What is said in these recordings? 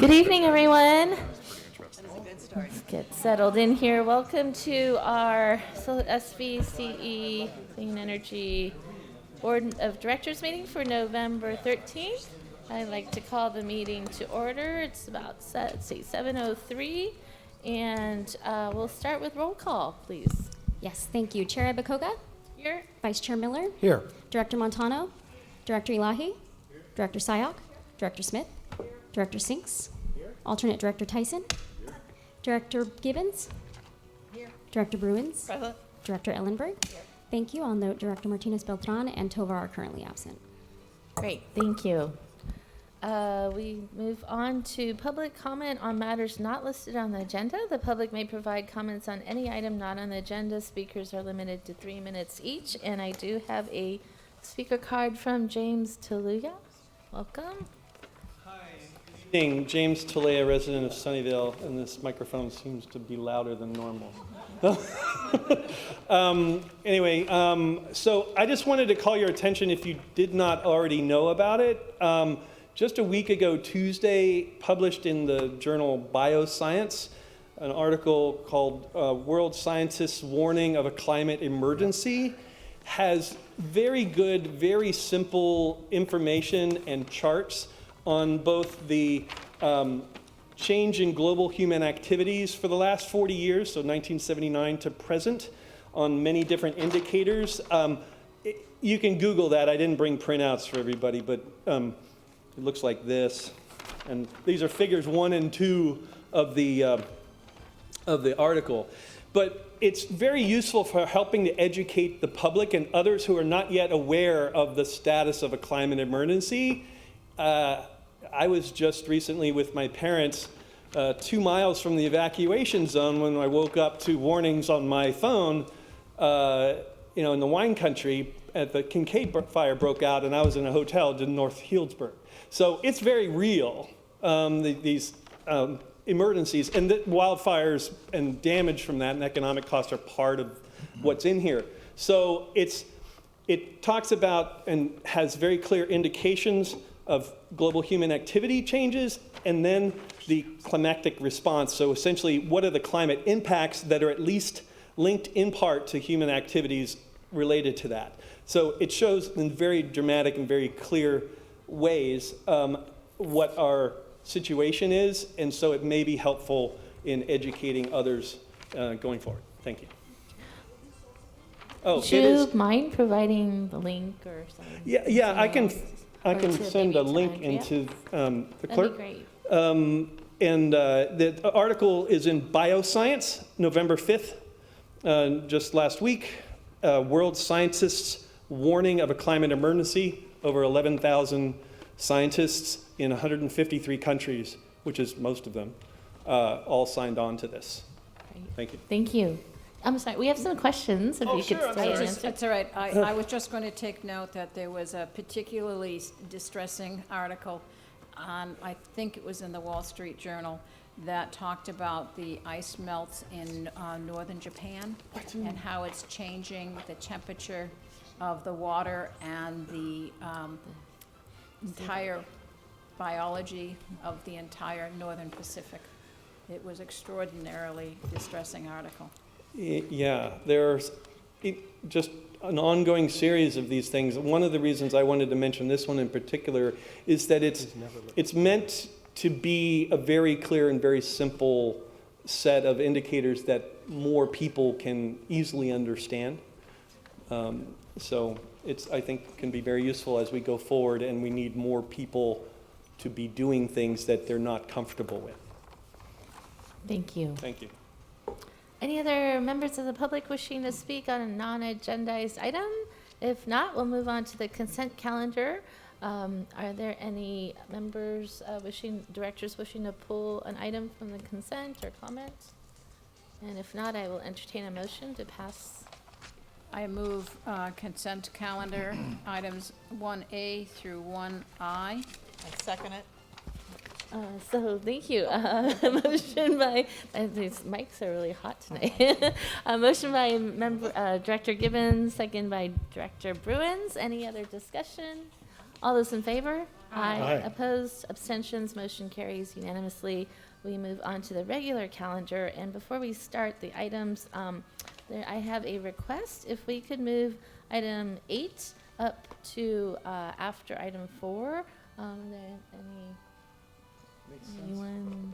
Good evening, everyone. Let's get settled in here. Welcome to our SVCE Clean Energy Board of Directors meeting for November 13th. I'd like to call the meeting to order. It's about, 7:03, and we'll start with roll call, please. Yes, thank you. Chair Ibakoga? Here. Vice Chair Miller? Here. Director Montano? Director Elahi? Director Sayok? Director Smith? Director Sinks? Alternate Director Tyson? Director Gibbons? Here. Director Bruins? Present. Director Ellenberg? Thank you. I'll note Director Martinez-Beltran and Tovar are currently absent. Great, thank you. We move on to public comment on matters not listed on the agenda. The public may provide comments on any item not on the agenda. Speakers are limited to 3 minutes each, and I do have a speaker card from James Taluga. Welcome. Good evening, James Talea, resident of Sunnyvale, and this microphone seems to be louder than normal. So I just wanted to call your attention, if you did not already know about it. Just a week ago, Tuesday, published in the journal Bioscience, an article called World Scientists' Warning of a Climate Emergency, has very good, very simple information and charts on both the change in global human activities for the last 40 years, so 1979 to present, on many different indicators. You can Google that. I didn't bring printouts for everybody, but it looks like this. And these are figures 1 and 2 of the article. But it's very useful for helping to educate the public and others who are not yet aware of the status of a climate emergency. I was just recently with my parents 2 miles from the evacuation zone when I woke up to warnings on my phone, in the wine country. The Kincaid fire broke out, and I was in a hotel in North Healdsburg. So it's very real, these emergencies, and the wildfires and damage from that and economic costs are part of what's in here. So it talks about and has very clear indications of global human activity changes, and then the climatic response. So essentially, what are the climate impacts that are at least linked in part to human activities related to that? So it shows in very dramatic and very clear ways what our situation is, and so it may be helpful in educating others going forward. Thank you. Oh, Would you mind providing the link or something? Yeah, I can send a link time, into the clerk. That'd be great. The article is in Bioscience, November 5th, just last week. World Scientists' Warning of a Climate Emergency. Over 11,000 scientists in 153 countries, which is most of them, all signed on to this. Great. Thank you. Thank you. I'm sorry, we have some questions, if you could sure, stay and sorry. answer. That's all right. I was just going to take note that there was a particularly distressing article on, I think it was in the Wall Street Journal, that talked about the ice melts in northern Japan and how it's changing the temperature of the water and the entire biology of the entire northern Pacific. It was extraordinarily distressing article. Yeah, there's just an ongoing series of these things. One of the reasons I wanted to mention this one in particular is that it's meant to be a very clear and very simple set of indicators that more people can easily understand. So I think can be very useful as we go forward, and we need more people to be doing things that they're not comfortable with. Thank you. Thank you. Any other members of the public wishing to speak on a non-agendized item? If not, we'll move on to the consent calendar. Are there any members directors wishing to pull an item from the consent or comments? And if not, I will entertain a motion to pass. I move consent calendar items 1A through 1I. I second it. So thank you. Motion by, these mics are really hot tonight. Motion by Director Gibbons, second by Director Bruins. Any other discussion? All those in favor? Aye. Opposed, abstentions, motion carries unanimously. We move on to the regular calendar, and before we start the items, I have a request. If we could move item 8 up to after item 4. Anyone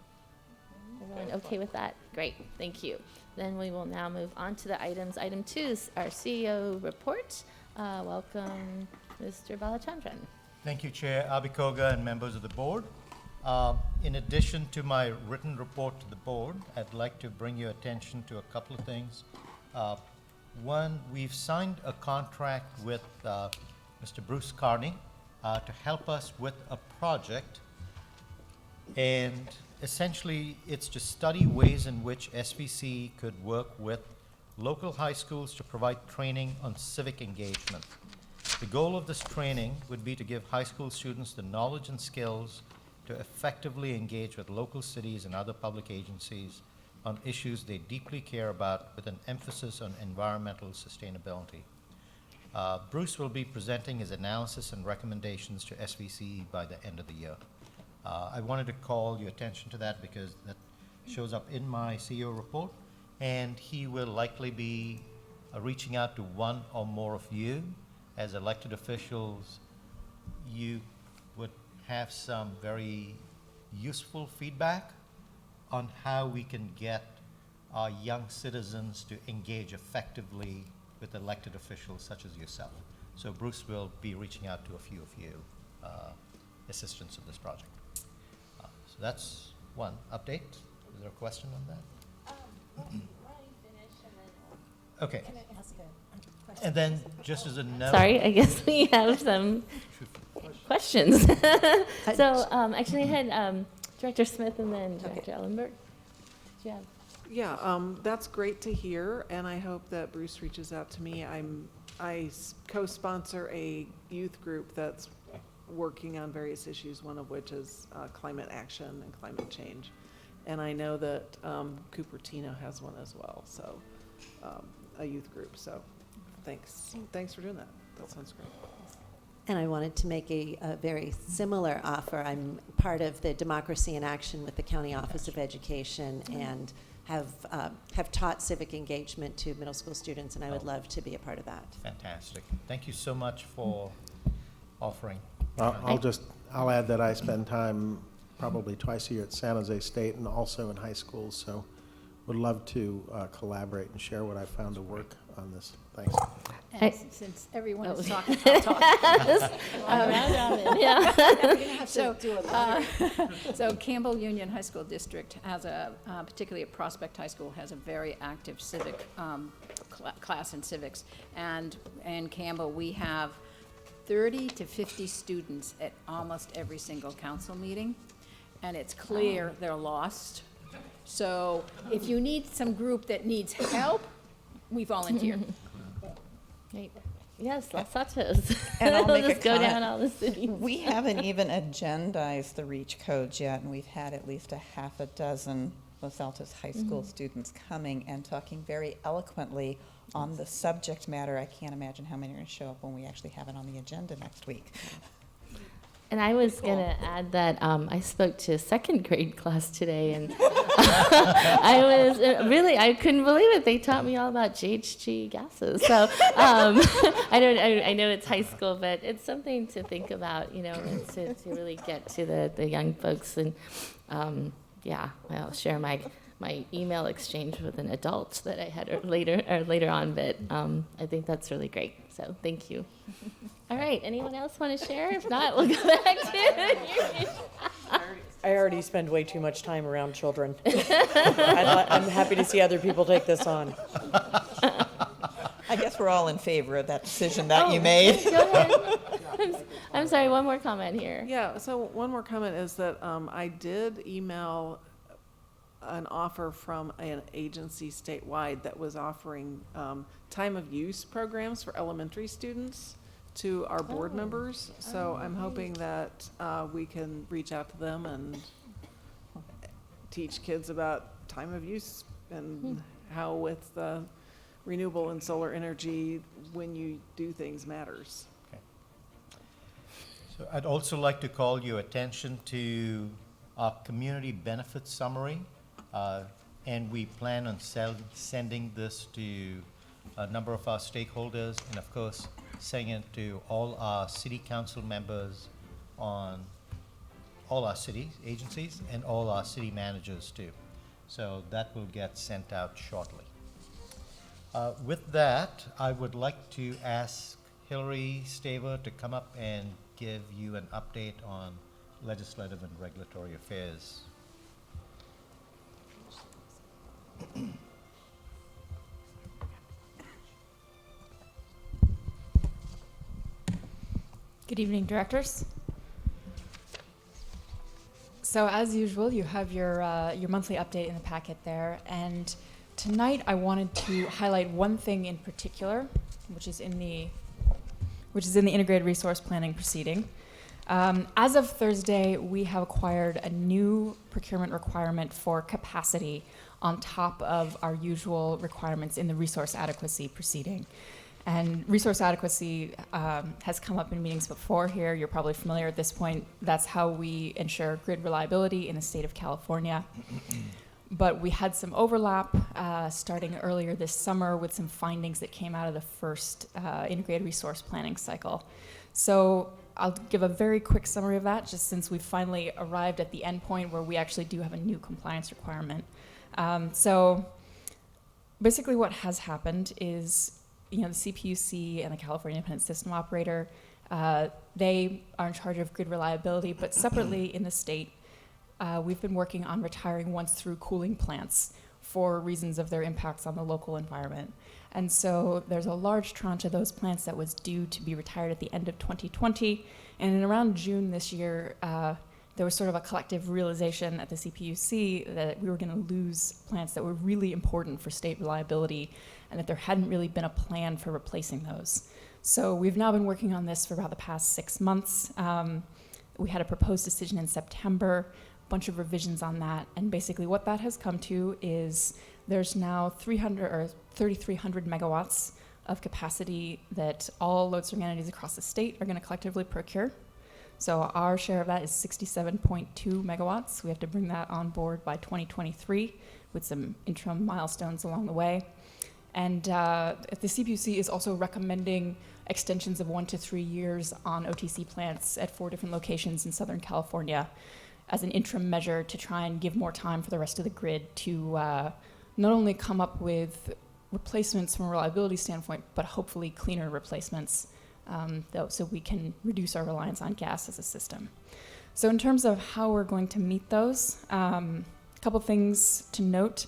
okay with that? Great, thank you. Then we will now move on to the items. Item 2 is our CEO report. Welcome, Mr. Balachandran. Thank you, Chair Abikoga and members of the board. In addition to my written report to the board, I'd like to bring your attention to a couple of things. One, we've signed a contract with Mr. Bruce Carney to help us with a project, and essentially it's to study ways in which SVC could work with local high schools to provide training on civic engagement. The goal of this training would be to give high school students the knowledge and skills to effectively engage with local cities and other public agencies on issues they deeply care about, with an emphasis on environmental sustainability. Bruce will be presenting his analysis and recommendations to SVCE by the end of the year. I wanted to call your attention to that because that shows up in my CEO report, and he will likely be reaching out to one or more of you as elected officials. You would have some very useful feedback on how we can get our young citizens to engage effectively with elected officials such as yourself. So Bruce will be reaching out to a few of you, assistants of this project. So that's one update. Is there a question on that? Okay. Can I ask a question? And then, just as a note. Sorry, I guess we have some questions. So actually I had Director Smith and then Director Ellenberg. Did you have? Yeah, that's great to hear, and I hope that Bruce reaches out to me. I co-sponsor a youth group that's working on various issues, one of which is climate action and climate change. And I know that Cupertino has one as well, so a youth group. So thanks for doing that. That sounds great. And I wanted to make a very similar offer. I'm part of the Democracy in Action with the County Office of Education, and have taught civic engagement to middle school students, and I would love to be a part of that. Fantastic. Thank you so much for offering. I'll add that I spend time probably twice a year at San Jose State and also in high schools, so would love to collaborate and share what I found to work on this. Thanks. And since everyone is talking, I'll talk. Yeah. So Campbell Union High School District has particularly at Prospect High School, has a very active civic class in civics. And in Campbell, we have 30 to 50 students at almost every single council meeting. And it's clear they're lost. So if you need some group that needs help, we volunteer. Great. Yes, Los Altos. And I'll We'll make a just go comment. down all the cities. We haven't even agendized the REACH codes yet, and we've had at least a half a dozen Los Altos High School students coming and talking very eloquently on the subject matter. I can't imagine how many are going to show up when we actually have it on the agenda next week. And I was going to add that I spoke to a second grade class today, and I couldn't believe it. They taught me all about GHG gases. So I know it's high school, but it's something to think about, and to really get to the young folks. And I'll share my email exchange with an adult that I had later on, but I think that's really great. So thank you. All right, anyone else want to share? If not, we'll go back to I already spend way too much time around children. I'm happy to see other people take this on. I guess we're all in favor of that decision that you made. Go ahead. I'm sorry, one more comment here. Yeah, so one more comment is that I did email an offer from an agency statewide that was offering time of use programs for elementary students to our board members. So I'm hoping that we can reach out to them and teach kids about time of use and how with renewable and solar energy, when you do things matters. Okay. So I'd also like to call your attention to our community benefits summary. And we plan on sending this to a number of our stakeholders and of course sending it to all our city council members on all our city agencies and all our city managers too. So that will get sent out shortly. With that, I would like to ask Hillary Staver to come up and give you an update on legislative and regulatory affairs. Good evening, directors. So as usual, you have your monthly update in the packet there, and tonight I wanted to highlight one thing in particular, which is in the integrated resource planning proceeding. As of Thursday, we have acquired a new procurement requirement for capacity on top of our usual requirements in the resource adequacy proceeding. And resource adequacy has come up in meetings before here. You're probably familiar at this point. That's how we ensure grid reliability in the state of California. But we had some overlap starting earlier this summer with some findings that came out of the first integrated resource planning cycle. So I'll give a very quick summary of that, just since we've finally arrived at the end point where we actually do have a new compliance requirement. So basically what has happened is, the CPUC and the California Independent System Operator, they are in charge of grid reliability, but separately in the state, we've been working on retiring once-through cooling plants for reasons of their impacts on the local environment. And so there's a large tranche of those plants that was due to be retired at the end of 2020. And in around June this year, there was sort of a collective realization at the CPUC that we were going to lose plants that were really important for state reliability and that there hadn't really been a plan for replacing those. So we've now been working on this for about the past 6 months. We had a proposed decision in September, a bunch of revisions on that, and basically what that has come to is there's now 3,300 megawatts of capacity that all load-serving entities across the state are going to collectively procure. So our share of that is 67.2 megawatts. We have to bring that on board by 2023 with some interim milestones along the way. And the CPUC is also recommending extensions of 1 to 3 years on OTC plants at 4 different locations in Southern California as an interim measure to try and give more time for the rest of the grid to not only come up with replacements from a reliability standpoint, but hopefully cleaner replacements so we can reduce our reliance on gas as a system. So in terms of how we're going to meet those, a couple things to note.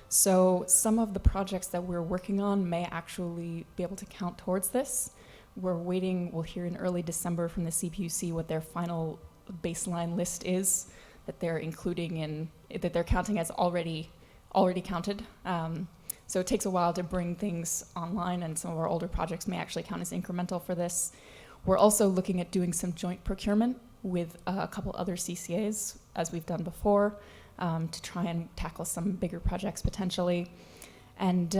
So some of the projects that we're working on may actually be able to count towards this. We'll hear in early December from the CPUC what their final baseline list is that they're including that they're counting as already counted. So it takes a while to bring things online, and some of our older projects may actually count as incremental for this. We're also looking at doing some joint procurement with a couple other CCAs, as we've done before, to try and tackle some bigger projects potentially. And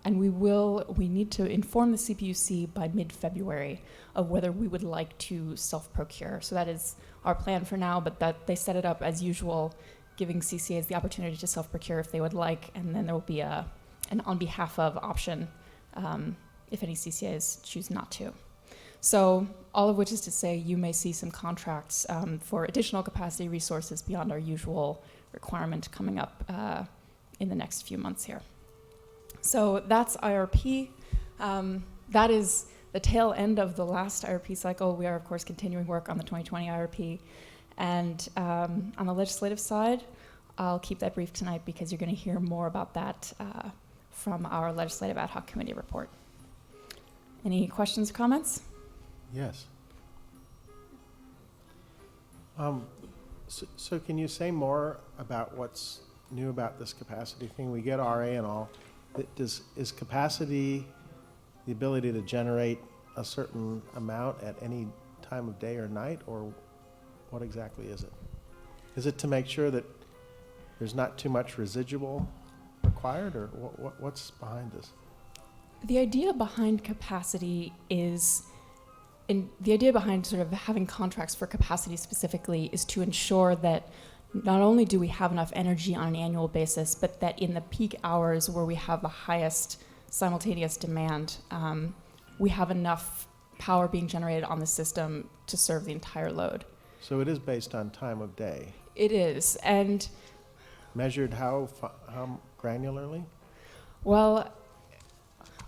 we need to inform the CPUC by mid-February of whether we would like to self-procure. So that is our plan for now, but that they set it up as usual, giving CCAs the opportunity to self-procure if they would like, and then there will be an on behalf of option if any CCAs choose not to. So all of which is to say you may see some contracts for additional capacity resources beyond our usual requirement coming up in the next few months here. So that's IRP. That is the tail end of the last IRP cycle. We are, of course, continuing work on the 2020 IRP. And on the legislative side, I'll keep that brief tonight because you're going to hear more about that from our legislative ad hoc committee report. Any questions or comments? Yes. So can you say more about what's new about this capacity thing? We get RA and all. Is capacity the ability to generate a certain amount at any time of day or night, or what exactly is it? Is it to make sure that there's not too much residual required, or what's behind this? The idea behind capacity is the idea behind sort of having contracts for capacity specifically is to ensure that not only do we have enough energy on an annual basis, but that in the peak hours where we have the highest simultaneous demand, we have enough power being generated on the system to serve the entire load. So it is based on time of day. It is, and Measured how granularly? well,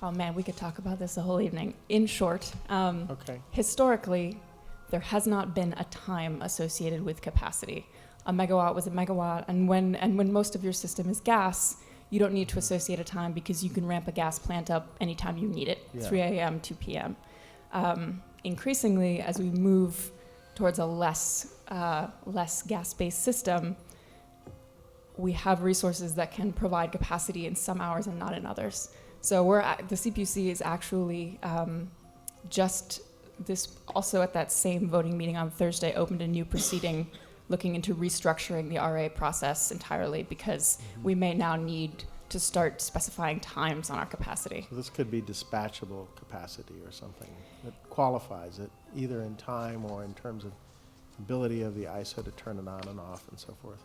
oh man, we could talk about this the whole evening. In short, Okay. historically, there has not been a time associated with capacity. A megawatt was a megawatt, and when most of your system is gas, you don't need to associate a time because you can ramp a gas plant up anytime you need it, Yeah. 3 a.m., 2 p.m. Increasingly, as we move towards a less gas-based system, we have resources that can provide capacity in some hours and not in others. So the CPUC is actually just this, also at that same voting meeting on Thursday, opened a new proceeding looking into restructuring the RA process entirely because we may now need to start specifying times on our capacity. So this could be dispatchable capacity or something that qualifies it, either in time or in terms of ability of the ISO to turn it on and off and so forth.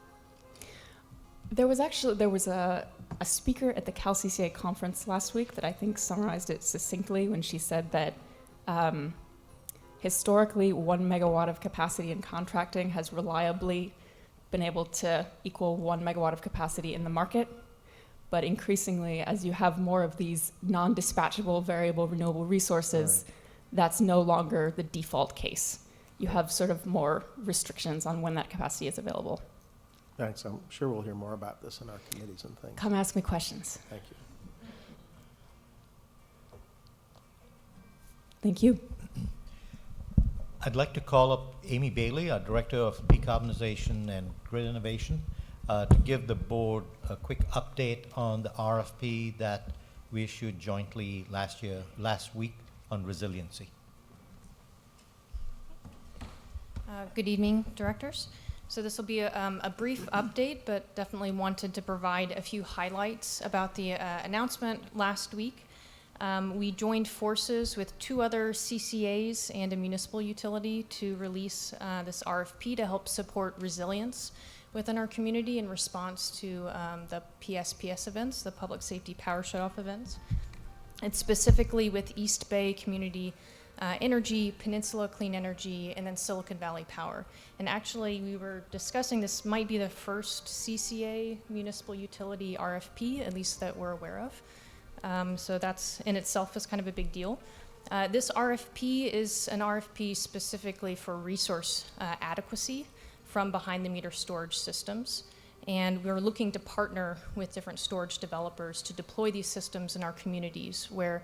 There was a speaker at the Cal CCA conference last week that I think summarized it succinctly when she said that historically 1 megawatt of capacity in contracting has reliably been able to equal 1 megawatt of capacity in the market. But increasingly, as you have more of these non-dispatchable variable renewable resources, that's no longer the default case. You have sort of more restrictions on when that capacity is available. Thanks. I'm sure we'll hear more about this in our committees and things. Come ask me questions. Thank you. Thank you. I'd like to call up Amy Bailey, our Director of Decarbonization and Grid Innovation, to give the board a quick update on the RFP that we issued jointly last week on resiliency. Good evening, directors. So this will be a brief update, but definitely wanted to provide a few highlights about the announcement last week. We joined forces with 2 other CCAs and a municipal utility to release this RFP to help support resilience within our community in response to the PSPS events, the Public Safety Power Shutoff events. And specifically with East Bay Community Energy, Peninsula Clean Energy, and then Silicon Valley Power. And actually, we were discussing this might be the first CCA municipal utility RFP, at least that we're aware of. So that's in itself is kind of a big deal. This RFP is an RFP specifically for resource adequacy from behind-the-meter storage systems. And we're looking to partner with different storage developers to deploy these systems in our communities where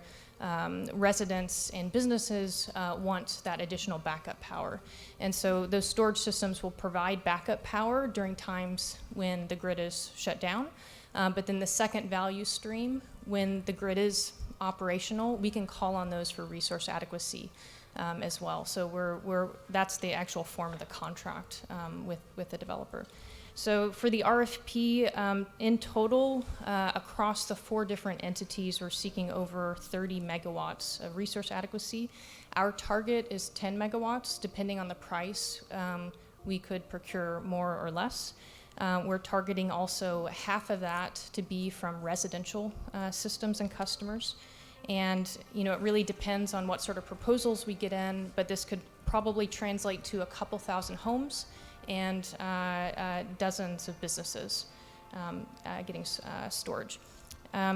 residents and businesses want that additional backup power. And so those storage systems will provide backup power during times when the grid is shut down. But then the second value stream, when the grid is operational, we can call on those for resource adequacy as well. So that's the actual form of the contract with the developer. So for the RFP, in total, across the 4 different entities, we're seeking over 30 megawatts of resource adequacy. Our target is 10 megawatts. Depending on the price, we could procure more or less. We're targeting also half of that to be from residential systems and customers. And it really depends on what sort of proposals we get in, but this could probably translate to a couple thousand homes and dozens of businesses getting storage.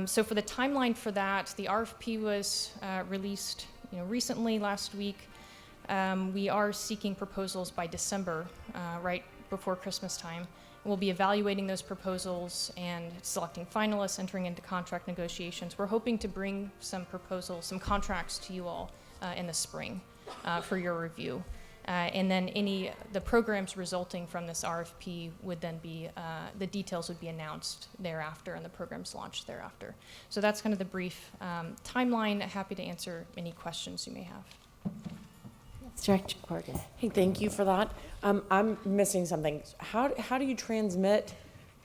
So for the timeline for that, the RFP was released recently last week. We are seeking proposals by December, right before Christmas time. We'll be evaluating those proposals and selecting finalists, entering into contract negotiations. We're hoping to bring some proposals, some contracts to you all in the spring for your review. And then the programs resulting from this RFP would then be, the details would be announced thereafter and the programs launched thereafter. So that's kind of the brief timeline. Happy to answer any questions you may have. Director Corrigan. Hey, thank you for that. I'm missing something. How do you transmit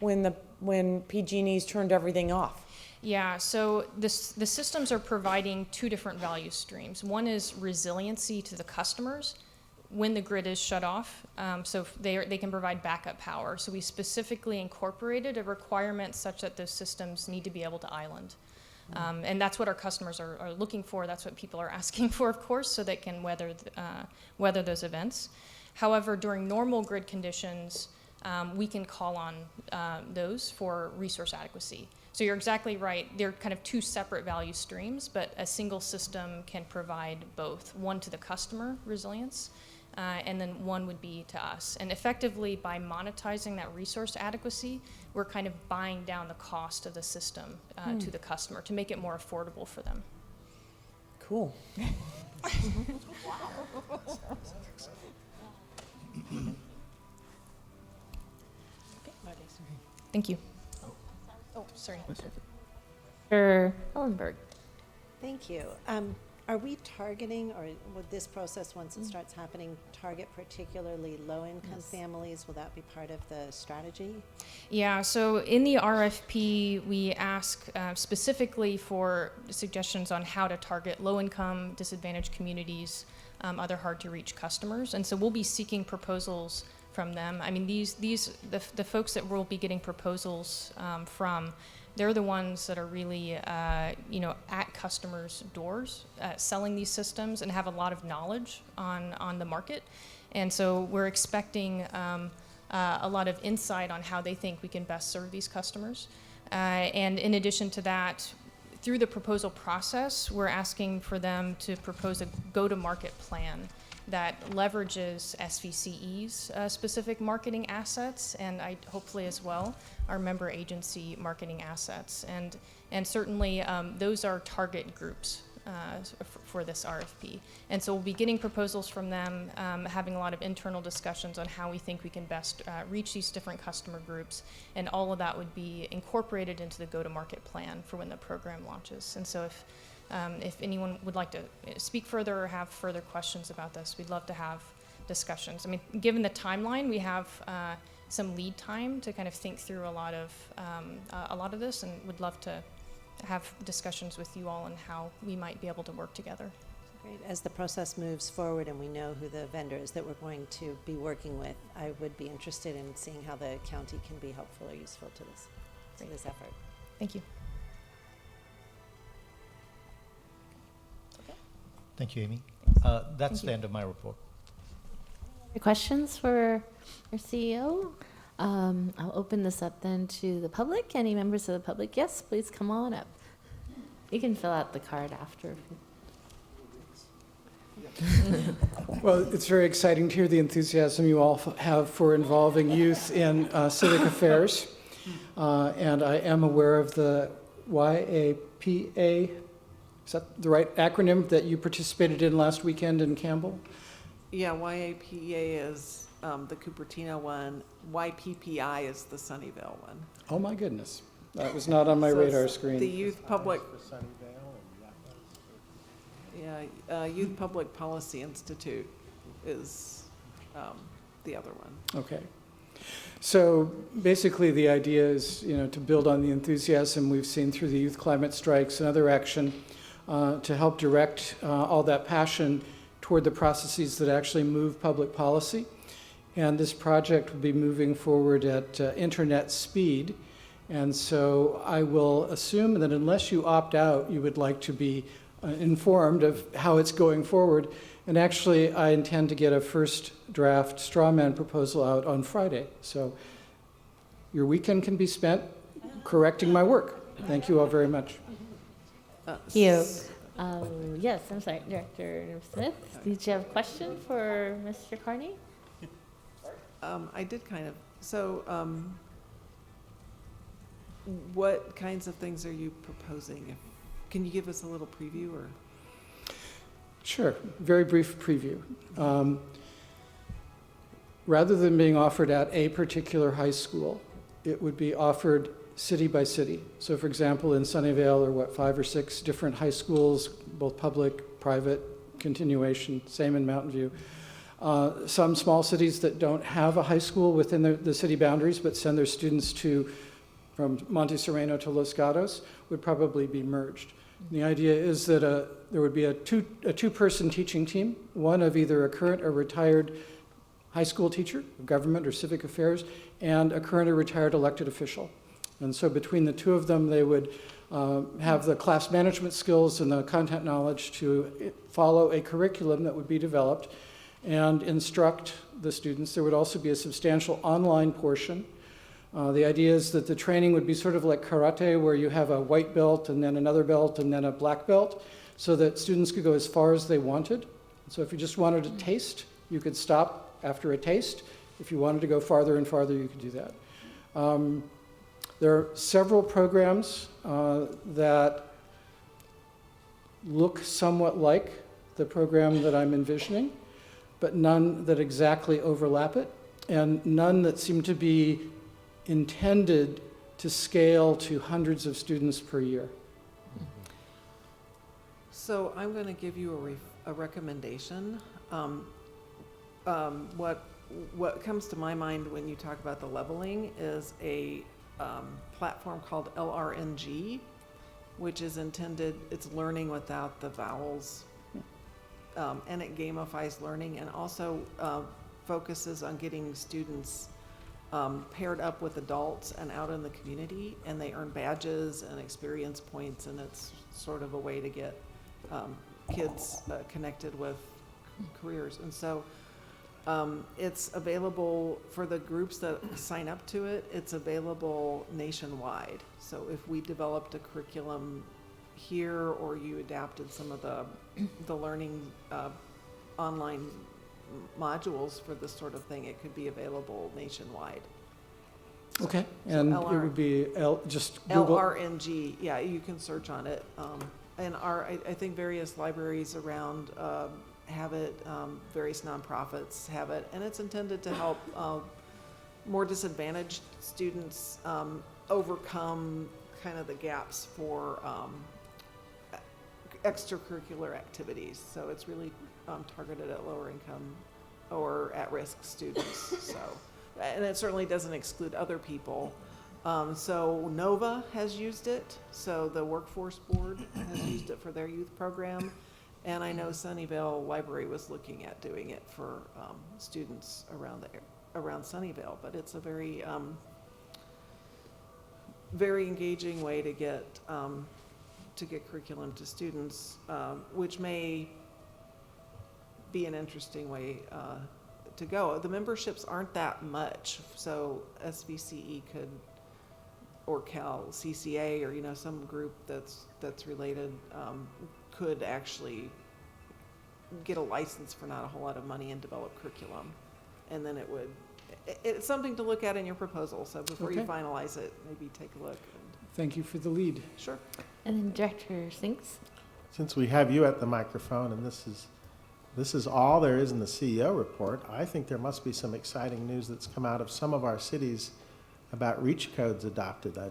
when PG&E's turned everything off? Yeah, so the systems are providing two different value streams. One is resiliency to the customers when the grid is shut off, so they can provide backup power. So we specifically incorporated a requirement such that those systems need to be able to island. And that's what our customers are looking for. That's what people are asking for, of course, so they can weather those events. However, during normal grid conditions, we can call on those for resource adequacy. So you're exactly right. They're kind of two separate value streams, but a single system can provide both. One to the customer, resilience, and then one would be to us. And effectively, by monetizing that resource adequacy, we're kind of buying down the cost of the system to the customer to make it more affordable for them. Cool. Thank you. Oh, sorry. Dr. Ellenberg. Thank you. Are we targeting, or would this process, once it starts happening, target particularly low-income families? Will that be part of the strategy? Yeah, so in the RFP, we ask specifically for suggestions on how to target low-income, disadvantaged communities, other hard-to-reach customers. And so we'll be seeking proposals from them. I mean, the folks that we'll be getting proposals from, they're the ones that are really, at customers' doors, selling these systems and have a lot of knowledge on the market. And so we're expecting a lot of insight on how they think we can best serve these customers. And in addition to that, through the proposal process, we're asking for them to propose a go-to-market plan that leverages SVCE's specific marketing assets, and hopefully as well our member agency marketing assets. And certainly those are target groups for this RFP. And so we'll be getting proposals from them, having a lot of internal discussions on how we think we can best reach these different customer groups, and all of that would be incorporated into the go-to-market plan for when the program launches. And so if anyone would like to speak further or have further questions about this, we'd love to have discussions. I mean, given the timeline, we have some lead time to kind of think through a lot of this, and would love to have discussions with you all on how we might be able to work together. Great. As the process moves forward and we know who the vendors that we're going to be working with, I would be interested in seeing how the county can be helpful or useful to this effort. Thank you. Thank you, Amy. That's the end of my report. Any questions for our CEO? I'll open this up then to the public. Any members of the public? Yes, please come on up. You can fill out the card after. Well, it's very exciting to hear the enthusiasm you all have for involving youth in civic affairs. And I am aware of the YAPA, is that the right acronym that you participated in last weekend in Campbell? Yeah, YAPA is the Cupertino one. YPPI is the Sunnyvale one. Oh my goodness, that was not on my So radar it's screen. The Youth Public. Yeah, Youth Public Policy Institute is the other one. Okay. So basically the idea is, to build on the enthusiasm we've seen through the youth climate strikes and other action to help direct all that passion toward the processes that actually move public policy. And this project will be moving forward at internet speed. And so I will assume that unless you opt out, you would like to be informed of how it's going forward. And actually, I intend to get a first draft straw man proposal out on Friday. So your weekend can be spent correcting my work. Thank you all very much. Thank you. Yes, I'm sorry, Director Smith. Did you have a question for Mr. Carney? I did kind of. So what kinds of things are you proposing? Can you give us a little preview? Or? Sure, very brief preview. Rather than being offered at a particular high school, it would be offered city by city. So for example, in Sunnyvale are 5 or 6 different high schools, both public, private, continuation, same in Mountain View. Some small cities that don't have a high school within the city boundaries, but send their students to from Monte Sereno to Los Gatos would probably be merged. The idea is that there would be a two-person teaching team, one of either a current or retired high school teacher of government or civic affairs, and a current or retired elected official. And so between the two of them, they would have the class management skills and the content knowledge to follow a curriculum that would be developed and instruct the students. There would also be a substantial online portion. The idea is that the training would be sort of like karate, where you have a white belt and then another belt and then a black belt, so that students could go as far as they wanted. So if you just wanted a taste, you could stop after a taste. If you wanted to go farther and farther, you could do that. There are several programs that look somewhat like the program that I'm envisioning, but none that exactly overlap it, and none that seem to be intended to scale to hundreds of students per year. So I'm going to give you a recommendation. What comes to my mind when you talk about the leveling is a platform called LRNG, which is intended, it's learning without the vowels, and it gamifies learning and also focuses on getting students paired up with adults and out in the community, and they earn badges and experience points, and it's sort of a way to get kids connected with careers. And so it's available for the groups that sign up to it. It's available nationwide. So if we developed a curriculum here, or you adapted some of the learning online modules for this sort of thing, it could be available nationwide. Okay, So and it would be just Google. LRNG, yeah, you can search on it. And I think various libraries around have it, various nonprofits have it, and it's intended to help more disadvantaged students overcome kind of the gaps for extracurricular activities. So it's really targeted at lower income or at-risk students. So, and it certainly doesn't exclude other people. So NOVA has used it. So the Workforce Board has used it for their youth program. And I know Sunnyvale Library was looking at doing it for students around Sunnyvale. But it's a very, very engaging way to get curriculum to students, which may be an interesting way to go. The memberships aren't that much, so SVCE could, or CCA, or some group that's related, could actually get a license for not a whole lot of money and develop curriculum, and then it's something to look at in your proposal. So before you finalize it, maybe take a look. Thank you for the lead. Sure. And then Director Sinks. Since we have you at the microphone, and this is all there is in the CEO report, I think there must be some exciting news that's come out of some of our cities about reach codes adopted. I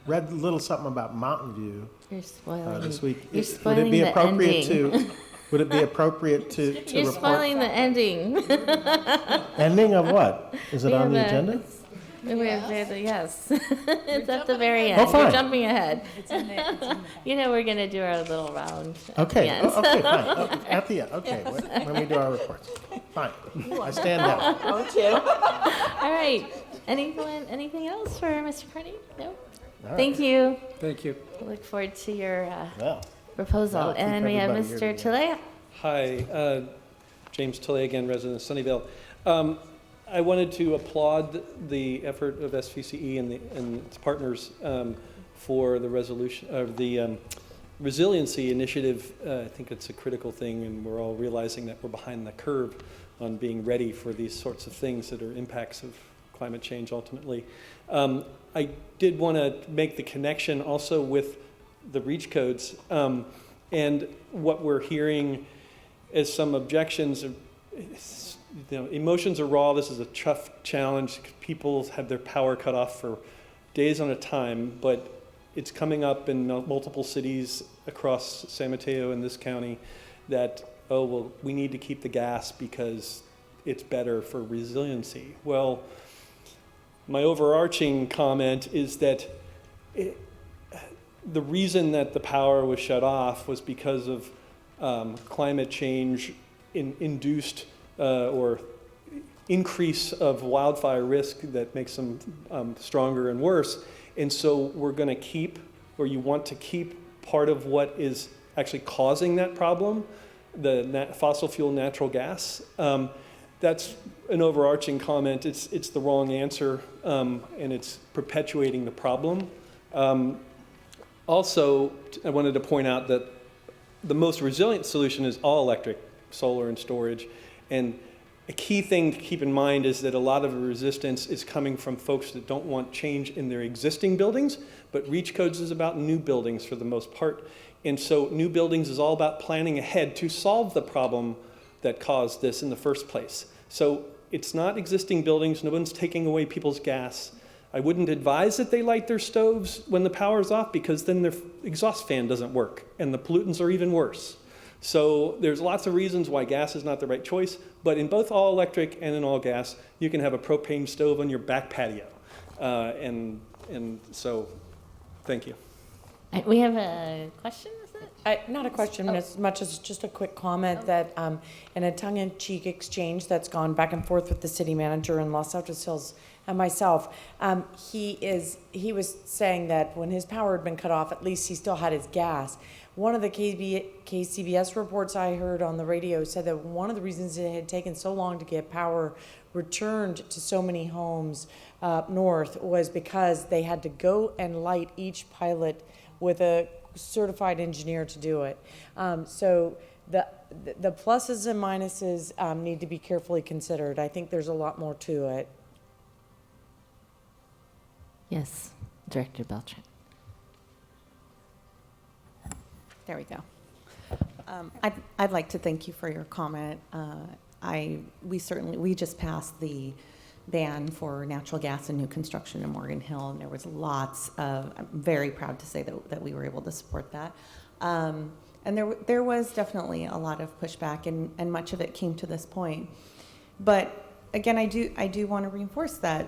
read a little something about Mountain View this week. You're spoiling the ending. Would it be appropriate to You're report? spoiling the ending. Ending of what? Is it on the agenda? Yes. It's at the very end. Oh, fine. You're jumping ahead. We're going to do our little round. Okay. At the end. Okay, fine. At the end. Okay, when we do our reports. Fine. I stand down. Don't you? All right. Anything else for Mr. Carney? No? Right. Thank you. Thank you. I look forward to your proposal. that'll keep And we have everybody here Mr. Talea. Hi, James Tilley again, resident of Sunnyvale. I wanted to applaud the effort of SVCE and its partners for the resolution of the resiliency initiative. I think it's a critical thing, and we're all realizing that we're behind the curve on being ready for these sorts of things that are impacts of climate change ultimately. I did want to make the connection also with the reach codes and what we're hearing as some objections. Emotions are raw. This is a tough challenge. People have their power cut off for days on a time, but it's coming up in multiple cities across San Mateo in this county that, we need to keep the gas because it's better for resiliency. Well, my overarching comment is that the reason that the power was shut off was because of climate change induced or increase of wildfire risk that makes them stronger and worse. And so we're going to keep, or you want to keep, part of what is actually causing that problem, the fossil fuel natural gas. That's an overarching comment. It's the wrong answer, and it's perpetuating the problem. Also, I wanted to point out that the most resilient solution is all electric, solar and storage. And a key thing to keep in mind is that a lot of the resistance is coming from folks that don't want change in their existing buildings, but REACH codes is about new buildings for the most part. And so new buildings is all about planning ahead to solve the problem that caused this in the first place. So it's not existing buildings, no one's taking away people's gas. I wouldn't advise that they light their stoves when the power's off, because then their exhaust fan doesn't work and the pollutants are even worse. So there's lots of reasons why gas is not the right choice, but in both all electric and in all gas, you can have a propane stove on your back patio. And so, thank you. We have a question, is it? Not a question, as much as just a quick comment that in a tongue-in-cheek exchange that's gone back and forth with the city manager in Los Altos Hills and myself, he was saying that when his power had been cut off, at least he still had his gas. One of the KCBS reports I heard on the radio said that one of the reasons it had taken so long to get power returned to so many homes up north was because they had to go and light each pilot with a certified engineer to do it. So the pluses and minuses need to be carefully considered. I think there's a lot more to it. Yes, Director Beltran. There we go. I'd like to thank you for your comment. We just passed the ban for natural gas and new construction in Morgan Hill, and there was lots of, I'm very proud to say that we were able to support that. And there was definitely a lot of pushback, and much of it came to this point. But again, I do want to reinforce that,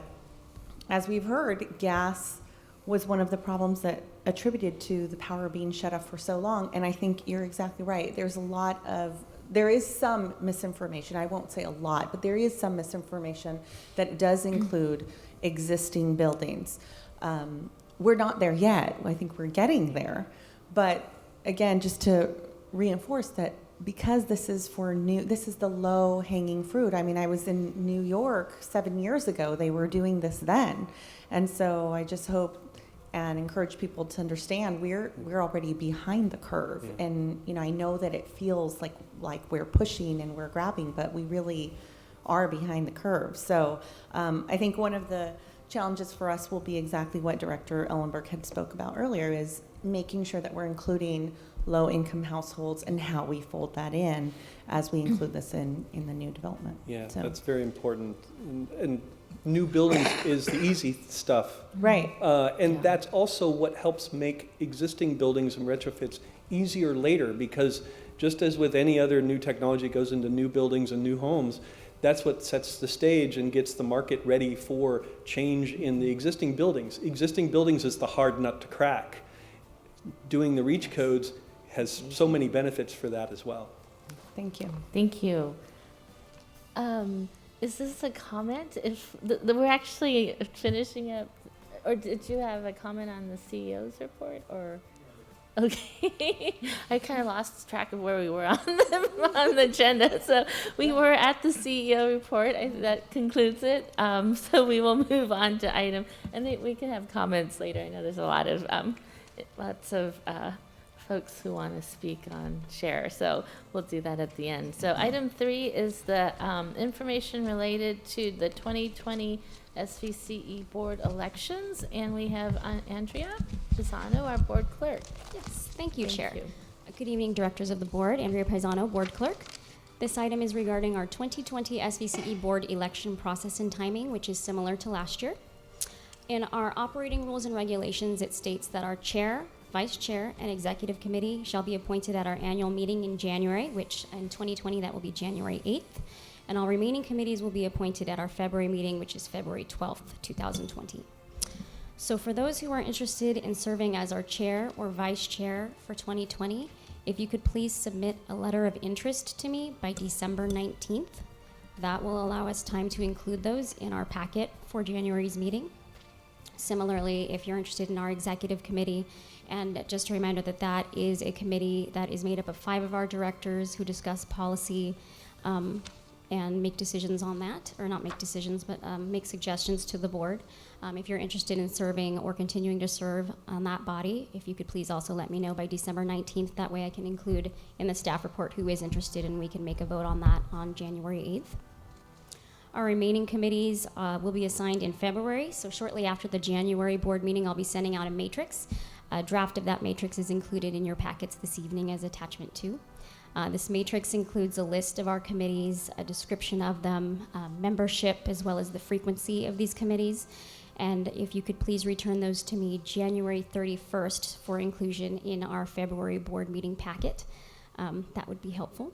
as we've heard, gas was one of the problems that attributed to the power being shut off for so long. And I think you're exactly right. There is some misinformation. I won't say a lot, but there is some misinformation that does include existing buildings. We're not there yet. I think we're getting there. But again, just to reinforce that, because this is the low hanging fruit. I mean, I was in New York 7 years ago. They were doing this then. And so I just hope and encourage people to understand we're already behind the curve. Yeah. And I know that it feels like we're pushing and we're grabbing, but we really are behind the curve. So I think one of the challenges for us will be exactly what Director Ellenberg had spoke about earlier, is making sure that we're including low-income households and how we fold that in as we include this in the new development. Yeah, so that's very important. And new buildings is the easy stuff. Right. And that's also what helps make existing buildings and retrofits easier later, because just as with any other new technology goes into new buildings and new homes, that's what sets the stage and gets the market ready for change in the existing buildings. Existing buildings is the hard nut to crack. Doing the REACH codes has so many benefits for that as well. Thank you. Thank you. Is this a comment? If we're actually finishing up, or did you have a comment on the CEO's report? Or okay, I kind of lost track of where we were on the agenda. So we were at the CEO report. That concludes it. So we will move on to item, and we can have comments later. I know there's a lot of lots of folks who want to speak on share, so we'll do that at the end. So item 3 is the information related to the 2020 SVCE board elections, and we have Andrea Pisano, our board clerk. Yes, thank you, Chair. Good evening, directors of the board. Andrea Pisano, board clerk. This item is regarding our 2020 SVCE board election process and timing, which is similar to last year. In our operating rules and regulations, it states that our chair, vice chair, and executive committee shall be appointed at our annual meeting in January, which in 2020 that will be January 8th. And all remaining committees will be appointed at our February meeting, which is February 12th, 2020. So for those who are interested in serving as our chair or vice chair for 2020, if you could please submit a letter of interest to me by December 19th. That will allow us time to include those in our packet for January's meeting. Similarly, if you're interested in our executive committee, and just a reminder that that is a committee that is made up of 5 of our directors who discuss policy and make decisions on that, or not make decisions, but make suggestions to the board. If you're interested in serving or continuing to serve on that body, if you could please also let me know by December 19th. That way I can include in the staff report who is interested, and we can make a vote on that on January 8th. Our remaining committees will be assigned in February, so shortly after the January board meeting, I'll be sending out a matrix. A draft of that matrix is included in your packets this evening as attachment 2. This matrix includes a list of our committees, a description of them, membership, as well as the frequency of these committees. And if you could please return those to me January 31st for inclusion in our February board meeting packet, that would be helpful.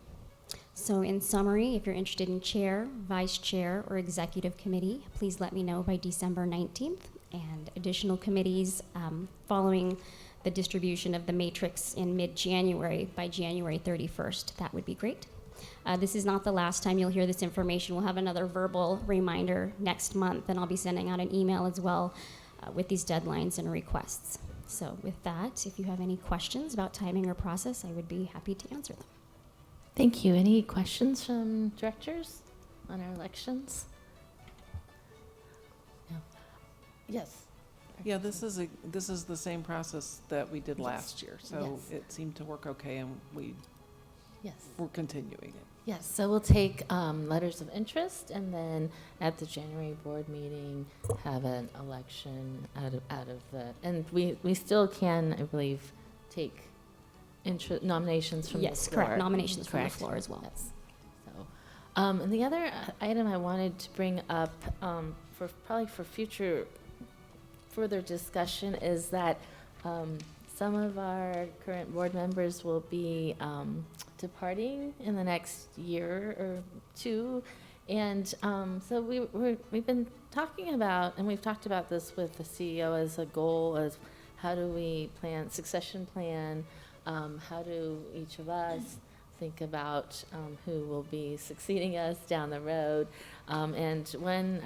So in summary, if you're interested in chair, vice chair, or executive committee, please let me know by December 19th. And additional committees following the distribution of the matrix in mid-January by January 31st. That would be great. This is not the last time you'll hear this information. We'll have another verbal reminder next month, and I'll be sending out an email as well with these deadlines and requests. So with that, if you have any questions about timing or process, I would be happy to answer them. Thank you. Any questions from directors on our elections? No. Yes. Yeah, this is the same process that we did last year, so Yes. it seemed to work okay, and Yes. we're continuing it. Yes, so we'll take letters of interest, and then at the January board meeting, have an election out of the, and we still can, I believe, take nominations from the floor. Yes, correct. Nominations from the Correct. floor as well. Yes. So, and the other item I wanted to bring up for probably for further discussion is that some of our current board members will be departing in the next year or 2. And so we've been talking about, and we've talked about this with the CEO as a goal of how do we plan, succession plan, how do each of us think about who will be succeeding us down the road. And one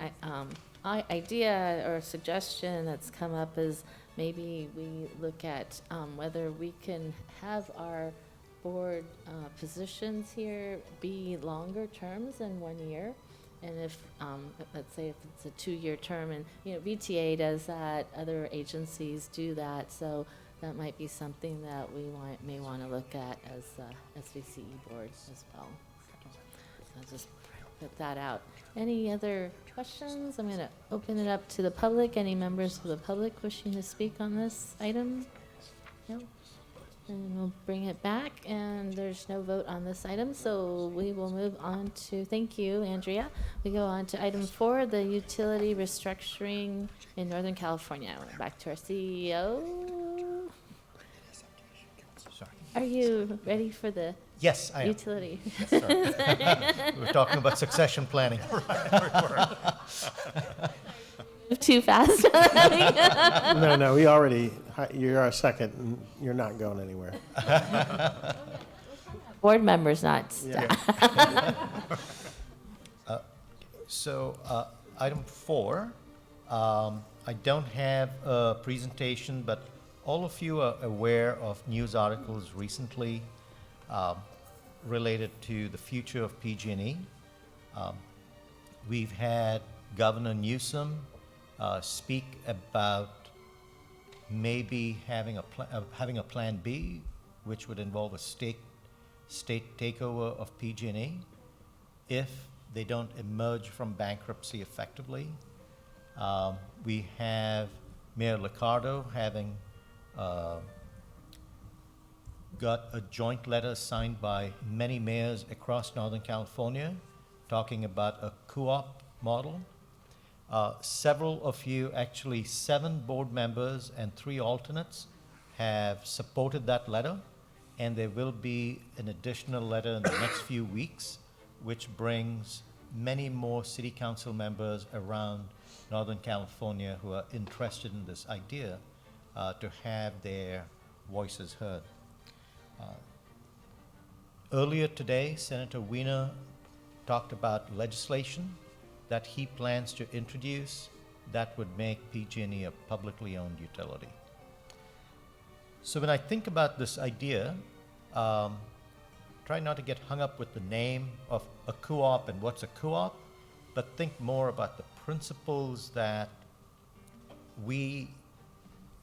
idea or suggestion that's come up is maybe we look at whether we can have our board positions here be longer terms than 1 year. And if, let's say if it's a 2-year term, and, VTA does that, other agencies do that, so that might be something that we may want to look at as SVCE board as well. So I'll just put that out. Any other questions? I'm going to open it up to the public. Any members of the public wishing to speak on this item? No? And we'll bring it back, and there's no vote on this item, so we will move on to, thank you, Andrea. We go on to item 4, the utility restructuring in Northern California. We're back to our CEO. Sorry. Are you ready for the Yes, I am. utility? Yes, sir. We're talking about succession planning. Too fast. No, you're our second, and you're not going anywhere. Board members, not staff. So, item 4, I don't have a presentation, but all of you are aware of news articles recently related to the future of PG&E. We've had Governor Newsom speak about maybe having a plan B, which would involve a state takeover of PG&E if they don't emerge from bankruptcy effectively. We have Mayor Liccardo having got a joint letter signed by many mayors across Northern California talking about a co-op model. Several of you, actually 7 board members and 3 alternates, have supported that letter, and there will be an additional letter in the next few weeks, which brings many more city council members around Northern California who are interested in this idea to have their voices heard. Earlier today, Senator Wiener talked about legislation that he plans to introduce that would make PG&E a publicly owned utility. So when I think about this idea, try not to get hung up with the name of a co-op and what's a co-op, but think more about the principles that we,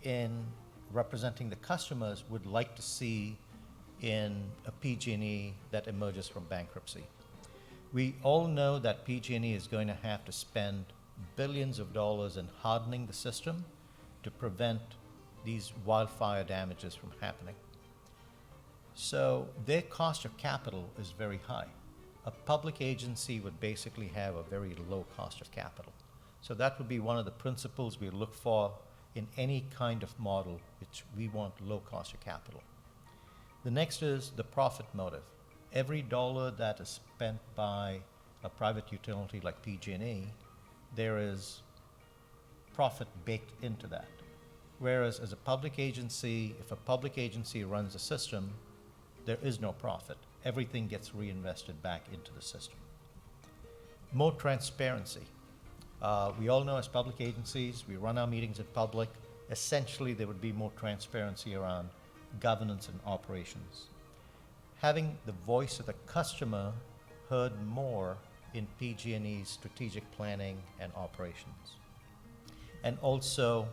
in representing the customers, would like to see in a PG&E that emerges from bankruptcy. We all know that PG&E is going to have to spend billions of dollars in hardening the system to prevent these wildfire damages from happening. So their cost of capital is very high. A public agency would basically have a very low cost of capital. So that would be one of the principles we look for in any kind of model, which we want low cost of capital. The next is the profit motive. Every dollar that is spent by a private utility like PG&E, there is profit baked into that. Whereas as a public agency, if a public agency runs a system, there is no profit. Everything gets reinvested back into the system. More transparency. We all know as public agencies, we run our meetings in public. Essentially, there would be more transparency around governance and operations. Having the voice of the customer heard more in PG&E's strategic planning and operations. And also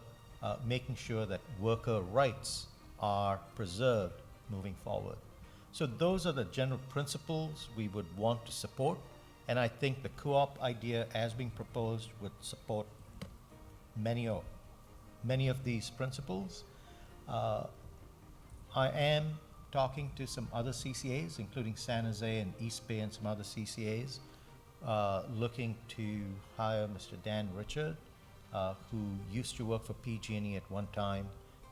making sure that worker rights are preserved moving forward. So those are the general principles we would want to support, and I think the co-op idea as being proposed would support many of these principles. I am talking to some other CCAs, including San Jose and East Bay and some other CCAs, looking to hire Mr. Dan Richard, who used to work for PG&E at one time,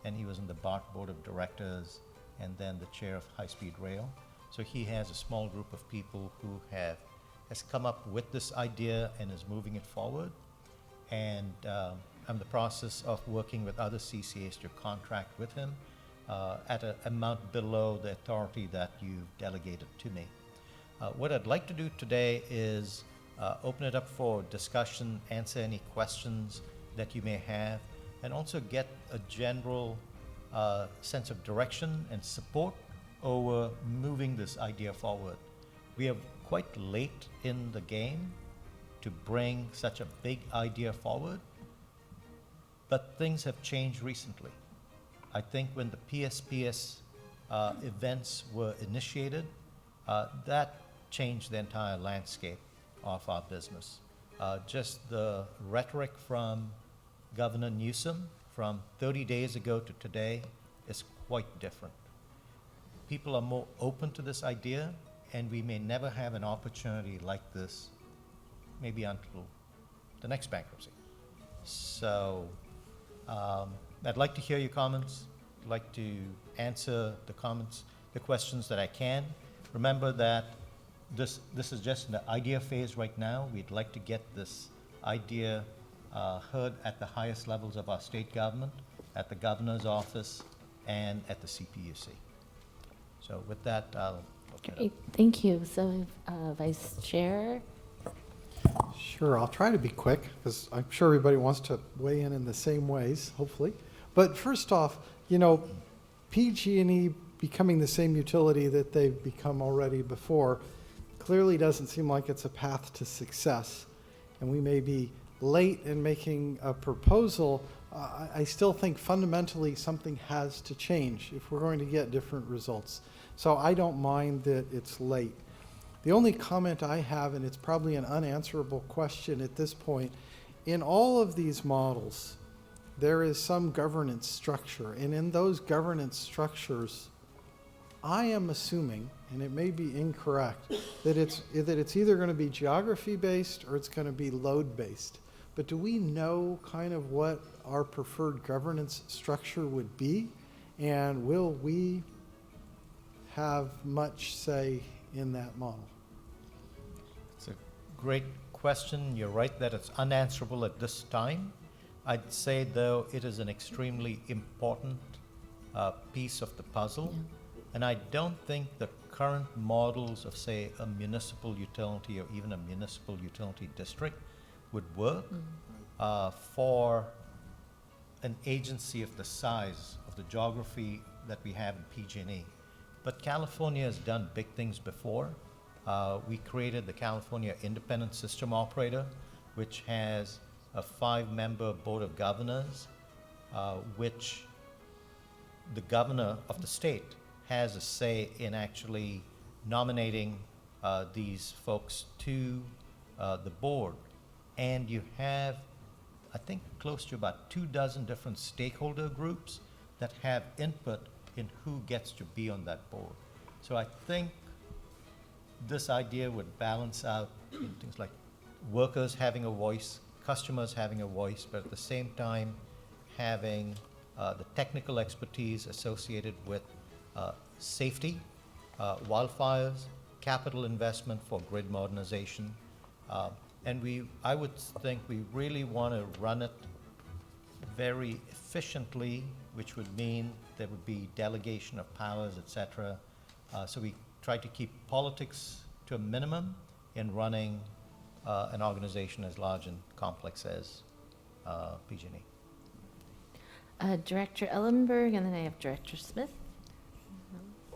and he was in the BART Board of Directors and then the chair of High-Speed Rail. So he has a small group of people who has come up with this idea and is moving it forward. And I'm in the process of working with other CCAs to contract with him at an amount below the authority that you've delegated to me. What I'd like to do today is open it up for discussion, answer any questions that you may have, and also get a general sense of direction and support over moving this idea forward. We are quite late in the game to bring such a big idea forward, but things have changed recently. I think when the PSPS events were initiated, that changed the entire landscape of our business. Just the rhetoric from Governor Newsom from 30 days ago to today is quite different. People are more open to this idea, and we may never have an opportunity like this, maybe until the next bankruptcy. So I'd like to hear your comments. I'd like to answer the questions that I can. Remember that this is just in the idea phase right now. We'd like to get this idea heard at the highest levels of our state government, at the governor's office, and at the CPUC. So with that, I'll open it up. Thank you. So, Vice Chair. Sure, I'll try to be quick because I'm sure everybody wants to weigh in the same ways, hopefully. But first off, PG&E becoming the same utility that they've become already before clearly doesn't seem like it's a path to success. And we may be late in making a proposal. I still think fundamentally something has to change if we're going to get different results. So I don't mind that it's late. The only comment I have, and it's probably an unanswerable question at this point, in all of these models, there is some governance structure. And in those governance structures, I am assuming, and it may be incorrect, that it's either going to be geography-based or it's going to be load-based. But do we know kind of what our preferred governance structure would be? And will we have much say in that model? It's a great question. You're right that it's unanswerable at this time. I'd say, though, it is an extremely important piece of the puzzle. Yeah. And I don't think the current models of, say, a municipal utility or even a municipal utility district would work for an agency of the size of the geography that we have in PG&E. But California has done big things before. We created the California Independent System Operator, which has a 5-member board of governors, which the governor of the state has a say in actually nominating these folks to the board. And you have, I think, close to about 24 different stakeholder groups that have input in who gets to be on that board. So I think this idea would balance out in things like workers having a voice, customers having a voice, but at the same time having the technical expertise associated with safety, wildfires, capital investment for grid modernization. And I would think we really want to run it very efficiently, which would mean there would be delegation of powers, et cetera. So we try to keep politics to a minimum in running an organization as large and complex as PG&E. Director Ellenberg, and then I have Director Smith.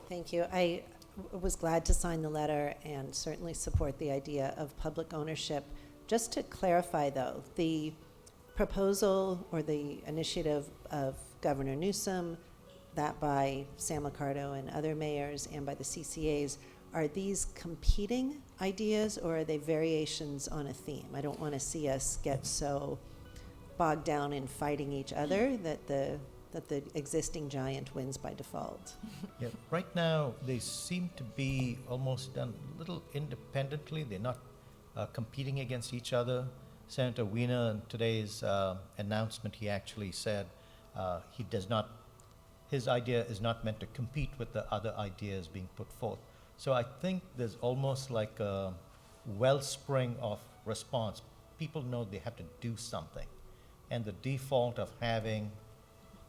Thank you. I was glad to sign the letter and certainly support the idea of public ownership. Just to clarify, though, the proposal or the initiative of Governor Newsom, that by Sam Liccardo and other mayors and by the CCAs, are these competing ideas or are they variations on a theme? I don't want to see us get so bogged down in fighting each other that the existing giant wins by default. Yeah, right now they seem to be almost done a little independently. They're not competing against each other. Senator Wiener, in today's announcement, he actually said his idea is not meant to compete with the other ideas being put forth. So I think there's almost like a wellspring of response. People know they have to do something. And the default of having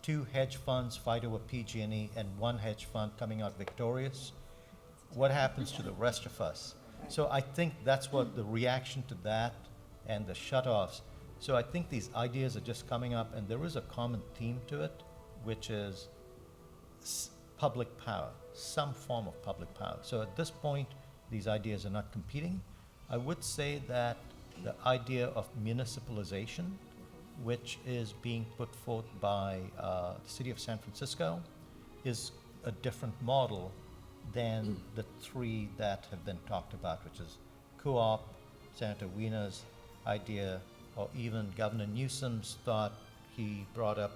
2 hedge funds fight over PG&E and 1 hedge fund coming out victorious, what happens to the rest of us? So I think that's what the reaction to that and the shutoffs. So I think these ideas are just coming up, and there is a common theme to it, which is public power, some form of public power. So at this point, these ideas are not competing. I would say that the idea of municipalization, which is being put forth by the city of San Francisco, is a different model than the 3 that have been talked about, which is co-op, Senator Wiener's idea, or even Governor Newsom's thought he brought up.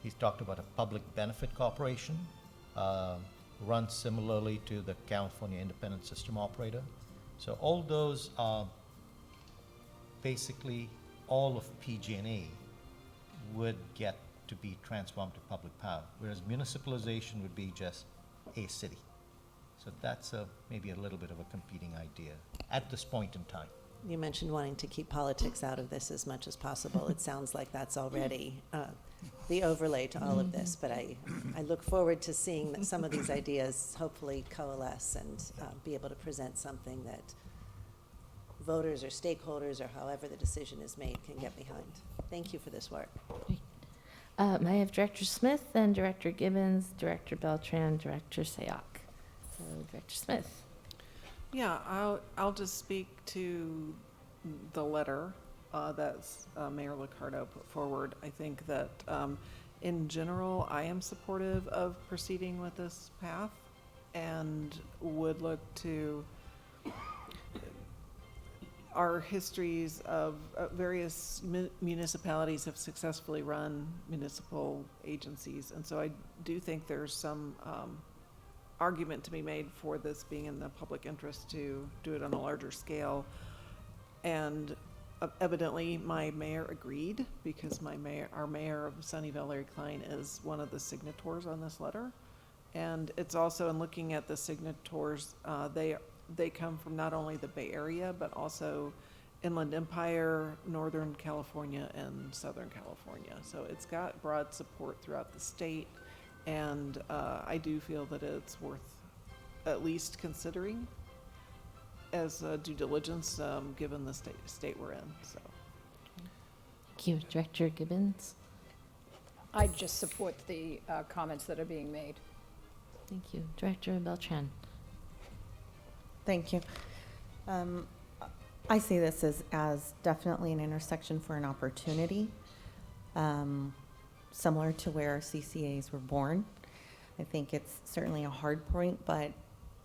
He's talked about a public benefit corporation, run similarly to the California Independent System Operator. So all those are basically all of PG&E would get to be transformed to public power, whereas municipalization would be just a city. So that's maybe a little bit of a competing idea at this point in time. You mentioned wanting to keep politics out of this as much as possible. It sounds like that's already the overlay to all of this, but I look forward to seeing that some of these ideas hopefully coalesce and be able to present something that voters or stakeholders or however the decision is made can get behind. Thank you for this work. I have Director Smith, then Director Gibbons, Director Beltran, Director Sayoc. So Director Smith. Yeah, I'll just speak to the letter that Mayor Liccardo put forward. I think that in general, I am supportive of proceeding with this path and would look to our histories of various municipalities have successfully run municipal agencies. And so I do think there's some argument to be made for this being in the public interest to do it on a larger scale. And evidently my mayor agreed, because our mayor of Sunnyvale, Larry Klein, is one of the signatories on this letter. And it's also, in looking at the signatories, they come from not only the Bay Area, but also Inland Empire, Northern California, and Southern California. So it's got broad support throughout the state, and I do feel that it's worth at least considering as due diligence, given the state we're in. So. Thank you. Director Gibbons? I just support the comments that are being made. Thank you. Director Beltran? Thank you. I see this as definitely an intersection for an opportunity, similar to where CCAs were born. I think it's certainly a hard point, but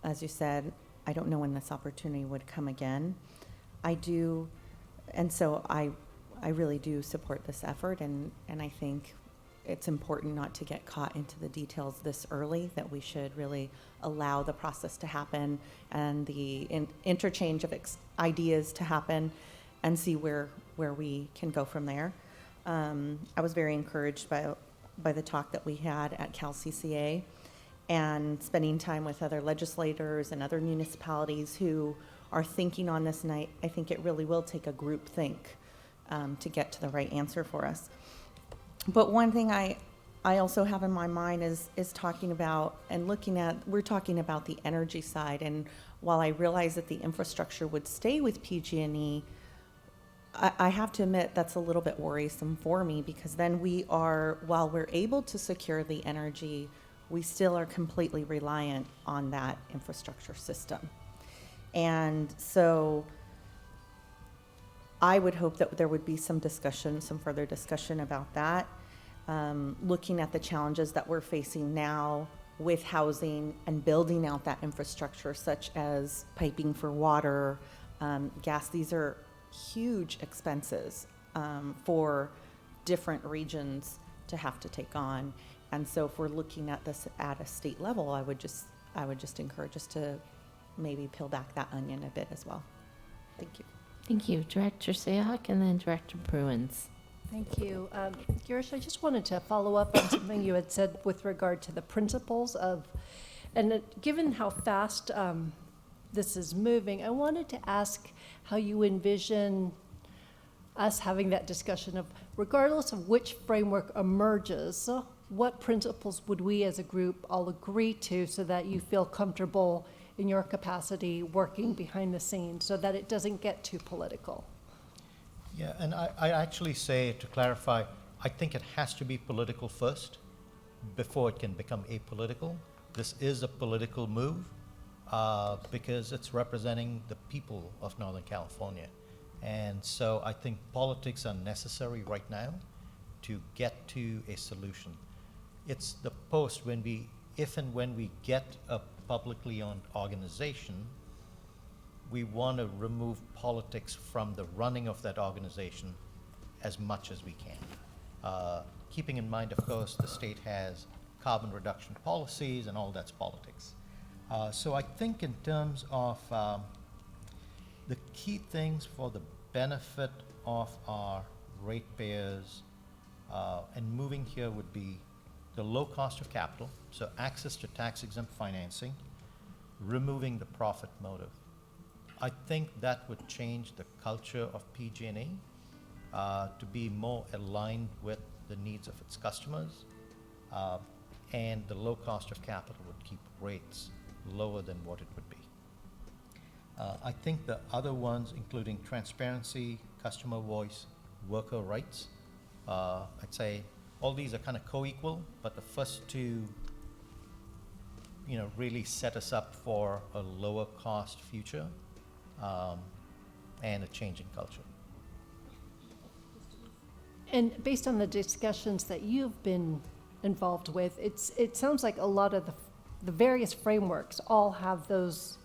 as you said, I don't know when this opportunity would come again. I do, and so I really do support this effort, and I think it's important not to get caught into the details this early, that we should really allow the process to happen and the interchange of ideas to happen and see where we can go from there. I was very encouraged by the talk that we had at Cal CCA and spending time with other legislators and other municipalities who are thinking on this, and I think it really will take a group think to get to the right answer for us. But one thing I also have in my mind is talking about and looking at, we're talking about the energy side, and while I realize that the infrastructure would stay with PG&E, I have to admit that's a little bit worrisome for me, because then while we're able to secure the energy, we still are completely reliant on that infrastructure system. And so I would hope that there would be some further discussion about that, looking at the challenges that we're facing now with housing and building out that infrastructure, such as piping for water, gas. These are huge expenses for different regions to have to take on. And so if we're looking at this at a state level, I would just encourage us to maybe peel back that onion a bit as well. Thank you. Thank you. Director Sayok and then Director Bruins. Thank you. Girish, I just wanted to follow up on something you had said with regard to the principles of, and given how fast this is moving, I wanted to ask how you envision us having that discussion of, regardless of which framework emerges, what principles would we as a group all agree to so that you feel comfortable in your capacity working behind the scenes so that it doesn't get too political? Yeah, and I actually say, to clarify, I think it has to be political first before it can become apolitical. This is a political move because it's representing the people of Northern California. And so I think politics are necessary right now to get to a solution. It's the post if and when we get a publicly owned organization, we want to remove politics from the running of that organization as much as we can. Keeping in mind, of course, the state has carbon reduction policies and all that's politics. So I think in terms of the key things for the benefit of our ratepayers and moving here would be the low cost of capital, so access to tax-exempt financing, removing the profit motive. I think that would change the culture of PG&E to be more aligned with the needs of its customers, and the low cost of capital would keep rates lower than what it would be. I think the other ones, including transparency, customer voice, worker rights, I'd say all these are kind of co-equal, but the first two, really set us up for a lower cost future and a change in culture. And based on the discussions that you've been involved with, it sounds like a lot of the various frameworks all have those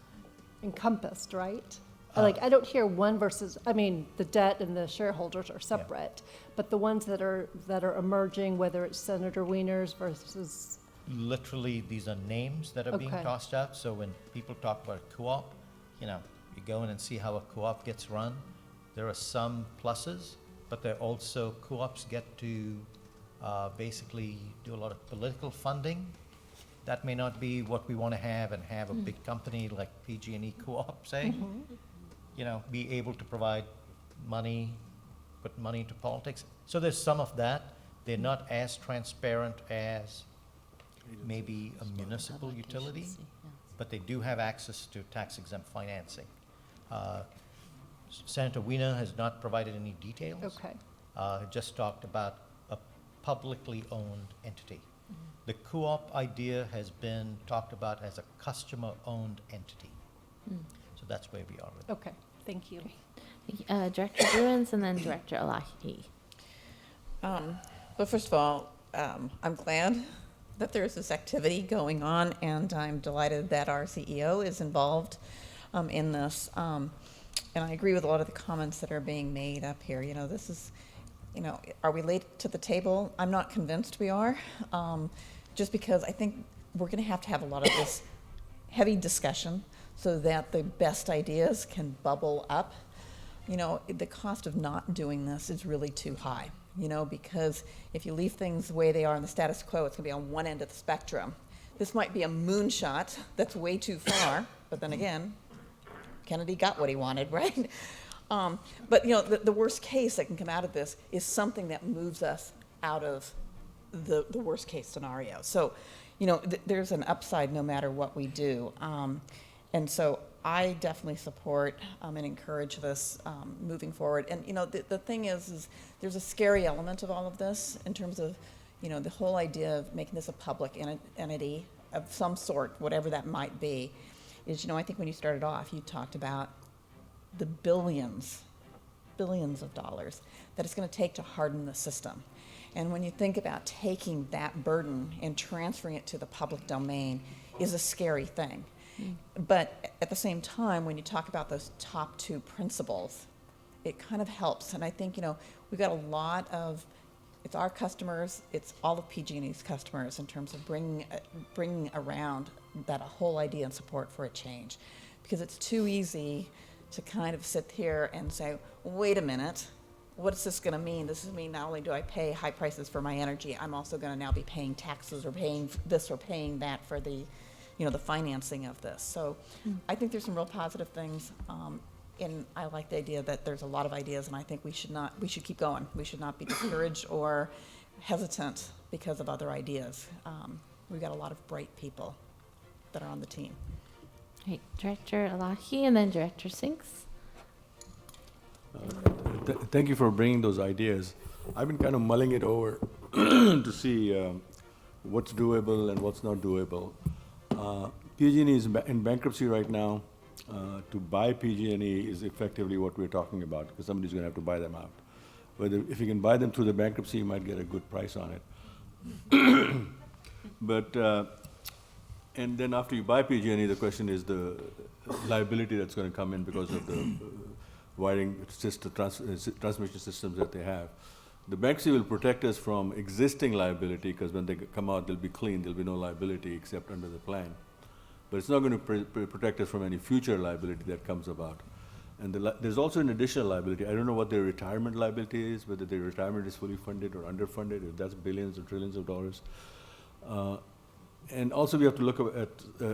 encompassed, right? Like, I don't hear one versus, the debt and the shareholders are separate, but the ones that are emerging, whether it's Senator Wiener's versus... Literally, these are names that are being tossed out. So when people talk about a co-op, you go in and see how a co-op gets run. There are some pluses, but there are also co-ops get to basically do a lot of political funding That may not be what we want to have, and have a big company like PG&E Co-op say, you know, be able to provide money, put money into politics. So there's some of that. They're not as transparent as maybe a municipal utility, but they do have access to tax-exempt financing. Senator Wiener has not provided any details. Okay. Just talked about a publicly owned entity. The co-op idea has been talked about as a customer-owned entity. So that's where we are with it. Okay, thank you. Director Bruins and then Director Elahi. Well, first of all, I'm glad that there's this activity going on, and I'm delighted that our CEO is involved in this. And I agree with a lot of the comments that are being made up here. You know, this is, you know, are we late to the table? I'm not convinced we are, just because I think we're going to have a lot of this heavy discussion so that the best ideas can bubble up. You know, the cost of not doing this is really too high, you know, because if you leave things the way they are in the status quo, it's going to be on one end of the spectrum. This might be a moonshot that's way too far, but then again, Kennedy got what he wanted, right? But, you know, the worst case that can come out of this is something that moves us out of the worst case scenario. So, you know, there's an upside no matter what we do. And so I definitely support and encourage this moving forward. And, you know, the thing is there's a scary element of all of this in terms of, you know, the whole idea of making this a public entity of some sort, whatever that might be, is, you know, I think when you started off, you talked about the billions of dollars that it's going to take to harden the system. And when you think about taking that burden and transferring it to the public domain is a scary thing. But at the same time, when you talk about those top two principles, it kind of helps. And I think, you know, we've got a lot of, it's our customers, it's all of PG&E's customers in terms of bringing around that whole idea and support for a change. Because it's too easy to kind of sit here and say, wait a minute, what's this going to mean? This is mean not only do I pay high prices for my energy, I'm also going to now be paying taxes or paying this or paying that for the, you know, the financing of this. So I think there's some real positive things. And I like the idea that there's a lot of ideas, and I think we should keep going. We should not be discouraged or hesitant because of other ideas. We've got a lot of bright people that are on the team. Right, Director Elahi and then Director Sinks. Thank you for bringing those ideas. I've been kind of mulling it over to see what's doable and what's not doable. PG&E is in bankruptcy right now. To buy PG&E is effectively what we're talking about, because somebody's going to have to buy them out. If you can buy them through the bankruptcy, you might get a good price on it. But and then after you buy PG&E, the question is the liability that's going to come in because of the wiring system, transmission systems that they have. The bankruptcy will protect us from existing liability, because when they come out, they'll be clean. There'll be no liability except under the plan. But it's not going to protect us from any future liability that comes about. And there's also an additional liability. I don't know what their retirement liability is, whether their retirement is fully funded or underfunded, if that's billions or trillions of dollars. And also we have to look at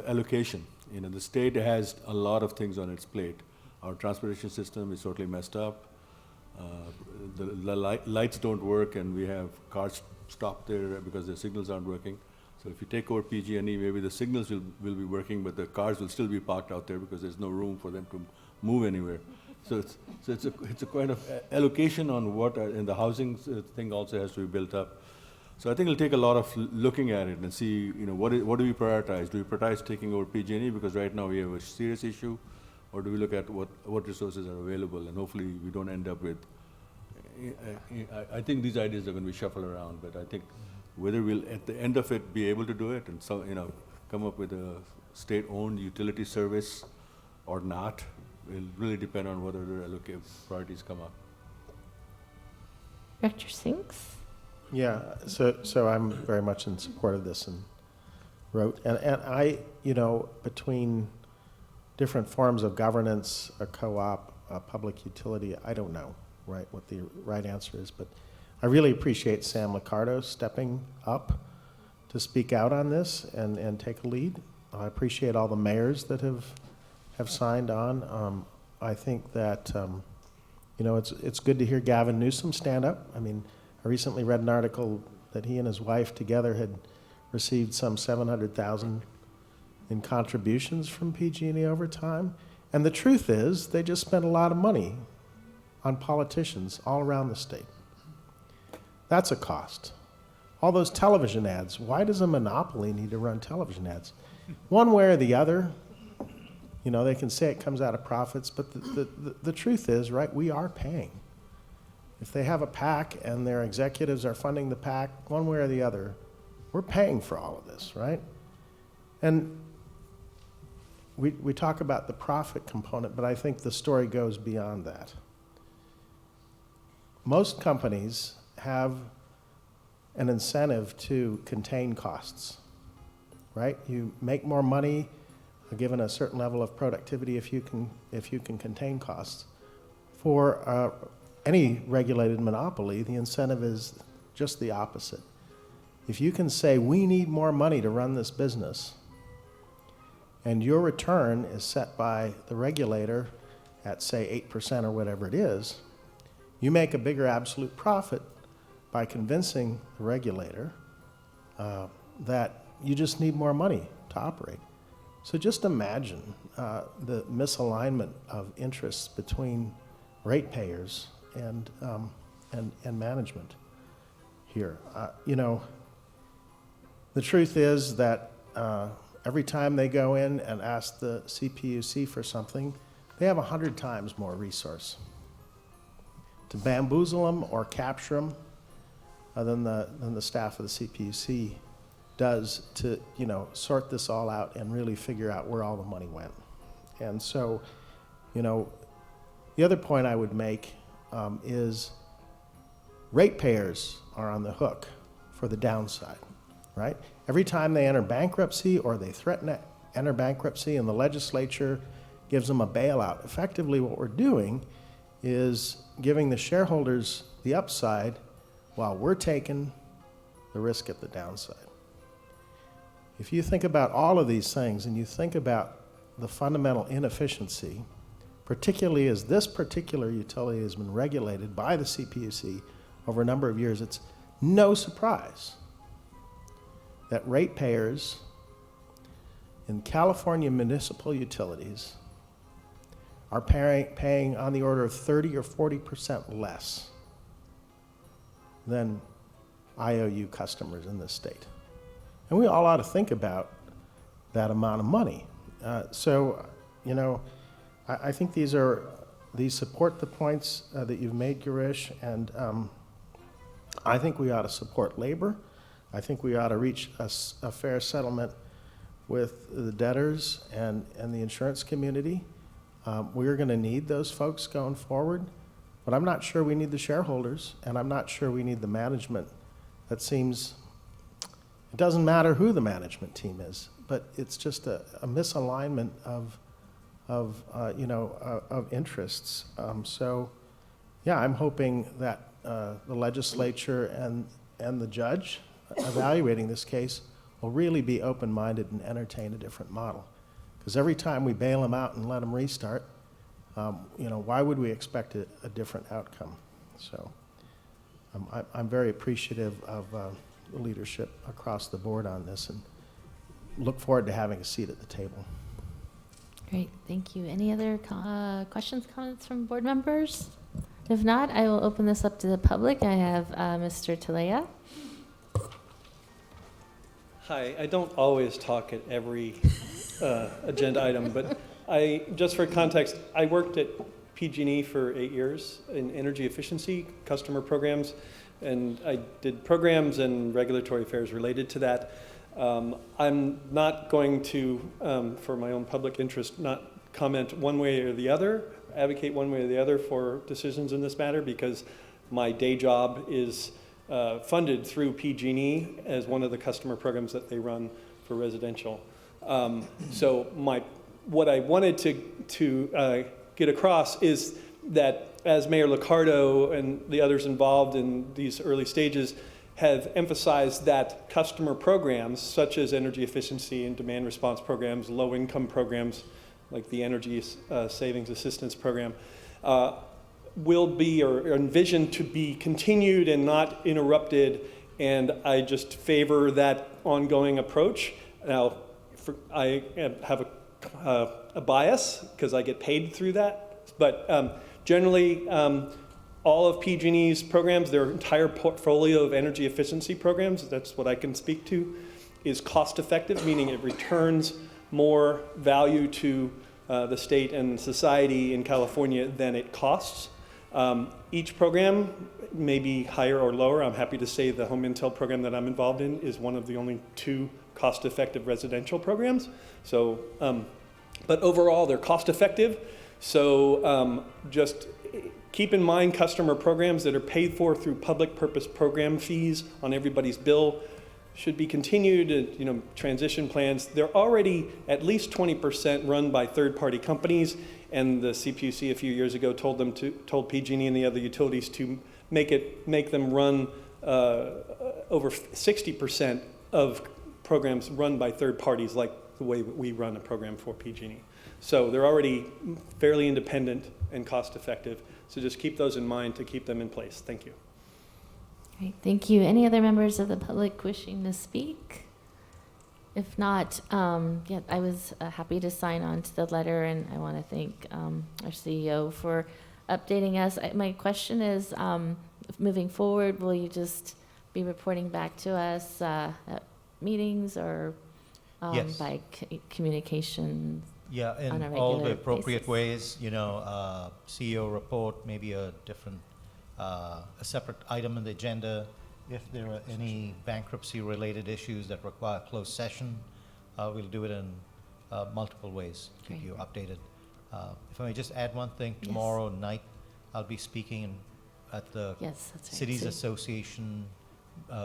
allocation. You know, the state has a lot of things on its plate. Our transportation system is totally messed up. The lights don't work, and we have cars stopped there because the signals aren't working. So if you take over PG&E, maybe the signals will be working, but the cars will still be parked out there because there's no room for them to move anywhere. So it's a kind of allocation on what, and the housing thing also has to be built up. So I think it'll take a lot of looking at it and see, you know, what do we prioritize? Do we prioritize taking over PG&E because right now we have a serious issue, or do we look at what resources are available, and hopefully we don't end up with. I think these ideas are going to be shuffled around, but I think whether we'll at the end of it be able to do it and so, you know, come up with a state-owned utility service or not will really depend on whether the priorities come up. Director Sinks. Yeah, so I'm very much in support of this and wrote, and I, you know, between different forms of governance, a co-op, a public utility, I don't know, right, what the right answer is, but I really appreciate Sam Liccardo stepping up speak out on this and take a lead. I appreciate all the mayors that have signed on. I think that, it's good to hear Gavin Newsom stand up. I mean, I recently read an article that he and his wife together had received some $700,000 in contributions from PG&E over time. And the truth is, they just spent a lot of money on politicians all around the state. That's a cost. All those television ads, why does a monopoly need to run television ads? One way or the other, they can say it comes out of profits, but the truth is, right, we are paying. If they have a PAC and their executives are funding the PAC, one way or the other, we're paying for all of this, right? And we talk about the profit component, but I think the story goes beyond that. Most companies have an incentive to contain costs, right? You make more money given a certain level of productivity if you can contain costs. For any regulated monopoly, the incentive is just the opposite. If you can say, we need more money to run this business, and your return is set by the regulator at, say, 8% or whatever it is, you make a bigger absolute profit by convincing the regulator that you just need more money to operate. So just imagine the misalignment of interests between ratepayers and management here. The truth is that every time they go in and ask the CPUC for something, they have 100 times more resource to bamboozle them or capture them than the staff of the CPUC does to sort this all out and really figure out where all the money went. And so, the other point I would make is ratepayers are on the hook for the downside, right? Every time they enter bankruptcy or they threaten to enter bankruptcy and the legislature gives them a bailout, effectively what we're doing is giving the shareholders the upside while we're taking the risk at the downside. If you think about all of these things and you think about the fundamental inefficiency, particularly as this particular utility has been regulated by the CPUC over a number of years, it's no surprise that ratepayers in California municipal utilities are paying on the order of 30 or 40% less than IOU customers in this state. And we all ought to think about that amount of money. I think these support the points that you've made, Girish, and I think we ought to support labor. I think we ought to reach a fair settlement with the debtors and the insurance community. We're going to need those folks going forward, but I'm not sure we need the shareholders, and I'm not sure we need the management. That seems, it doesn't matter who the management team is, but it's just a misalignment of interests. I'm hoping that the legislature and the judge evaluating this case will really be open-minded and entertain a different model. Because every time we bail them out and let them restart, why would we expect a different outcome? So I'm very appreciative of the leadership across the board on this and look forward to having a seat at the table. Great, thank you. Any other questions, comments from board members? If not, I will open this up to the public. I have Mr. Talea. Hi, I don't always talk at every agenda item, but just for context, I worked at PG&E for 8 years in energy efficiency, customer programs, and I did programs and regulatory affairs related to that. I'm not going to, for my own public interest, not comment one way or the other, advocate one way or the other for decisions in this matter, because my day job is funded through PG&E as one of the customer programs that they run for residential. So what I wanted to get across is that as Mayor Liccardo and the others involved in these early stages have emphasized that customer programs, such as energy efficiency and demand response programs, low-income programs, like the Energy Savings Assistance Program, will be or envisioned to be continued and not interrupted, and I just favor that ongoing approach. Now, I have a bias because I get paid through that, but generally, all of PG&E's programs, their entire portfolio of energy efficiency programs, that's what I can speak to, is cost effective, meaning it returns more value to the state and society in California than it costs. Each program may be higher or lower. I'm happy to say the Home Intel program that I'm involved in is one of the only 2 cost-effective residential programs. So, but overall, they're cost-effective. So just keep in mind customer programs that are paid for through public purpose program fees on everybody's bill should be continued. Transition plans, they're already at least 20% run by third-party companies, and the CPUC a few years ago told PG&E and the other utilities to make them run over 60% of programs run by third parties, like the way we run a program for PG&E. So they're already fairly independent and cost-effective. So just keep those in mind to keep them in place. Thank you. Great, thank you. Any other members of the public wishing to speak? If not, yeah, I was happy to sign on to the letter, and I want to thank our CEO for updating us. My question is, moving forward, will you just be reporting back to us at meetings or Yes. by communication? Yeah, in on a all the regular appropriate basis? ways, CEO report, maybe a different, a separate item on the agenda. If there are any bankruptcy-related issues that require closed session, we'll do it in multiple ways, keep you updated. If I may just add one thing, tomorrow night, I'll be speaking at the Cities Association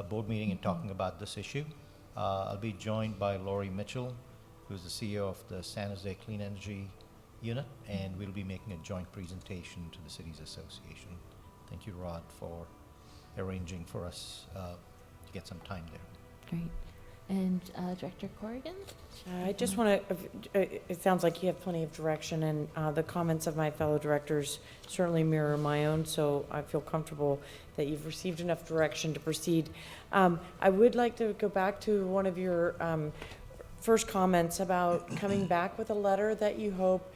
board meeting and talking about this issue. I'll be joined by Lori Mitchell, who's the CEO of the San Jose Clean Energy Unit, and we'll be making a joint presentation to the Cities Association. Thank you, Rod, for arranging for us to get some time there. Great. And Director Corrigan? I just want to, it sounds like you have plenty of direction, and the comments of my fellow directors certainly mirror my own, so I feel comfortable that you've received enough direction to proceed. I would like to go back to one of your first comments about coming back with a letter that you hope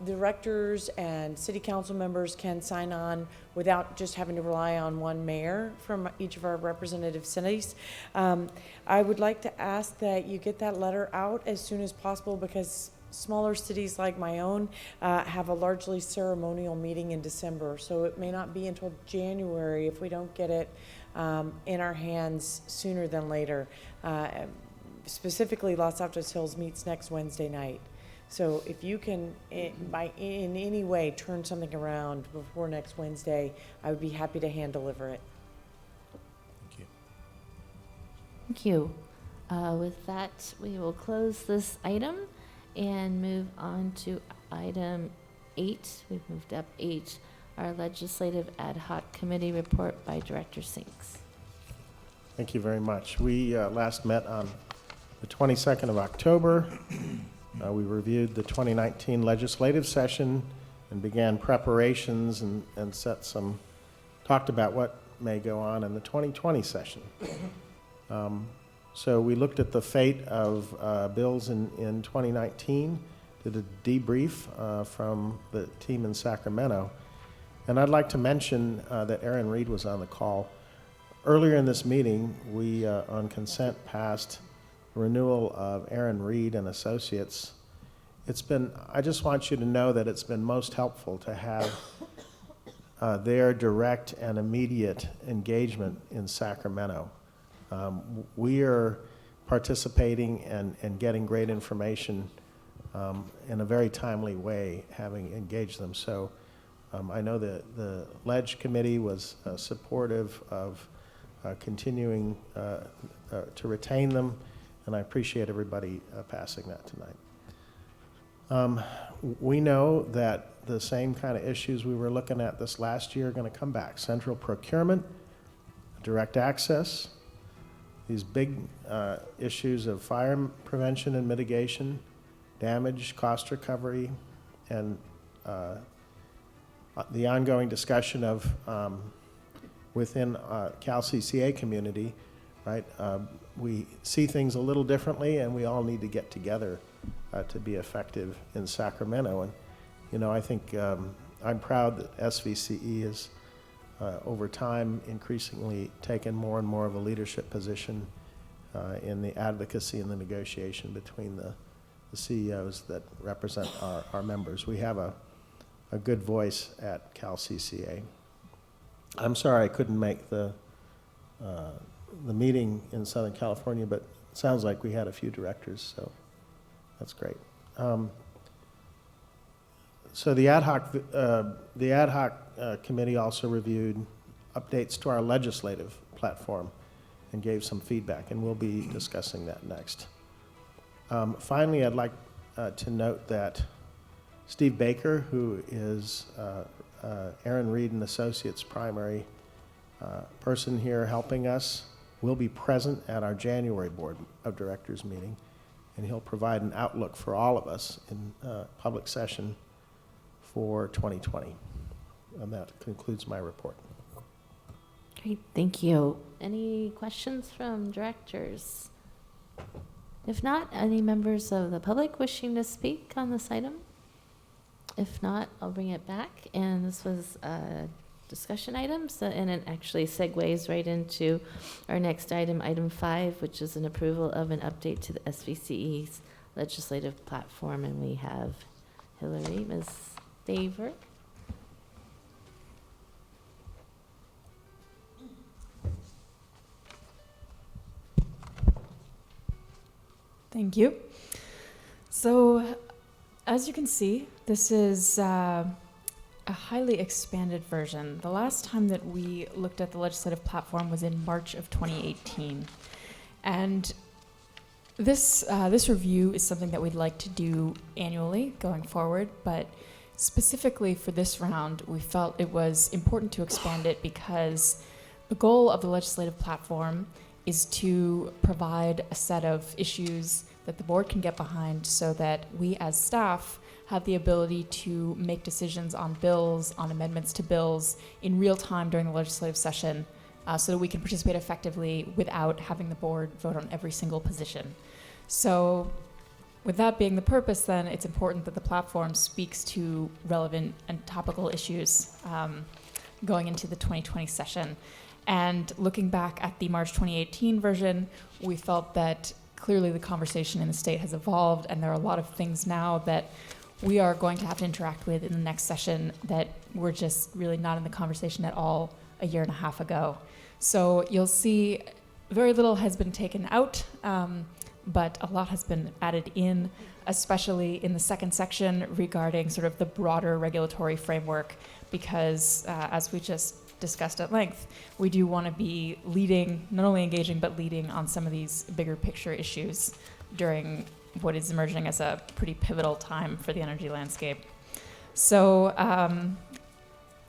directors and city council members can sign on without just having to rely on one mayor from each of our representative cities. I would like to ask that you get that letter out as soon as possible, because smaller cities like my own have a largely ceremonial meeting in December, so it may not be until January if we don't get it in our hands sooner than later. Specifically, Los Altos Hills meets next Wednesday night. So if you can, in any way, turn something around before next Wednesday, I would be happy to hand deliver it. Thank you. Thank you. With that, we will close this item and move on to item 8. We've moved up 8, our legislative ad hoc committee report by Director Sinks. Thank you very much. We last met on the 22nd of October. We reviewed the 2019 legislative session and began preparations and talked about what may go on in the 2020 session. So we looked at the fate of bills in 2019, did a debrief from the team in Sacramento. And I'd like to mention that Aaron Reed was on the call. Earlier in this meeting, we, on consent, passed renewal of Aaron Reed and Associates. I just want you to know that it's been most helpful to have their direct and immediate engagement in Sacramento. We are participating and getting great information in a very timely way, having engaged them. So I know that the Ledge Committee was supportive of continuing to retain them, and I appreciate everybody passing that tonight. We know that the same kind of issues we were looking at this last year are going to come back. Central procurement, direct access, these big issues of fire prevention and mitigation, damage, cost recovery, and the ongoing discussion of within Cal CCA community, right? We see things a little differently, and we all need to get together to be effective in Sacramento. And, you know, I think I'm proud that SVCE has, over time, increasingly taken more and more of a leadership position in the advocacy and the negotiation between the CEOs that represent our members. We have a good voice at Cal CCA. I'm sorry I couldn't make the meeting in Southern California, but it sounds like we had a few directors, so that's great. So the ad hoc committee also reviewed updates to our legislative platform and gave some feedback, and we'll be discussing that next. Finally, I'd like to note that Steve Baker, who is Aaron Reed and Associates' primary person here helping us, will be present at our January Board of Directors meeting, and he'll provide an outlook for all of us in public session for 2020. And that concludes my report. Great, thank you. Any questions from directors? If not, any members of the public wishing to speak on this item? If not, I'll bring it back. And this was a discussion item, so, and it actually segues right into our next item, item 5, which is an approval of an update to the SVCE's legislative platform. And we have Hillary, Ms. Daver. Thank you. So, as you can see, this is a highly expanded version. The last time that we looked at the legislative platform was in March of 2018. And this review is something that we'd like to do annually going forward, but specifically for this round, we felt it was important to expand it because the goal of the legislative platform is to provide a set of issues that the board can get behind so that we as staff have the ability to make decisions on bills, on amendments to bills in real time during the legislative session so that we can participate effectively without having the board vote on every single position. So with that being the purpose, then it's important that the platform speaks to relevant and topical issues going into the 2020 session. And looking back at the March 2018 version, we felt that clearly the conversation in the state has evolved, and there are a lot of things now that we are going to have to interact with in the next session that were just really not in the conversation at all a year and a half ago. So you'll see very little has been taken out, but a lot has been added in, especially in the second section regarding sort of the broader regulatory framework, because as we just discussed at length, we do want to be leading, not only engaging, but leading on some of these bigger picture issues during what is emerging as a pretty pivotal time for the energy landscape. So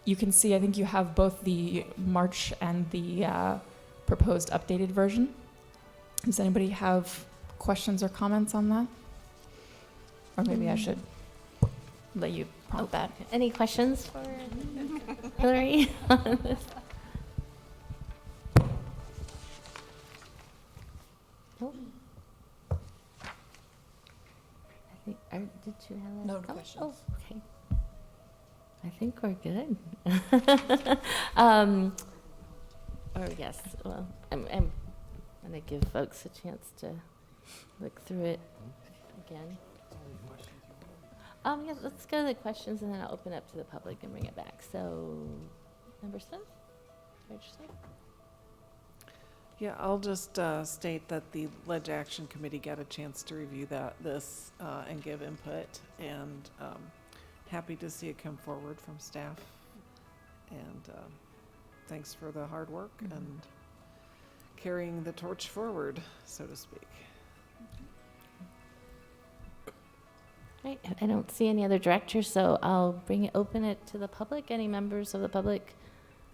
you can see, I think you have both the March and the proposed updated version. Does anybody have questions or comments on that? Or maybe I should let you prompt that. Any questions for Hillary on this? Nope. Did you have No that? questions. Oh, okay. I think we're good. Or yes, well, I'm going to give folks a chance to look through it again. Yeah, let's go to the questions, and then I'll open up to the public and bring it back. So, Member Smith, Smith? Yeah, I'll just state that the Ledge Action Committee got a chance to review this and give input, and happy to see it come forward from staff. And thanks for the hard work and carrying the torch forward, so to speak. Right, I don't see any other directors, so I'll open it to the public. Any members of the public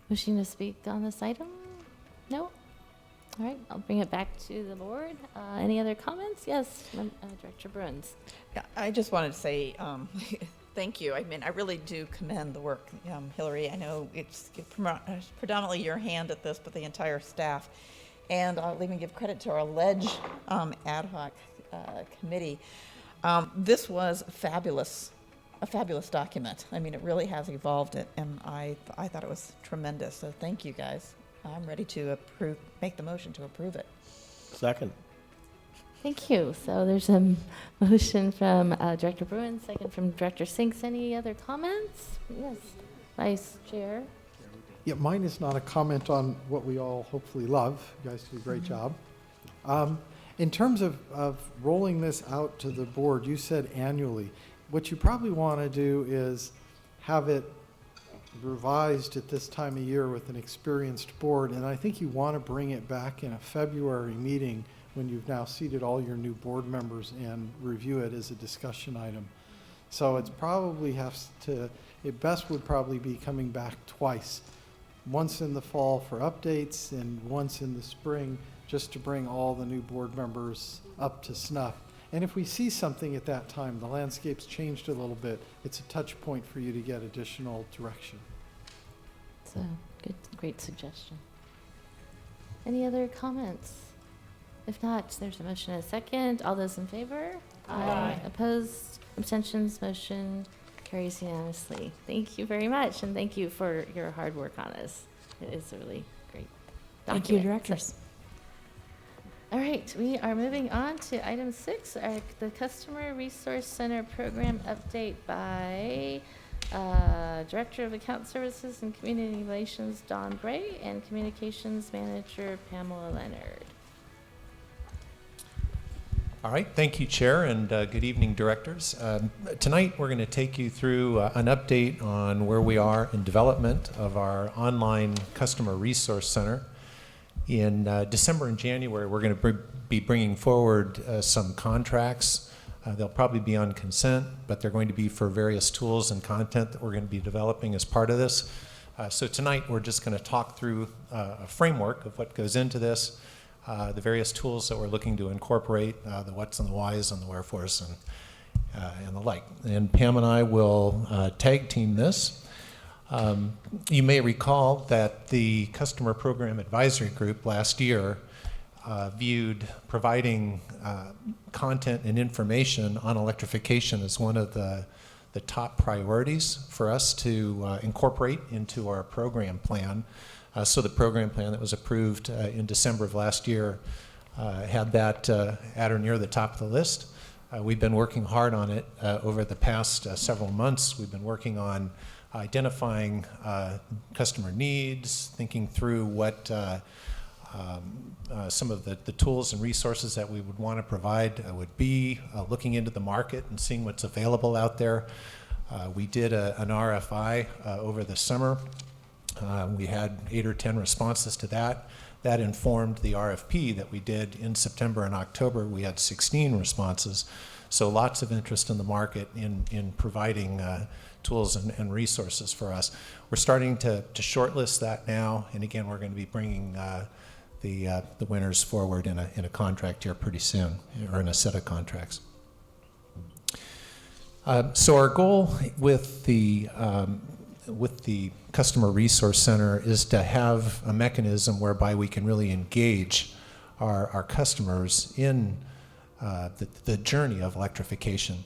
wishing to speak on this item? No? All right, I'll bring it back to the board. Any other comments? Yes, Director Bruins. Yeah, I just wanted to say thank you. I mean, I really do commend the work, Hillary. I know it's predominantly your hand at this, but the entire staff. And I'll even give credit to our LEDGE ad hoc committee. This was a fabulous document. I mean, it really has evolved it, and I thought it was tremendous. So thank you, guys. I'm ready to make the motion to approve it. Second. Thank you. So there's a motion from Director Bruin, second from Director Sinks. Any other comments? Yes, Vice Chair. Yeah, mine is not a comment on what we all hopefully love. You guys do a great job. In terms of rolling this out to the board, you said annually. What you probably want to do is have it revised at this time of year with an experienced board, and I think you want to bring it back in a February meeting when you've now seated all your new board members and review it as a discussion item. So it's probably it best would probably be coming back twice, once in the fall for updates and once in the spring just to bring all the new board members up to snuff. And if we see something at that time, the landscape's changed a little bit, it's a touch point for you to get additional direction. It's a great suggestion. Any other comments? If not, there's a motion and a second. All those in favor? Aye. Opposed? Abstentions? Motion carries unanimously. Thank you very much, and thank you for your hard work on this. It is a really great document. Thank you, directors. All right, we are moving on to item 6, the Customer Resource Center Program Update by Director of Account Services and Community Relations, Dawn Bray, and Communications Manager, Pamela Leonard. All right, thank you, Chair, and good evening, directors. Tonight, we're going to take you through an update on where we are in development of our online Customer Resource Center. In December and January, we're going to be bringing forward some contracts. They'll probably be on consent, but they're going to be for various tools and content that we're going to be developing as part of this. So tonight, we're just going to talk through a framework of what goes into this, the various tools that we're looking to incorporate, the whats and the whys and the wherefores and the like. And Pam and I will tag team this. You may recall that the Customer Program Advisory Group last year viewed providing content and information on electrification as one of the top priorities for us to incorporate into our program plan. So the program plan that was approved in December of last year had that at or near the top of the list. We've been working hard on it over the past several months. We've been working on identifying customer needs, thinking through what some of the tools and resources that we would want to provide would be, looking into the market and seeing what's available out there. We did an RFI over the summer. We had 8 or 10 responses to that. That informed the RFP that we did in September and October. We had 16 responses. So lots of interest in the market in providing tools and resources for us. We're starting to shortlist that now, and again, we're going to be bringing the winners forward in a contract here pretty soon, or in a set of contracts. So our goal with the Customer Resource Center is to have a mechanism whereby we can really engage our customers in the journey of electrification.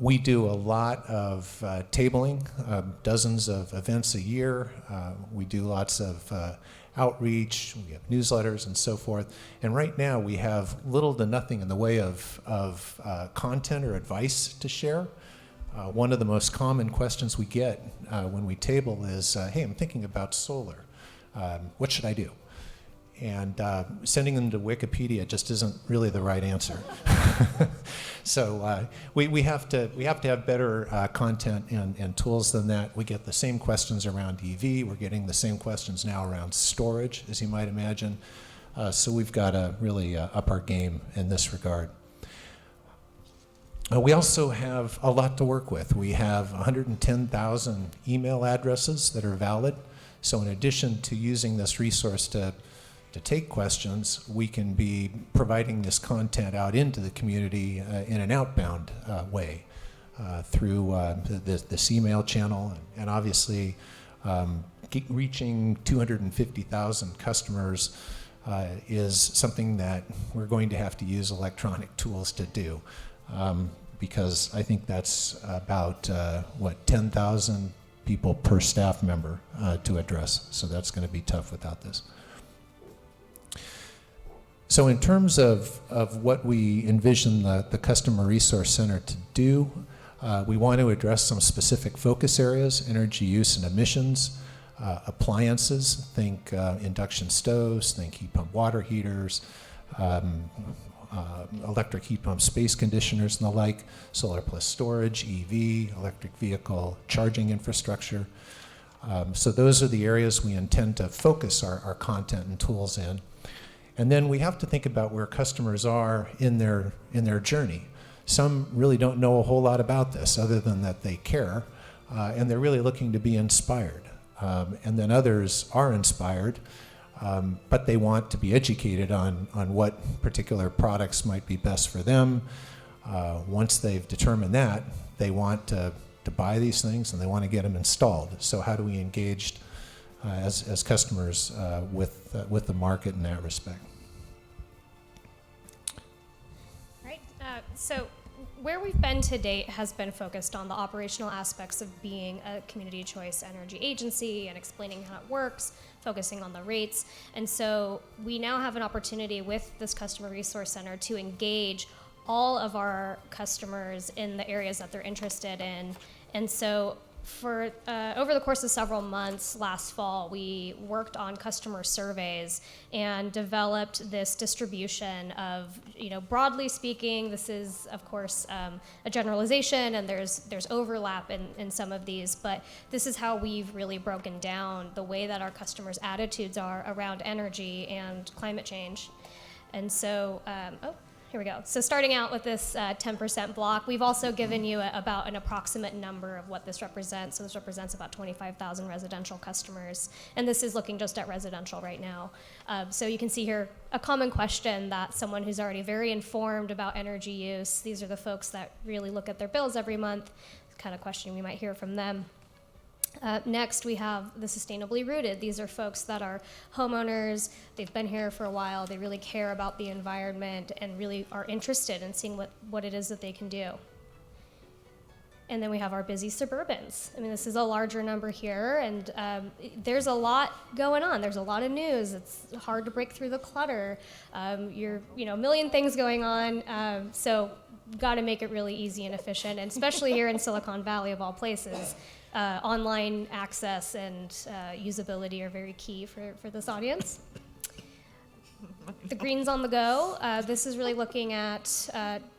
We do a lot of tabling, dozens of events a year. We do lots of outreach, we have newsletters and so forth. And right now we have little to nothing in the way of content or advice to share. One of the most common questions we get when we table is, hey, I'm thinking about solar. What should I do? And sending them to Wikipedia just isn't really the right answer. So we have to have better content and tools than that. We get the same questions around EV. We're getting the same questions now around storage, as you might imagine. So we've got to really up our game in this regard. We also have a lot to work with. We have 110,000 email addresses that are valid. So in addition to using this resource to take questions, we can be providing this content out into the community in an outbound way through this email channel, and obviously reaching 250,000 customers is something that we're going to have to use electronic tools to do, because I think that's about 10,000 people per staff member to address. So that's going to be tough without this. So in terms of what we envision the Customer Resource Center to do, we want to address some specific focus areas: energy use and emissions, appliances, think induction stoves, think heat pump water heaters, electric heat pump space conditioners and the like, solar plus storage, EV, electric vehicle charging infrastructure. So those are the areas we intend to focus our content and tools in. And then we have to think about where customers are in their journey. Some really don't know a whole lot about this other than that they care, and they're really looking to be inspired. And then others are inspired, but they want to be educated on what particular products might be best for them. Once they've determined that, they want to buy these things and they want to get them installed. So how do we engage as customers with the market in that respect? Right. So where we've been to date has been focused on the operational aspects of being a community choice energy agency and explaining how it works, focusing on the rates. And so we now have an opportunity with this Customer Resource Center to engage all of our customers in the areas that they're interested in. And so for over the course of several months last fall, we worked on customer surveys and developed this distribution of, broadly speaking, this is of course a generalization, and there's overlap in some of these, but this is how we've really broken down the way that our customers' attitudes are around energy and climate change. And so, here we go. So starting out with this 10% block, we've also given you about an approximate number of what this represents. So this represents about 25,000 residential customers. And this is looking just at residential right now. So you can see here a common question that someone who's already very informed about energy use, these are the folks that really look at their bills every month, the kind of question we might hear from them. Next, we have the sustainably rooted. These are folks that are homeowners. They've been here for a while. They really care about the environment and really are interested in seeing what it is that they can do. And then we have our busy suburbans. I mean, this is a larger number here, and there's a lot going on. There's a lot of news. It's hard to break through the clutter. A million things going on. So got to make it really easy and efficient, and especially here in Silicon Valley of all places. Online access and usability are very key for this audience. The greens on the go. This is really looking at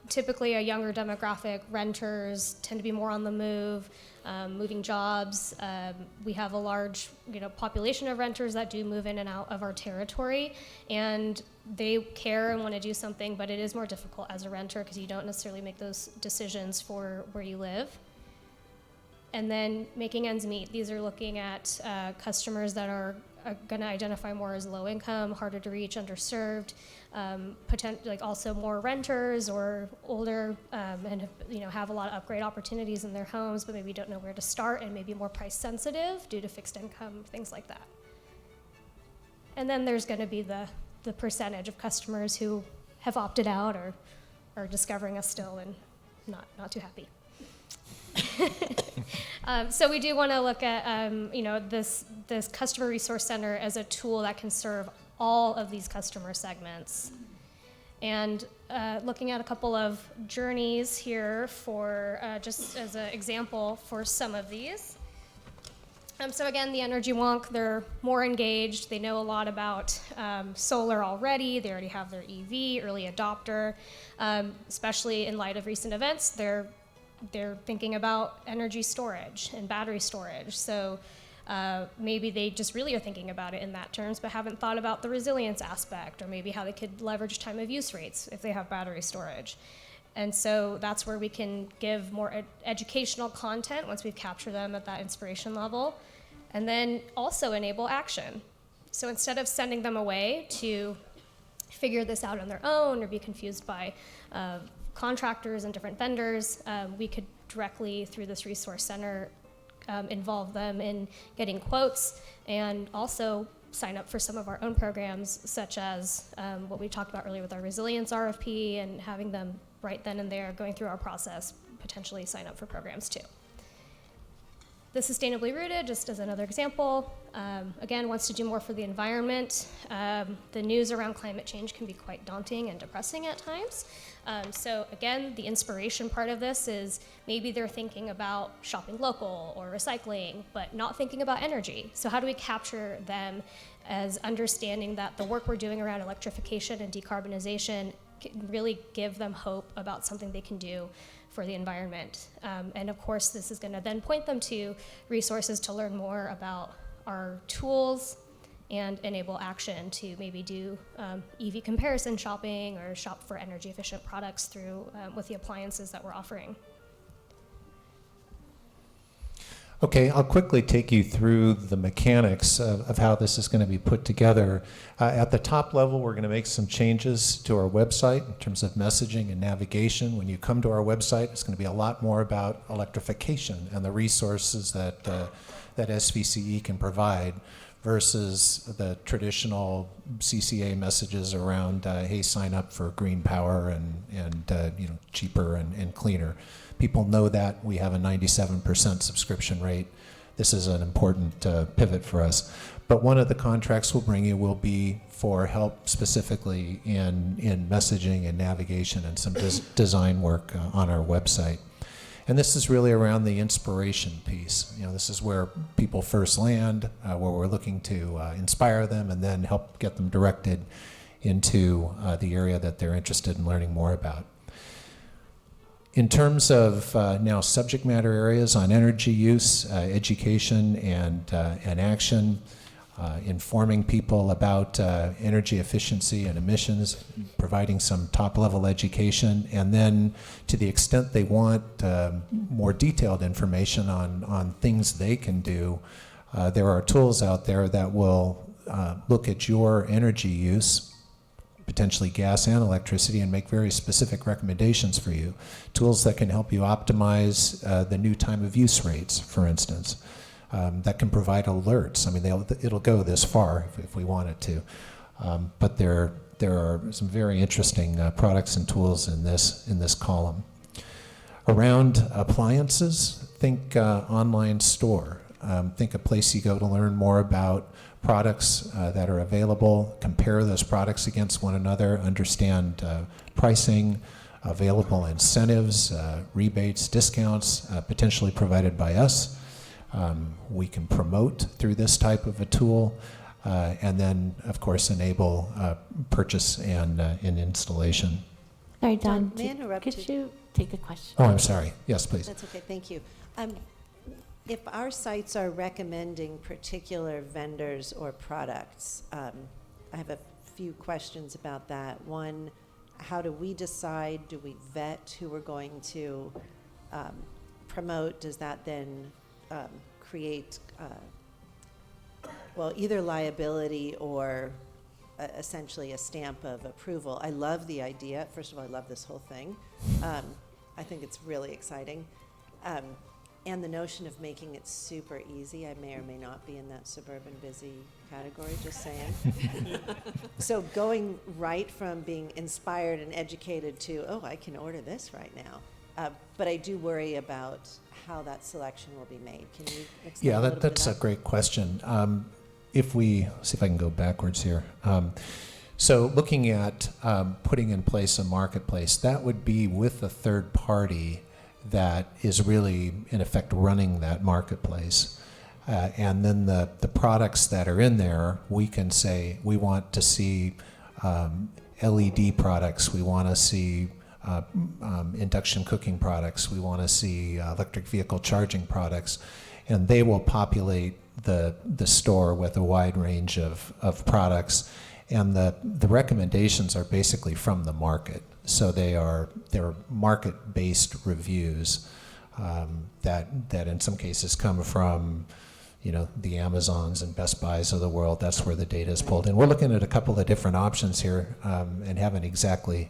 typically a younger demographic. Renters tend to be more on the move, moving jobs. We have a large population of renters that do move in and out of our territory, and they care and want to do something, but it is more difficult as a renter because you don't necessarily make those decisions for where you live. And then making ends meet. These are looking at customers that are going to identify more as low income, harder to reach, underserved, also more renters or older, and have a lot of upgrade opportunities in their homes, but maybe don't know where to start, and maybe more price sensitive due to fixed income, things like that. And then there's going to be the percentage of customers who have opted out or are discovering us still and not too happy. So we do want to look at this Customer Resource Center as a tool that can serve all of these customer segments. And looking at a couple of journeys here for just as an example for some of these. So again, the energy wonk, they're more engaged. They know a lot about solar already. They already have their EV, early adopter, especially in light of recent events. They're thinking about energy storage and battery storage. So maybe they just really are thinking about it in that terms, but haven't thought about the resilience aspect, or maybe how they could leverage time of use rates if they have battery storage. And so that's where we can give more educational content once we've captured them at that inspiration level. And then also enable action. So instead of sending them away to figure this out on their own or be confused by contractors and different vendors, we could directly, through this resource center, involve them in getting quotes and also sign up for some of our own programs, such as what we talked about earlier with our resilience RFP, and having them right then and there, going through our process, potentially sign up for programs too. The Sustainably Rooted, just as another example, again, wants to do more for the environment. The news around climate change can be quite daunting and depressing at times. So again, the inspiration part of this is maybe they're thinking about shopping local or recycling, but not thinking about energy. So how do we capture them as understanding that the work we're doing around electrification and decarbonization can really give them hope about something they can do for the environment. And of course, this is going to then point them to resources to learn more about our tools and enable action to maybe do EV comparison shopping or shop for energy efficient products through with the appliances that we're offering. Okay, I'll quickly take you through the mechanics of how this is going to be put together. At the top level, we're going to make some changes to our website in terms of messaging and navigation. When you come to our website, it's going to be a lot more about electrification and the resources that SVCE can provide versus the traditional CCA messages around, hey, sign up for green power and cheaper and cleaner. People know that we have a 97% subscription rate. This is an important pivot for us. But one of the contracts we'll bring you will be for help specifically in messaging and navigation and some design work on our website. And this is really around the inspiration piece. This is where people first land, where we're looking to inspire them and then help get them directed into the area that they're interested in learning more about. In terms of now subject matter areas on energy use, education, and action, informing people about energy efficiency and emissions, providing some top-level education, and then to the extent they want more detailed information on things they can do, there are tools out there that will look at your energy use, potentially gas and electricity, and make very specific recommendations for you. Tools that can help you optimize the new time of use rates, for instance, that can provide alerts. I mean, it'll go this far if we want it to. But there are some very interesting products and tools in this column. Around appliances, think online store. Think a place you go to learn more about products that are available, compare those products against one another, understand pricing, available incentives, rebates, discounts, potentially provided by us. We can promote through this type of a tool, and then, of course, enable purchase and installation. Sorry, Don, May I interrupt could you take a question? Oh, I'm sorry. Yes, please. That's okay, thank you. If our sites are recommending particular vendors or products, I have a few questions about that. One, how do we decide? Do we vet who we're going to promote? Does that then create, either liability or essentially a stamp of approval? I love the idea. First of all, I love this whole thing. I think it's really exciting. And the notion of making it super easy. I may or may not be in that suburban busy category, just saying. So going right from being inspired and educated to, oh, I can order this right now. But I do worry about how that selection will be made. Can you explain a little bit that's a about great question. If we, see if I can go backwards here. So looking at putting in place a marketplace, that would be with a third party that is really, in effect, running that marketplace. And then the products that are in there, we can say, we want to see LED products, we want to see induction cooking products, we want to see electric vehicle charging products, and they will populate the store with a wide range of products. And the recommendations are basically from the market. So they're market-based reviews that in some cases come from the Amazons and Best Buys of the world. That's where the data is pulled in. We're looking at a couple of different options here and haven't exactly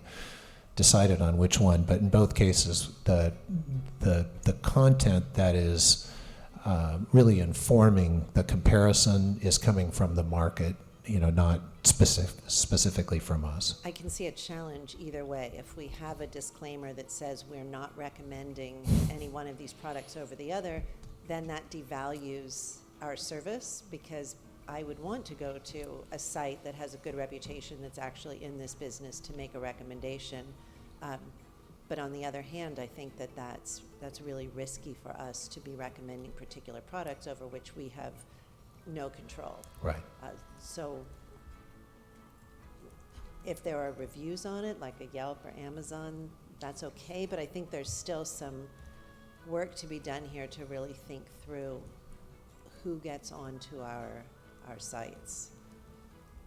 decided on which one, but in both cases, the content that is really informing the comparison is coming from the market, not specifically from us. I can see a challenge either way. If we have a disclaimer that says we're not recommending any one of these products over the other, then that devalues our service, because I would want to go to a site that has a good reputation that's actually in this business to make a recommendation. But on the other hand, I think that that's really risky for us to be recommending particular products over which we have no control. Right. So if there are reviews on it, like a Yelp or Amazon, that's okay, but I think there's still some work to be done here to really think through who gets onto our sites.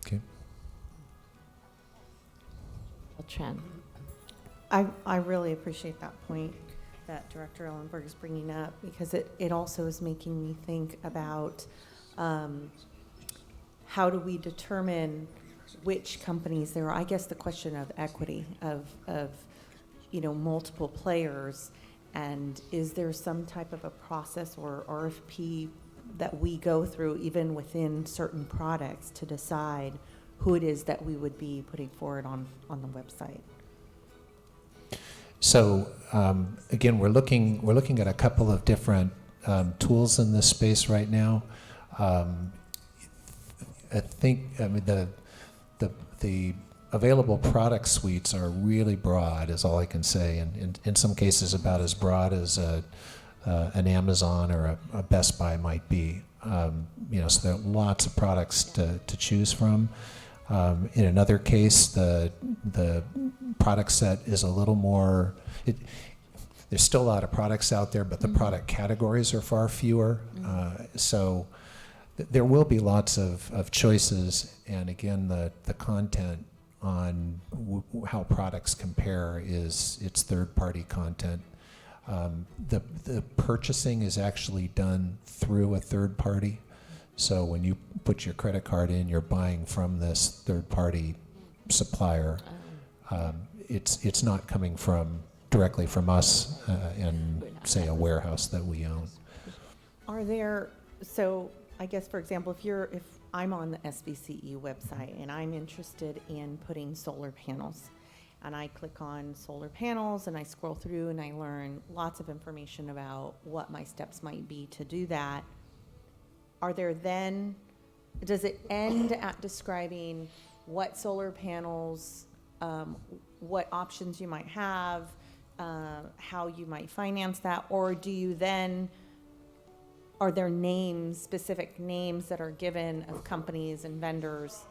Okay. Tran. I really appreciate that point that Director Ellenberg is bringing up, because it also is making me think about how do we determine which companies there are. I guess the question of equity of multiple players, and is there some type of a process or RFP that we go through even within certain products to decide who it is that we would be putting forward on the website? So again, we're looking at a couple of different tools in this space right now. The available product suites are really broad, is all I can say, and in some cases about as broad as an Amazon or a Best Buy might be. So there are lots of products to choose from. In another case, the product set is a little more, there's still a lot of products out there, but the product categories are far fewer. So there will be lots of choices, and again, the content on how products compare it's third-party content. The purchasing is actually done through a third party. So when you put your credit card in, you're buying from this third-party supplier. It's not coming directly from us and, say, a warehouse that we own. Are there, so I guess, for example, if I'm on the SVCE website and I'm interested in putting solar panels, and I click on solar panels and I scroll through and I learn lots of information about what my steps might be to do that, does it end at describing what solar panels, what options you might have, how you might finance that, or are there names, specific names that are given of companies and vendors?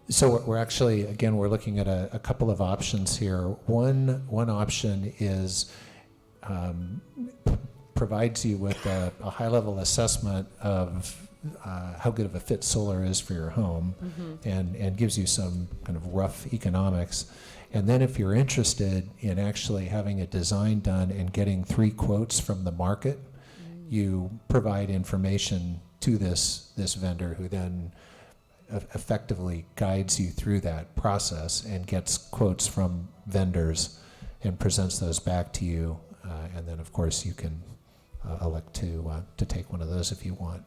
So we're actually, again, we're looking at a couple of options here. One option is provides you with a high-level assessment of how good of a fit solar is for your home, and gives you some kind of rough economics. And then if you're interested in actually having a design done and getting 3 quotes from the market, you provide information to this vendor, who then effectively guides you through that process and gets quotes from vendors and presents those back to you. And then, of course, you can elect to take one of those if you want.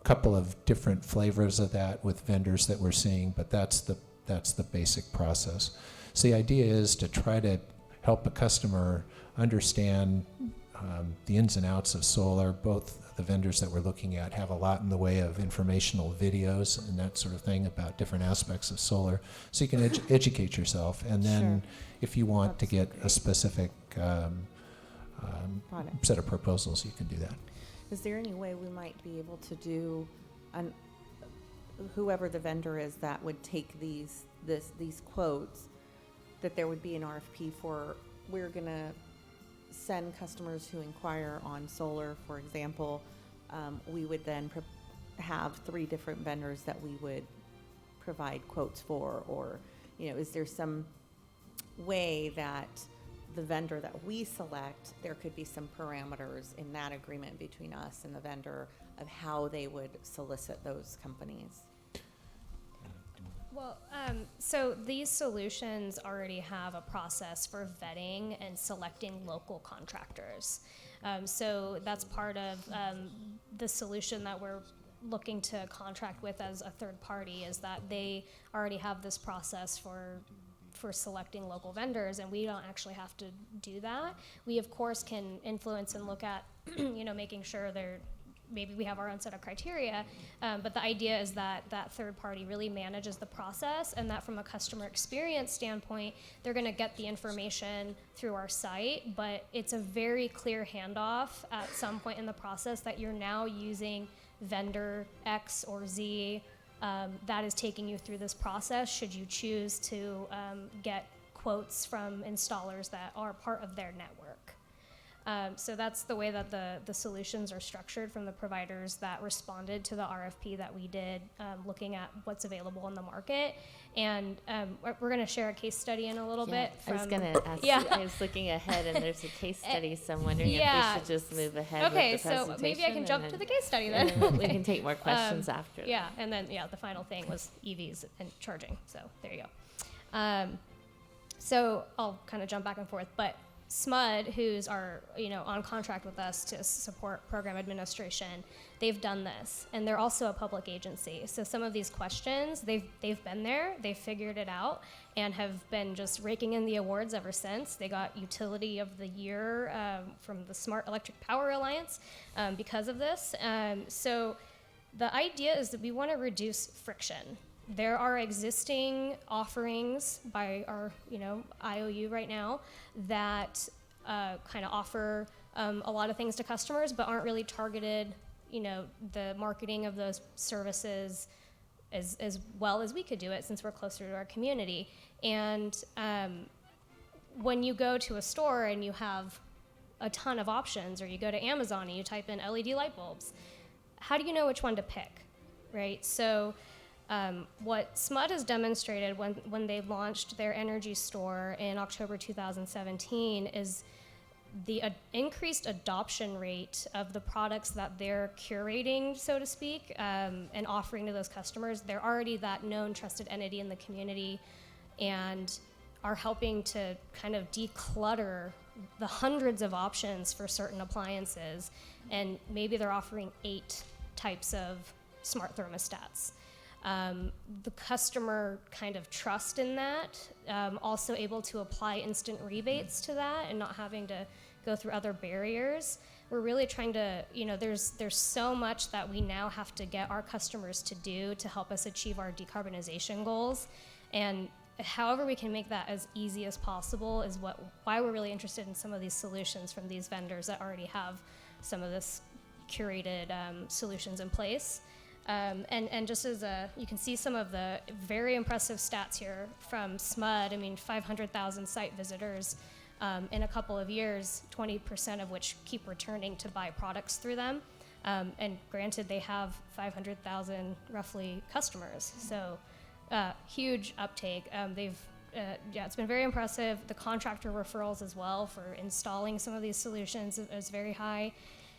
Couple of different flavors of that with vendors that we're seeing, but that's the basic process. So the idea is to try to help a customer understand the ins and outs of solar. Both the vendors that we're looking at have a lot in the way of informational videos and that sort of thing about different aspects of solar, so you can educate yourself. And then if you want to get a specific set of proposals, you can do that. Is there any way we might be able to do, whoever the vendor is that would take these quotes, that there would be an RFP for, we're going to send customers who inquire on solar, for example, we would then have 3 different vendors that we would provide quotes for, or, is there some way that the vendor that we select, there could be some parameters in that agreement between us and the vendor of how they would solicit those companies. Well, so these solutions already have a process for vetting and selecting local contractors. So that's part of the solution that we're looking to contract with as a third party, is that they already have this process for selecting local vendors, and we don't actually have to do that. We of course can influence and look at making sure maybe we have our own set of criteria, but the idea is that that third party really manages the process, and that from a customer experience standpoint, they're going to get the information through our site, but it's a very clear handoff at some point in the process that you're now using vendor X or Z that is taking you through this process, should you choose to get quotes from installers that are part of their network. So that's the way that the solutions are structured from the providers that responded to the RFP that we did, looking at what's available in the market. And we're going to share a case study in a little bit. I was going to ask you, I was looking ahead and there's a case study, so I'm wondering if we should just move ahead with the presentation. Okay, so maybe I can jump to the case study and then. we can take more questions after. Yeah, and then the final thing was EVs and charging. So there you go. So I'll kind of jump back and forth, but SMUD, who's on contract with us to support program administration, they've done this, and they're also a public agency. So some of these questions, they've been there, they've figured it out, and have been just raking in the awards ever since. They got Utility of the Year from the Smart Electric Power Alliance because of this. So the idea is that we want to reduce friction. There are existing offerings by our, IOU right now that kind of offer a lot of things to customers, but aren't really targeted, the marketing of those services as well as we could do it, since we're closer to our community. And when you go to a store and you have a ton of options, or you go to Amazon and you type in LED light bulbs, how do you know which one to pick, right? So what SMUD has demonstrated when they launched their energy store in October 2017 is the increased adoption rate of the products that they're curating, so to speak, and offering to those customers. They're already that known, trusted entity in the community, and are helping to kind of declutter the hundreds of options for certain appliances, and maybe they're offering 8 types of smart thermostats. The customer kind of trust in that, also able to apply instant rebates to that and not having to go through other barriers. We're really trying to, there's so much that we now have to get our customers to do to help us achieve our decarbonization goals. And however we can make that as easy as possible is why we're really interested in some of these solutions from these vendors that already have some of this curated solutions in place. And just as you can see some of the very impressive stats here from SMUD. I mean, 500,000 site visitors in a couple of years, 20% of which keep returning to buy products through them. And granted, they have 500,000 roughly customers, so huge uptake. It's been very impressive. The contractor referrals as well for installing some of these solutions is very high.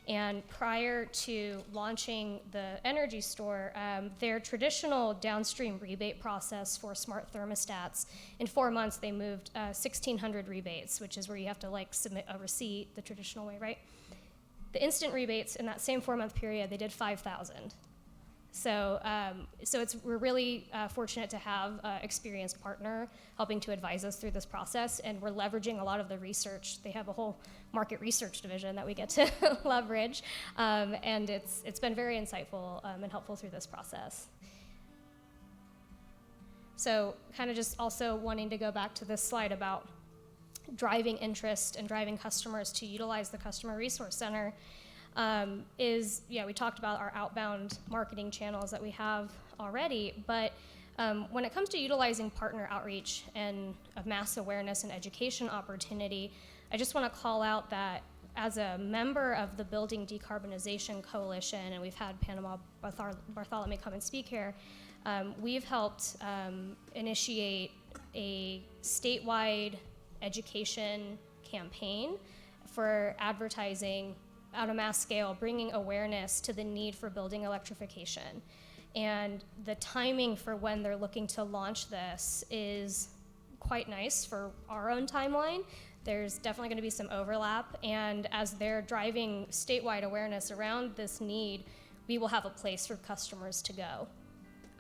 And prior to launching the energy store, their traditional downstream rebate process for smart thermostats, in 4 months they moved 1,600 rebates, which is where you have to submit a receipt the traditional way, right? The instant rebates in that same 4-month period, they did 5,000. So we're really fortunate to have an experienced partner helping to advise us through this process, and we're leveraging a lot of the research. They have a whole market research division that we get to leverage, and it's been very insightful and helpful through this process. So kind of just also wanting to go back to this slide about driving interest and driving customers to utilize the Customer Resource Center. We talked about our outbound marketing channels that we have already, but when it comes to utilizing partner outreach and a mass awareness and education opportunity, I just want to call out that as a member of the Building Decarbonization Coalition, and we've had Panama Bartholomew come and speak here, we've helped initiate a statewide education campaign for advertising at a mass scale, bringing awareness to the need for building electrification. And the timing for when they're looking to launch this is quite nice for our own timeline. There's definitely going to be some overlap, and as they're driving statewide awareness around this need, we will have a place for customers to go.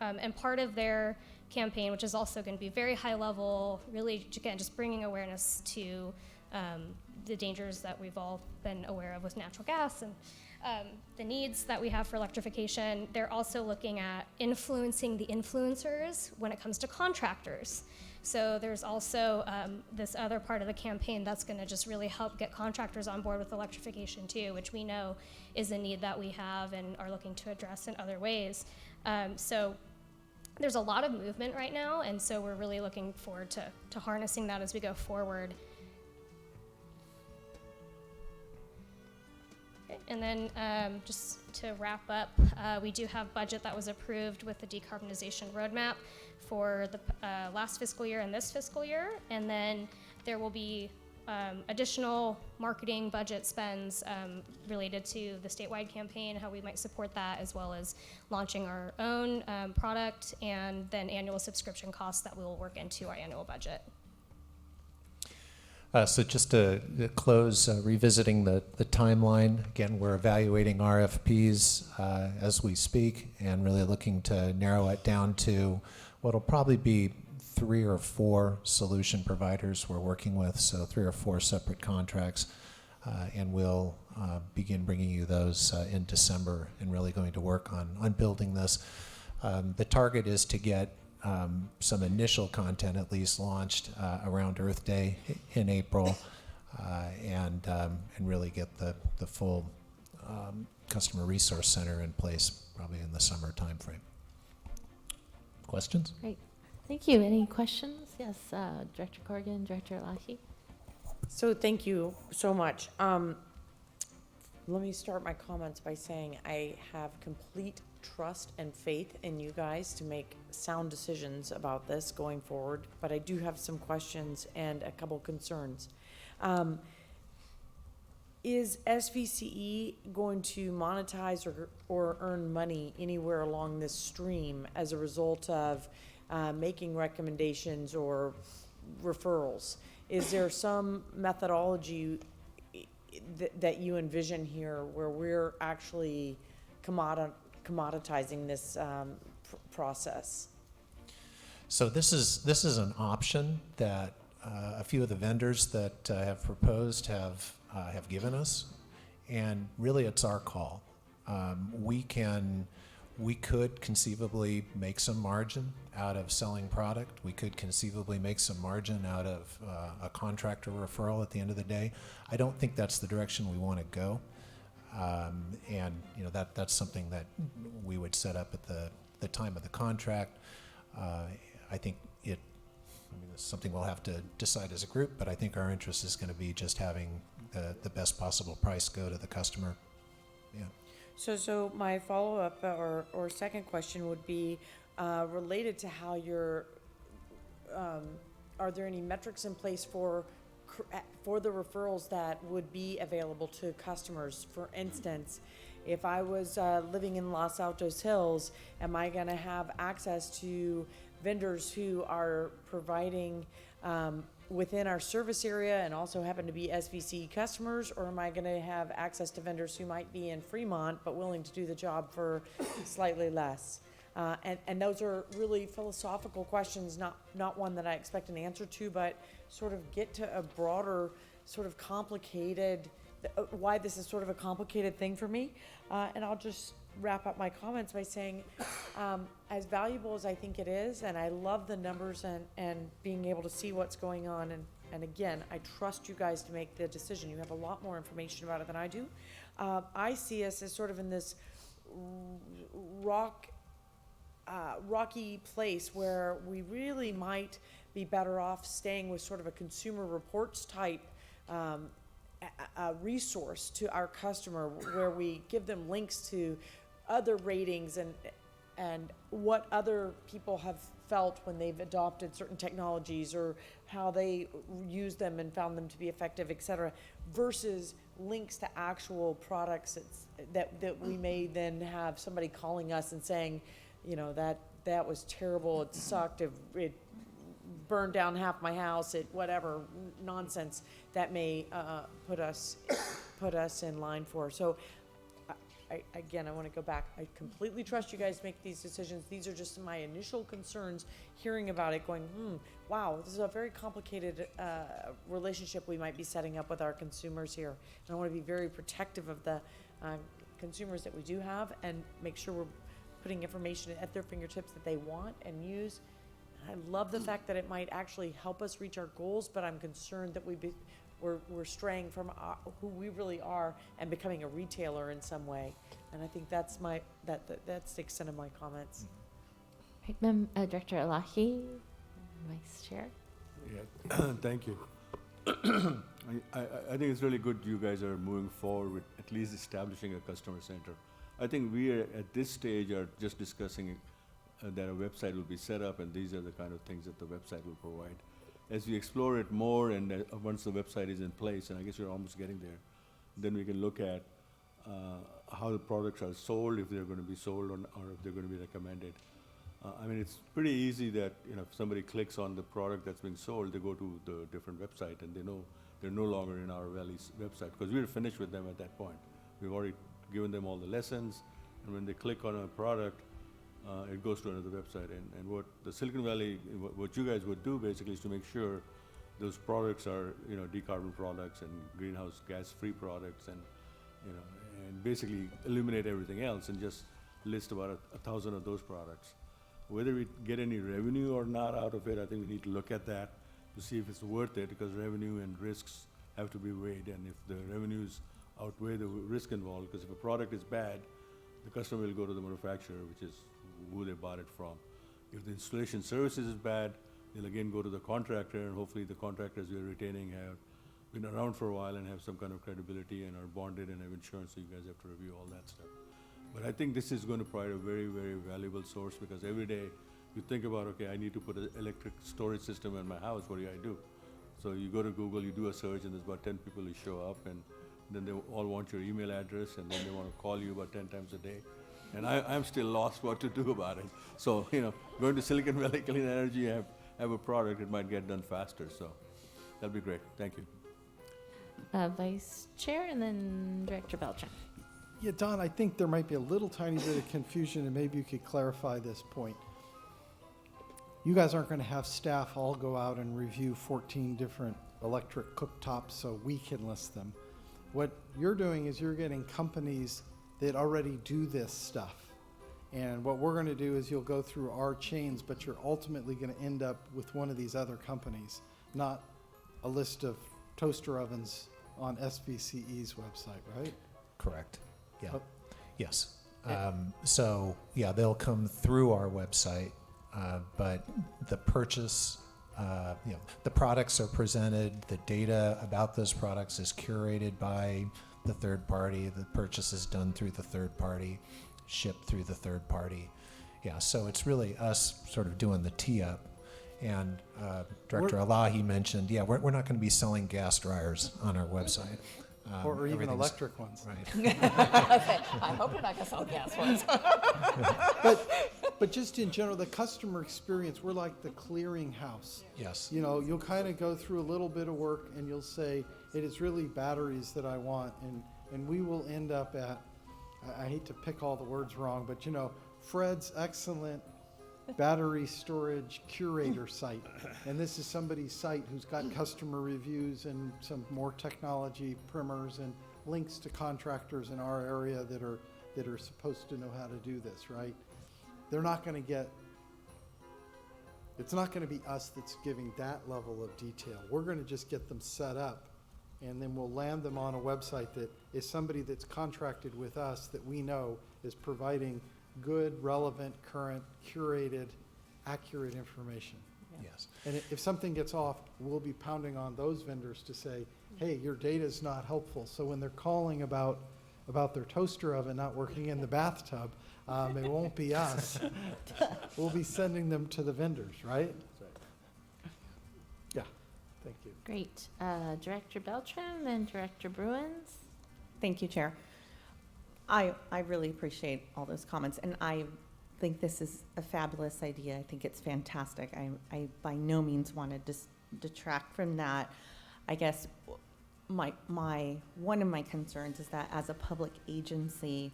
And part of their campaign, which is also going to be very high level, really, again, just bringing awareness to the dangers that we've all been aware of with natural gas and the needs that we have for electrification. They're also looking at influencing the influencers when it comes to contractors. So there's also this other part of the campaign that's going to just really help get contractors on board with electrification too, which we know is a need that we have and are looking to address in other ways. So there's a lot of movement right now, and so we're really looking forward to harnessing that as we go forward. Okay, and then just to wrap up, we do have budget that was approved with the decarbonization roadmap for the last fiscal year and this fiscal year, and then there will be additional marketing budget spends related to the statewide campaign, how we might support that, as well as launching our own product, and then annual subscription costs that we will work into our annual budget. So just to close, revisiting the timeline, again, we're evaluating RFPs as we speak and really looking to narrow it down to what will probably be 3 or 4 solution providers we're working with, so 3 or 4 separate contracts, and we'll begin bringing you those in December and really going to work on building this. The target is to get some initial content at least launched around Earth Day in April, and really get the full customer resource center in place probably in the summer timeframe. Questions? Great. Thank you. Any questions? Yes, Director Corrigan, Director Lahi. So thank you so much. Let me start my comments by saying I have complete trust and faith in you guys to make sound decisions about this going forward, but I do have some questions and a couple concerns. Is SVCE going to monetize or earn money anywhere along this stream as a result of making recommendations or referrals? Is there some methodology that you envision here where we're actually commoditizing this process? So this is an option that a few of the vendors that have proposed have given us, and really it's our call. We could conceivably make some margin out of selling product. We could conceivably make some margin out of a contractor referral at the end of the day. I don't think that's the direction we want to go. And that's something that we would set up at the time of the contract. I think it's something we'll have to decide as a group, but I think our interest is going to be just having the best possible price go to the customer. Yeah. So my follow-up or second question would be related to how you're, are there any metrics in place for the referrals that would be available to customers? For instance, if I was living in Los Altos Hills, am I going to have access to vendors who are providing within our service area and also happen to be SVCE customers, or am I going to have access to vendors who might be in Fremont but willing to do the job for slightly less? And those are really philosophical questions, not one that I expect an answer to, but sort of get to a broader, sort of complicated, why this is sort of a complicated thing for me. And I'll just wrap up my comments by saying, as valuable as I think it is, and I love the numbers and being able to see what's going on, and again, I trust you guys to make the decision. You have a lot more information about it than I do. I see us as sort of in this rocky place where we really might be better off staying with sort of a consumer reports type a resource to our customer, where we give them links to other ratings and what other people have felt when they've adopted certain technologies or how they use them and found them to be effective, et cetera, versus links to actual products that we may then have somebody calling us and saying, you know, that was terrible, it sucked, it burned down half my house, it whatever nonsense that may put us in line for. So again, I want to go back. I completely trust you guys to make these decisions. These are just my initial concerns, hearing about it, going, wow, this is a very complicated relationship we might be setting up with our consumers here. And I want to be very protective of the consumers that we do have and make sure we're putting information at their fingertips that they want and use. I love the fact that it might actually help us reach our goals, but I'm concerned that we're straying from who we really are and becoming a retailer in some way. And I think that's the extent of my comments. Right, Director Elahi, Vice Chair. Yeah, thank you. I think it's really good you guys are moving forward with at least establishing a customer center. I think we are at this stage are just discussing that a website will be set up, and these are the kind of things that the website will provide. As we explore it more, and once the website is in place, and I guess you're almost getting there, then we can look at how the products are sold, if they're going to be sold or if they're going to be recommended. I mean, it's pretty easy that, you know, if somebody clicks on the product that's being sold, they go to the different website and they know they're no longer in our Valley's website, because we're finished with them at that point. We've already given them all the lessons, and when they click on a product, it goes to another website. And what the Silicon Valley, what you guys would do basically is to make sure those products are, you know, decarbon products and greenhouse gas-free products, and, you know, and basically eliminate everything else and just list about 1,000 of those products. Whether we get any revenue or not out of it, I think we need to look at that to see if it's worth it, because revenue and risks have to be weighed. And if the revenues outweigh the risk involved, because if a product is bad, the customer will go to the manufacturer, which is who they bought it from. If the installation services is bad, they'll again go to the contractor, and hopefully the contractors we're retaining have been around for a while and have some kind of credibility and are bonded and have insurance, so you guys have to review all that stuff. But I think this is going to provide a very, very valuable source, because every day you think about, okay, I need to put an electric storage system in my house, what do I do? So you go to Google, you do a search, and there's about 10 people who show up, and then they all want your email address, and then they want to call you about 10 times a day. And I'm still lost what to do about it. So, you know, going to Silicon Valley Clean Energy, have a product, it might get done faster. So that'll be great. Thank you. Vice Chair, and then Director Beltran. Yeah, Don, I think there might be a little tiny bit of confusion, and maybe you could clarify this point. You guys aren't going to have staff all go out and review 14 different electric cooktops so we can list them. What you're doing is you're getting companies that already do this stuff. And what we're going to do is you'll go through our chains, but you're ultimately going to end up with one of these other companies, not a list of toaster ovens on SVCE's website, right? Correct. Yeah. Oh. Yes. So, yeah, they'll come through our website, but the purchase, the products are presented, the data about those products is curated by the third party, the purchase is done through the third party, shipped through the third party. Yeah, so it's really us sort of doing the tee up. And Director Elahi mentioned, we're not going to be selling gas dryers on our website. Or even electric ones. Right. I hope you're not going to sell gas ones. But just in general, the customer experience, we're like the clearinghouse. Yes. You know, you'll kind of go through a little bit of work and you'll say, it is really batteries that I want. And we will end up at, I hate to pick all the words wrong, but you know, Fred's excellent battery storage curator site. And this is somebody's site who's got customer reviews and some more technology primers and links to contractors in our area that are supposed to know how to do this, right? They're not going to get, it's not going to be us that's giving that level of detail. We're going to just get them set up, and then we'll land them on a website that is somebody that's contracted with us that we know is providing good, relevant, current, curated, accurate information. Yes. And if something gets off, we'll be pounding on those vendors to say, hey, your data is not helpful. So when they're calling about about their toaster oven not working in the bathtub, it won't be us. We'll be sending them to the vendors, right? Yeah, thank you. Great. Director Beltran, then Director Bruins. Thank you, Chair. I really appreciate all those comments, and I think this is a fabulous idea. I think it's fantastic. I by no means want to detract from that. I guess one of my concerns is that as a public agency,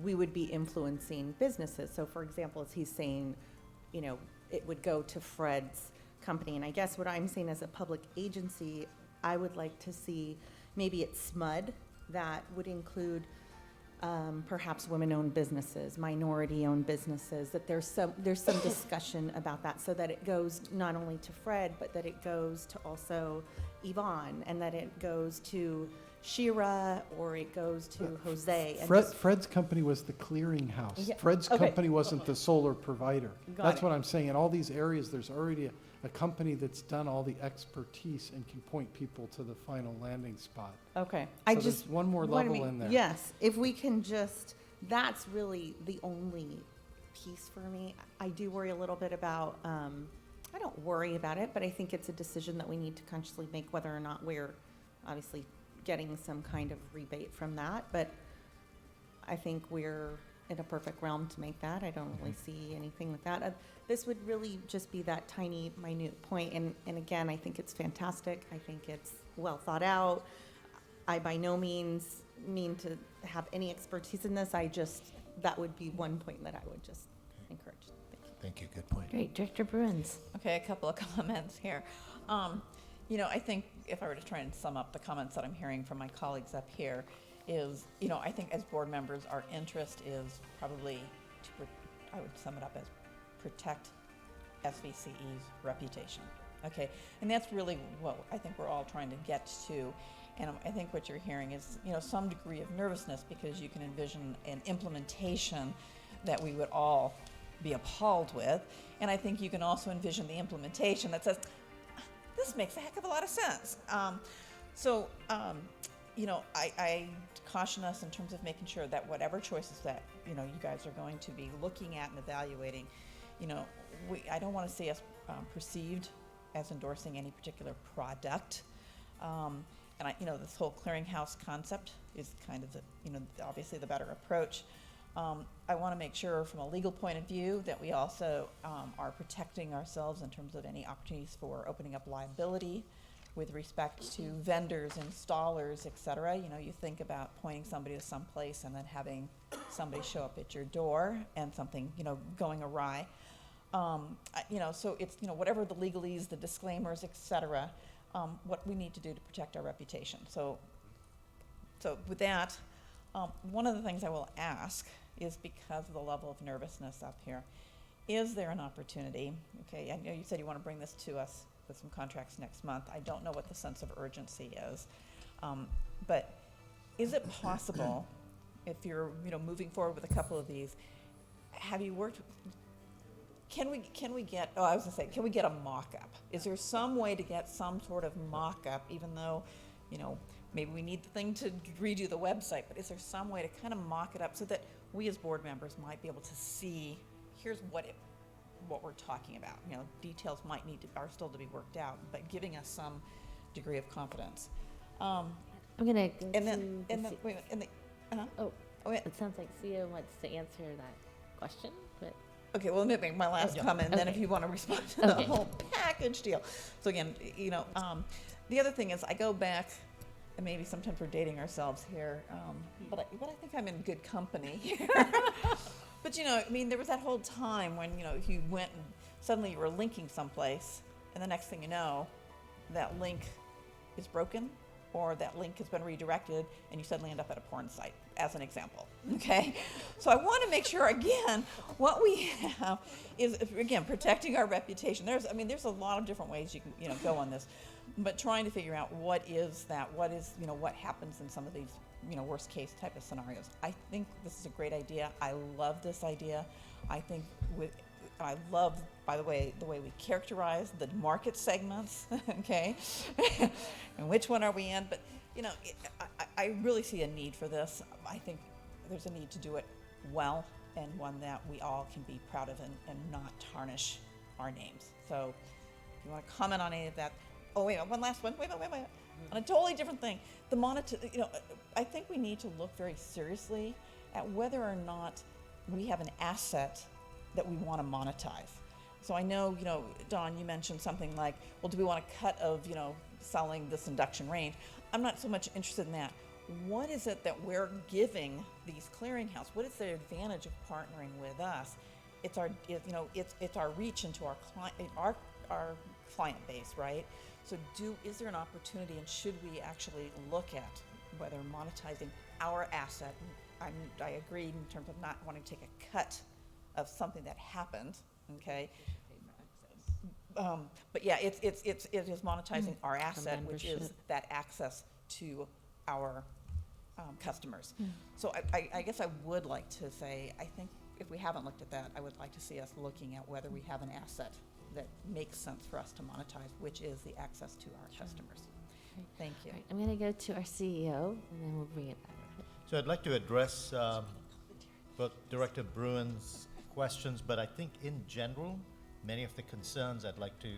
we would be influencing businesses. So, for example, as he's saying, you know, it would go to Fred's company, and I guess what I'm saying as a public agency, I would like to see maybe it's SMUD that would include perhaps women-owned businesses, minority-owned businesses, that there's some discussion about that, so that it goes not only to Fred, but that it goes to also Yvonne, and that it goes to Shira, or it goes to Jose. And Fred's company was the clearinghouse. Yeah, Fred's okay. company wasn't the solar provider. Got That's it. what I'm saying. In all these areas, there's already a company that's done all the expertise and can point people to the final landing spot. Okay. So there's one more level in there. Yes, if we can just, that's really the only piece for me. I do worry a little bit about, I don't worry about it, but I think it's a decision that we need to consciously make, whether or not we're obviously getting some kind of rebate from that. But I think we're in a perfect realm to make that. I don't really see anything with that. This would really just be that tiny, minute point. And again, I think it's fantastic. I think it's well thought out. I by no means mean to have any expertise in this. That would be one point that I would just encourage. Thank you. Thank you. Good point. Great. Director Bruins. Okay, a couple of comments here. I think if I were to try and sum up the comments that I'm hearing from my colleagues up here is, I think as board members, our interest is probably I would sum it up as protect SVCE's reputation. Okay, and that's really what I think we're all trying to get to. And I think what you're hearing is, some degree of nervousness, because you can envision an implementation that we would all be appalled with. And I think you can also envision the implementation that says, this makes a heck of a lot of sense. I caution us in terms of making sure that whatever choices that, you guys are going to be looking at and evaluating, I don't want to see us perceived as endorsing any particular product. This whole clearinghouse concept is kind of obviously the better approach. I want to make sure from a legal point of view that we also are protecting ourselves in terms of any opportunities for opening up liability with respect to vendors, installers, et cetera. You think about pointing somebody to some place and then having somebody show up at your door and something, going awry. So it's, whatever the legalese, the disclaimers, et cetera, what we need to do to protect our reputation. So with that, one of the things I will ask is, because of the level of nervousness up here, is there an opportunity? Okay, I know you said you want to bring this to us with some contracts next month. I don't know what the sense of urgency is, but is it possible, if you're moving forward with a couple of these, have you worked? Can we get? Oh, I was going to say, can we get a mock-up? Is there some way to get some sort of mock-up, even though, maybe we need the thing to redo the website, but is there some way to kind of mock it up so that we as board members might be able to see, here's what we're talking about. Details are still to be worked out, but giving us some degree of confidence. I'm gonna go and then wait a minute, and the, it sounds like Sia wants to answer that question, but. Okay, well, let me make my last comment, and then if you want to respond to the whole package deal. So again, the other thing is, I go back, and maybe sometimes we're dating ourselves here, but I think I'm in good company here. But there was that whole time when if you went and suddenly you were linking someplace, and the next thing you know, that link is broken, or that link has been redirected, and you suddenly end up at a porn site, as an example, okay? So I want to make sure, again, what we have is, again, protecting our reputation. There's a lot of different ways you can, go on this, but trying to figure out what is that, what happens in some of these, worst case type of scenarios. I think this is a great idea. I love this idea. I love, by the way we characterize the market segments, okay? And which one are we in? But I really see a need for this. I think there's a need to do it well, and one that we all can be proud of and not tarnish our names. So if you want to comment on any of that. Oh, wait, one last one. Wait. On a totally different thing. I think we need to look very seriously at whether or not we have an asset that we want to monetize. So I know, Dawn, you mentioned something like, well, do we want a cut of, selling this induction range? I'm not so much interested in that. What is it that we're giving these clearinghouse? What is the advantage of partnering with us? It's our, it's our reach into our client base, right? So is there an opportunity, and should we actually look at whether monetizing our asset? I agree in terms of not wanting to take a cut of something that happened, okay? But yeah, it is monetizing our asset, which is that access to our customers. So I guess I would like to say, I think if we haven't looked at that, I would like to see us looking at whether we have an asset that makes sense for us to monetize, which is the access to our customers. Thank you. Right, I'm going to go to our CEO, and then we'll bring it back. So I'd like to address both Director Bruin's questions, but I think in general, many of the concerns, I'd like to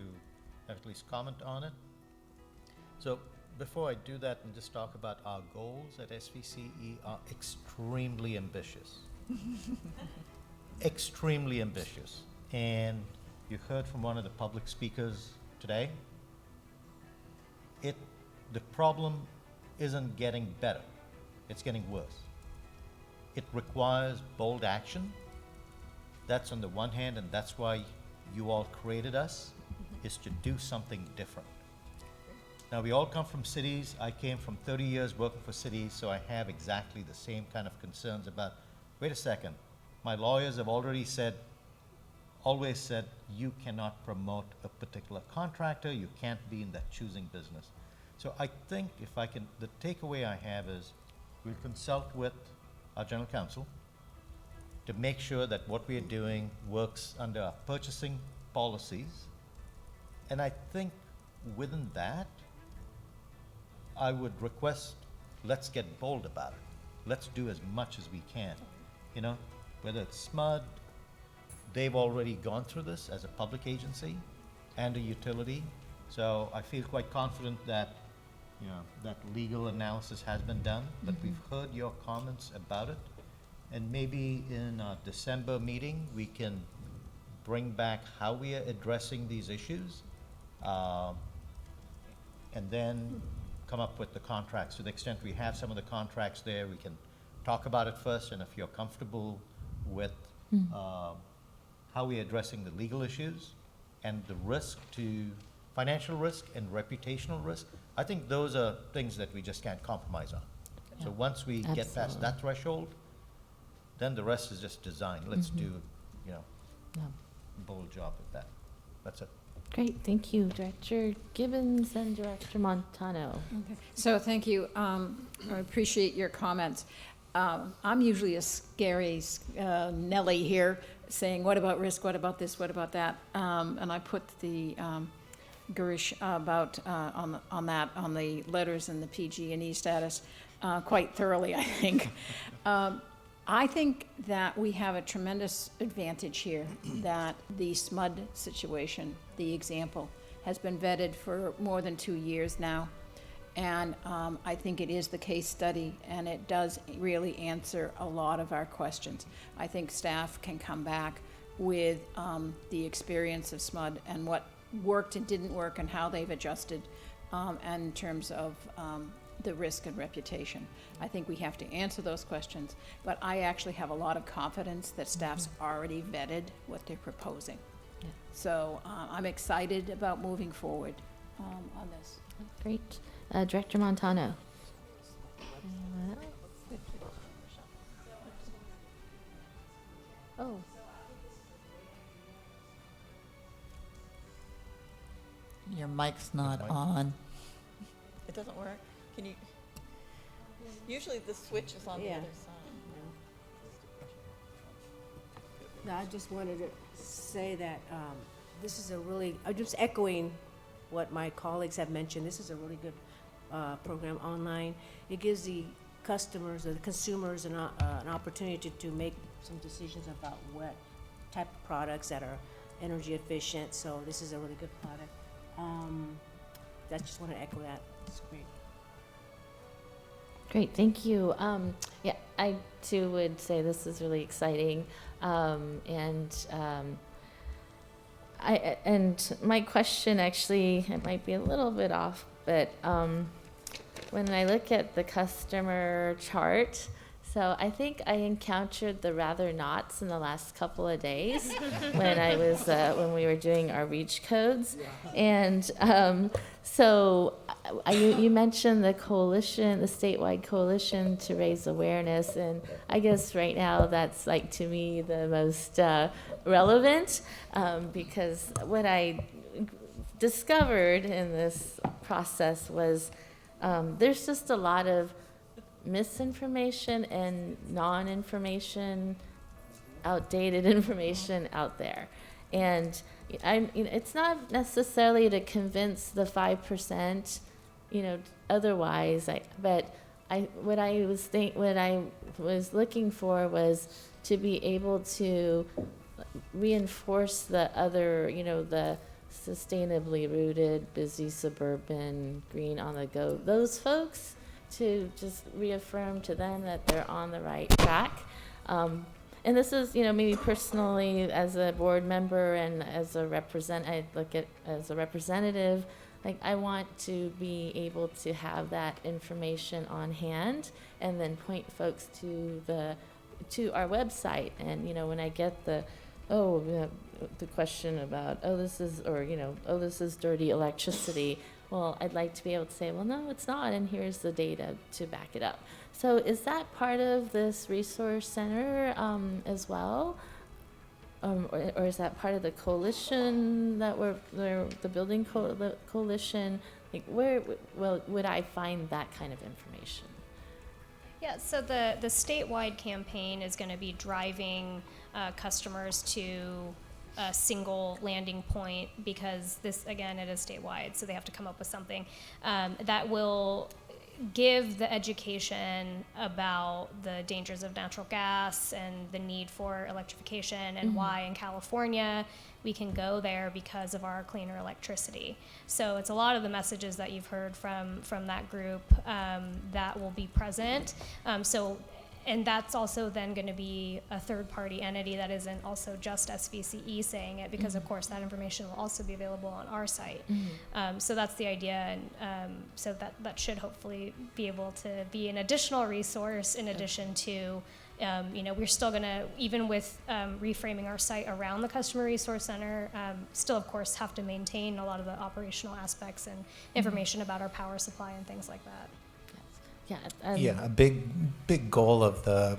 at least comment on it. So before I do that and just talk about our goals at SVCE are extremely ambitious. Extremely ambitious. And you heard from one of the public speakers today, the problem isn't getting better, it's getting worse. It requires bold action. That's on the one hand, and that's why you all created us, is to do something different. Now, we all come from cities. I came from 30 years working for cities, so I have exactly the same kind of concerns about, wait a second, my lawyers have always said, you cannot promote a particular contractor, you can't be in that choosing business. So I think the takeaway I have is, we'll consult with our general counsel to make sure that what we are doing works under our purchasing policies. And I think within that, I would request, let's get bold about it. Let's do as much as we can. Whether it's SMUD, they've already gone through this as a public agency and a utility. So I feel quite confident that, that legal analysis has been done, but we've heard your comments about it. And maybe in our December meeting, we can bring back how we are addressing these issues, and then come up with the contracts. To the extent we have some of the contracts there, we can talk about it first, and if you're comfortable with how we're addressing the legal issues and the risk to financial risk and reputational risk, I think those are things that we just can't compromise on. So once we get past that threshold, then the rest is just design. Let's do, a bold job with that. That's it. Great, thank you, Director Gibbons and Director Montano. Okay. So thank you. I appreciate your comments. I'm usually a scary Nelly here, saying, what about risk, what about this, what about that? And I put the garish about on the letters and the PG&E status quite thoroughly, I think. I think that we have a tremendous advantage here, that the SMUD situation, the example, has been vetted for more than 2 years now. And I think it is the case study, and it does really answer a lot of our questions. I think staff can come back with the experience of SMUD and what worked and didn't work and how they've adjusted in terms of the risk and reputation. I think we have to answer those questions, but I actually have a lot of confidence that staff's already vetted what they're proposing. Yeah. So I'm excited about moving forward on this. Great. Director Montano. Oh. Your mic's not on. It doesn't work? Can you? Usually the switch is on the other side. No, I just wanted to say that this is I'm just echoing what my colleagues have mentioned. This is a really good program online. It gives the customers or the consumers an opportunity to make some decisions about what type of products that are energy efficient. So this is a really good product. I just want to echo that. It's great. Great, thank you. Yeah, I too would say this is really exciting. And my question actually, it might be a little bit off, but when I look at the customer chart, so I think I encountered the rather nots in the last couple of days when I was when we were doing our reach codes, and so you mentioned the coalition, the statewide coalition to raise awareness, and I guess right now that's like to me the most relevant because what I discovered in this process was there's just a lot of misinformation and non-information, outdated information out there. And it's not necessarily to convince the 5%, otherwise, what I was looking for was to be able to reinforce the other, the sustainably rooted, busy, suburban, green, on the go, those folks, to just reaffirm to them that they're on the right track. And this is, maybe personally as a board member and as a as a representative, like I want to be able to have that information on hand and then point folks to our website. And, when I get the question about, this is dirty electricity. Well, I'd like to be able to say, well, no, it's not, and here's the data to back it up. So is that part of this resource center as well? Or is that part of the coalition that the building coalition? Like where would I find that kind of information? Yeah, so the statewide campaign is going to be driving customers to a single landing point, because this, again, it is statewide, so they have to come up with something that will give the education about the dangers of natural gas and the need for electrification and why in California we can go there because of our cleaner electricity. So it's a lot of the messages that you've heard from that group that will be present. And that's also then going to be a third-party entity that isn't also just SVCE saying it, because of course that information will also be available on our site. So that's the idea, and so that should hopefully be able to be an additional resource in addition to, we're still going to, even with reframing our site around the Customer Resource Center, still of course have to maintain a lot of the operational aspects and information about our power supply and things like that. Yeah, a big goal of the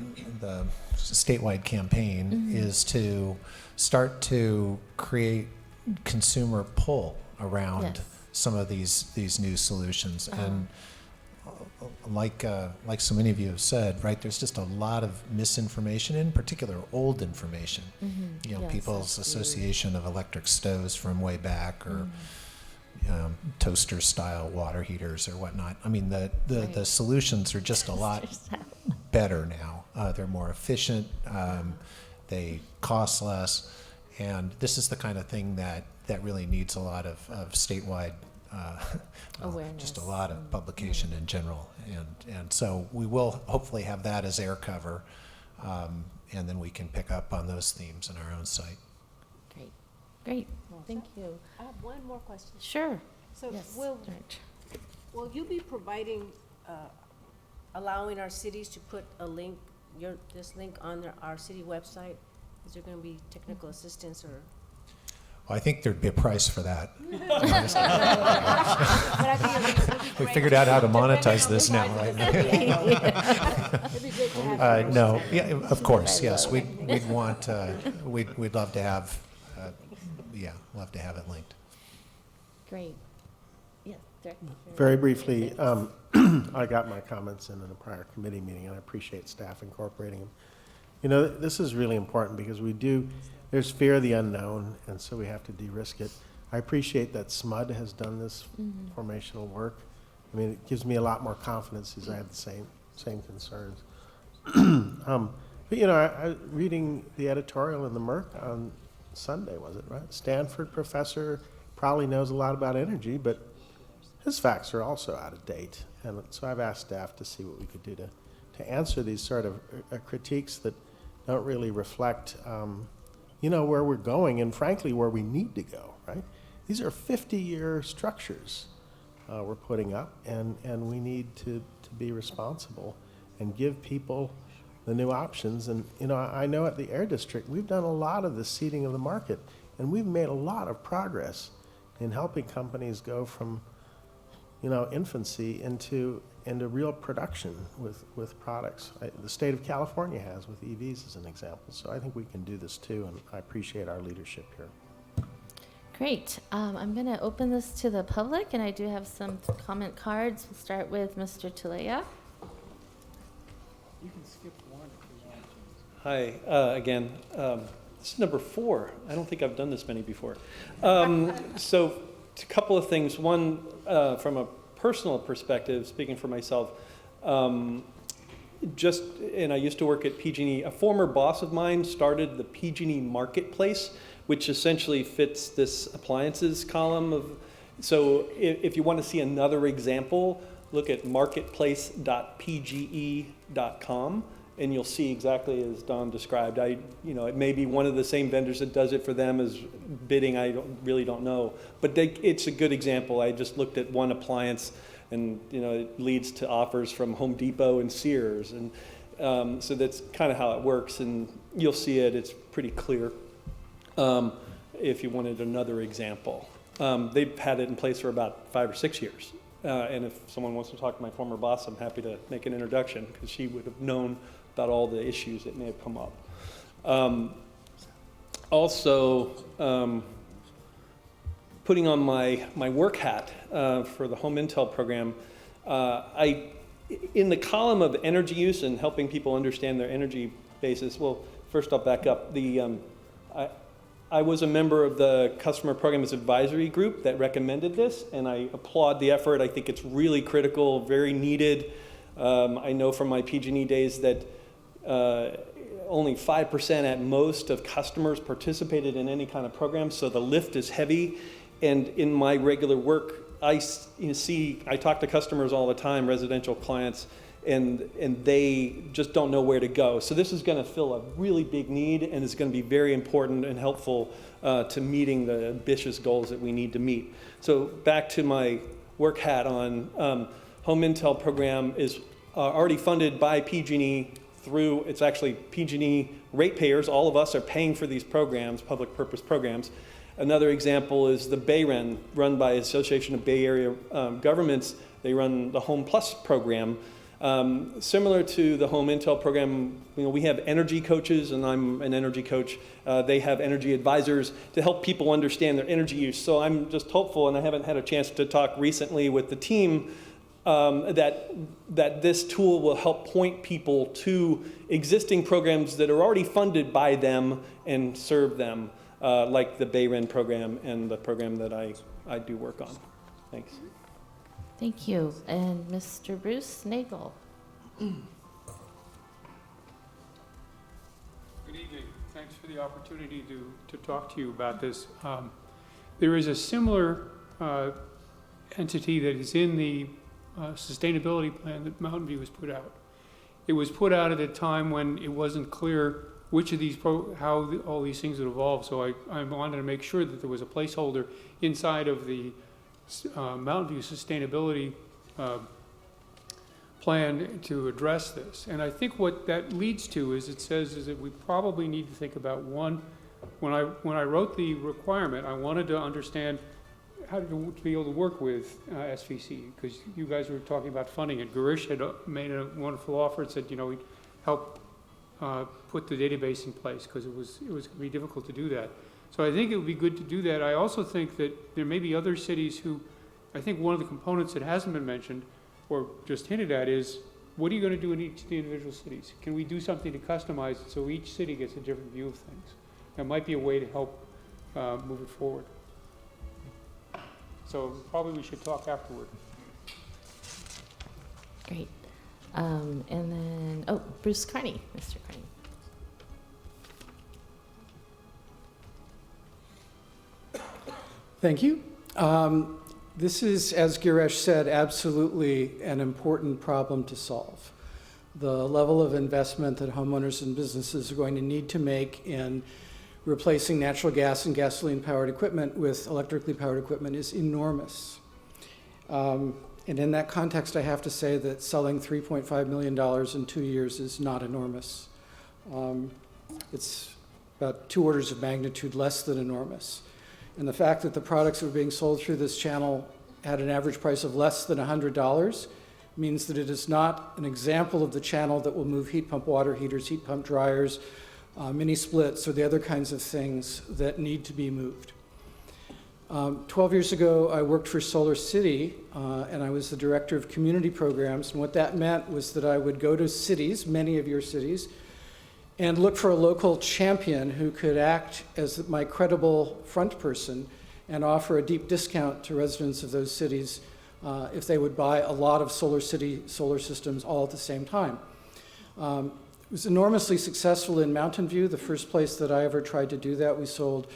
statewide campaign is to start to create consumer pull around some of these new solutions. And like so many of you have said, right, there's just a lot of misinformation, in particular old information. People's association of electric stoves from way back, or toaster style water heaters or whatnot. I mean, the solutions are just a lot better now. They're more efficient, they cost less, and this is the kind of thing that really needs a lot of statewide awareness, just a lot of publication in general. And so we will hopefully have that as air cover, and then we can pick up on those themes in our own site. Great, thank you. I have one more question. Sure. So will you be providing, allowing our cities to put a link, this link on our city website? Is there going to be technical assistance or? Well, I think there'd be a price for that. We figured out how to monetize this now, right? No, yeah, of course, yes. We'd want, we'd love to have, love to have it linked. Great. Yes, Director. Very briefly, I got my comments in a prior committee meeting, and I appreciate staff incorporating them. This is really important because there's fear of the unknown, and so we have to de-risk it. I appreciate that SMUD has done this formational work. I mean, it gives me a lot more confidence as I had the same concerns. But you know, I reading the editorial in the Merc on Sunday, was it, right? Stanford professor probably knows a lot about energy, but his facts are also out of date. And so I've asked staff to see what we could do to answer these sort of critiques that don't really reflect, you know, where we're going and frankly where we need to go, right? These are 50-year structures we're putting up, and we need to be responsible and give people the new options. And you know, I know at the Air District we've done a lot of the seeding of the market, and we've made a lot of progress in helping companies go from, you know, infancy into real production with products. The state of California has with EVs as an example. So I think we can do this too, and I appreciate our leadership here. Great. I'm going to open this to the public, and I do have some comment cards. We'll start with Mr. Talea. You can skip one if you want. Hi, again. This is number 4. I don't think I've done this many before. So a couple of things. One, from a personal perspective, speaking for myself, and I used to work at PG&E. A former boss of mine started the PG&E Marketplace, which essentially fits this appliances column of. So if you want to see another example, look at marketplace.pge.com, and you'll see exactly as Don described. It may be one of the same vendors that does it for them as bidding. I really don't know, but it's a good example. I just looked at one appliance, and it leads to offers from Home Depot and Sears, and so that's kind of how it works. And you'll see it. It's pretty clear. If you wanted another example, they've had it in place for about 5 or 6 years. And if someone wants to talk to my former boss, I'm happy to make an introduction, because she would have known about all the issues that may have come up. Also, putting on my work hat for the Home Intel program, in the column of energy use and helping people understand their energy basis, well, first I'll back up. I was a member of the Customer Programs Advisory Group that recommended this, and I applaud the effort. I think it's really critical, very needed. I know from my PG&E days that only 5% at most of customers participated in any kind of program, so the lift is heavy. And in my regular work, I talk to customers all the time, residential clients, and they just don't know where to go. So this is going to fill a really big need, and it's going to be very important and helpful to meeting the ambitious goals that we need to meet. So back to my work hat on, Home Intel program is already funded by PG&E through, it's actually PG&E ratepayers. All of us are paying for these programs, public purpose programs. Another example is the BayREN, run by Association of Bay Area Governments. They run the Home Plus program. Similar to the Home Intel program, we have energy coaches, and I'm an energy coach. They have energy advisors to help people understand their energy use. So I'm just hopeful, and I haven't had a chance to talk recently with the team, that this tool will help point people to existing programs that are already funded by them and serve them, like the BayREN program and the program that I do work on. Thanks. Thank you. And Mr. Bruce Nagel. Good evening. Thanks for the opportunity to talk to you about this. There is a similar entity that is in the sustainability plan that Mountain View has put out. It was put out at a time when it wasn't clear which of these, all these things would evolve. So I wanted to make sure that there was a placeholder inside of the Mountain View sustainability plan to address this. And I think what that leads to is it says is that we probably need to think about one, when I wrote the requirement, I wanted to understand how to be able to work with SVCEA, because you guys were talking about funding it. Garish had made a wonderful offer and said, we'd help put the database in place, because it was going to be difficult to do that. So I think it would be good to do that. I also think that there may be other cities who, I think one of the components that hasn't been mentioned or just hinted at is, what are you going to do in each of the individual cities? Can we do something to customize it so each city gets a different view of things? That might be a way to help move it forward. So probably we should talk afterward. Great. And then, oh, Bruce Carney, Mr. Carney. Thank you. This is, as Girish said, absolutely an important problem to solve. The level of investment that homeowners and businesses are going to need to make in replacing natural gas and gasoline-powered equipment with electrically powered equipment is enormous. And in that context, I have to say that selling $3.5 million in 2 years is not enormous. It's about 2 orders of magnitude less than enormous. And the fact that the products that were being sold through this channel had an average price of less than $100 means that it is not an example of the channel that will move heat pump water heaters, heat pump dryers, mini splits, or the other kinds of things that need to be moved. 12 years ago, I worked for Solar City, and I was the director of community programs. And what that meant was that I would go to cities, many of your cities, and look for a local champion who could act as my credible front person and offer a deep discount to residents of those cities if they would buy a lot of Solar City solar systems all at the same time. It was enormously successful in Mountain View, the first place that I ever tried to do that. We sold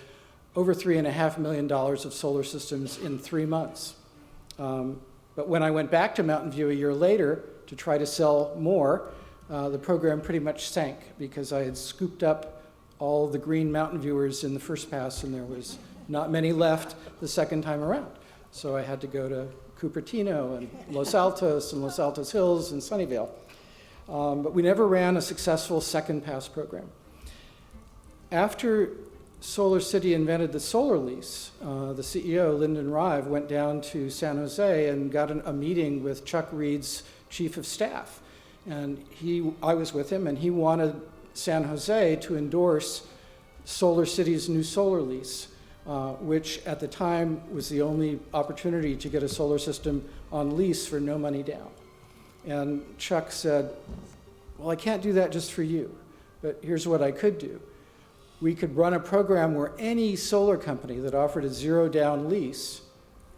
over $3.5 million of solar systems in 3 months. But when I went back to Mountain View a year later to try to sell more, the program pretty much sank because I had scooped up all the green Mountain Viewers in the first pass, and there was not many left the second time around. So I had to go to Cupertino and Los Altos Hills and Sunnyvale. But we never ran a successful second pass program. After Solar City invented the solar lease, the CEO, Lyndon Rive, went down to San Jose and got a meeting with Chuck Reed's chief of staff. And I was with him, and he wanted San Jose to endorse Solar City's new solar lease, which at the time was the only opportunity to get a solar system on lease for no money down. And Chuck said, well, I can't do that just for you, but here's what I could do. We could run a program where any solar company that offered a zero down lease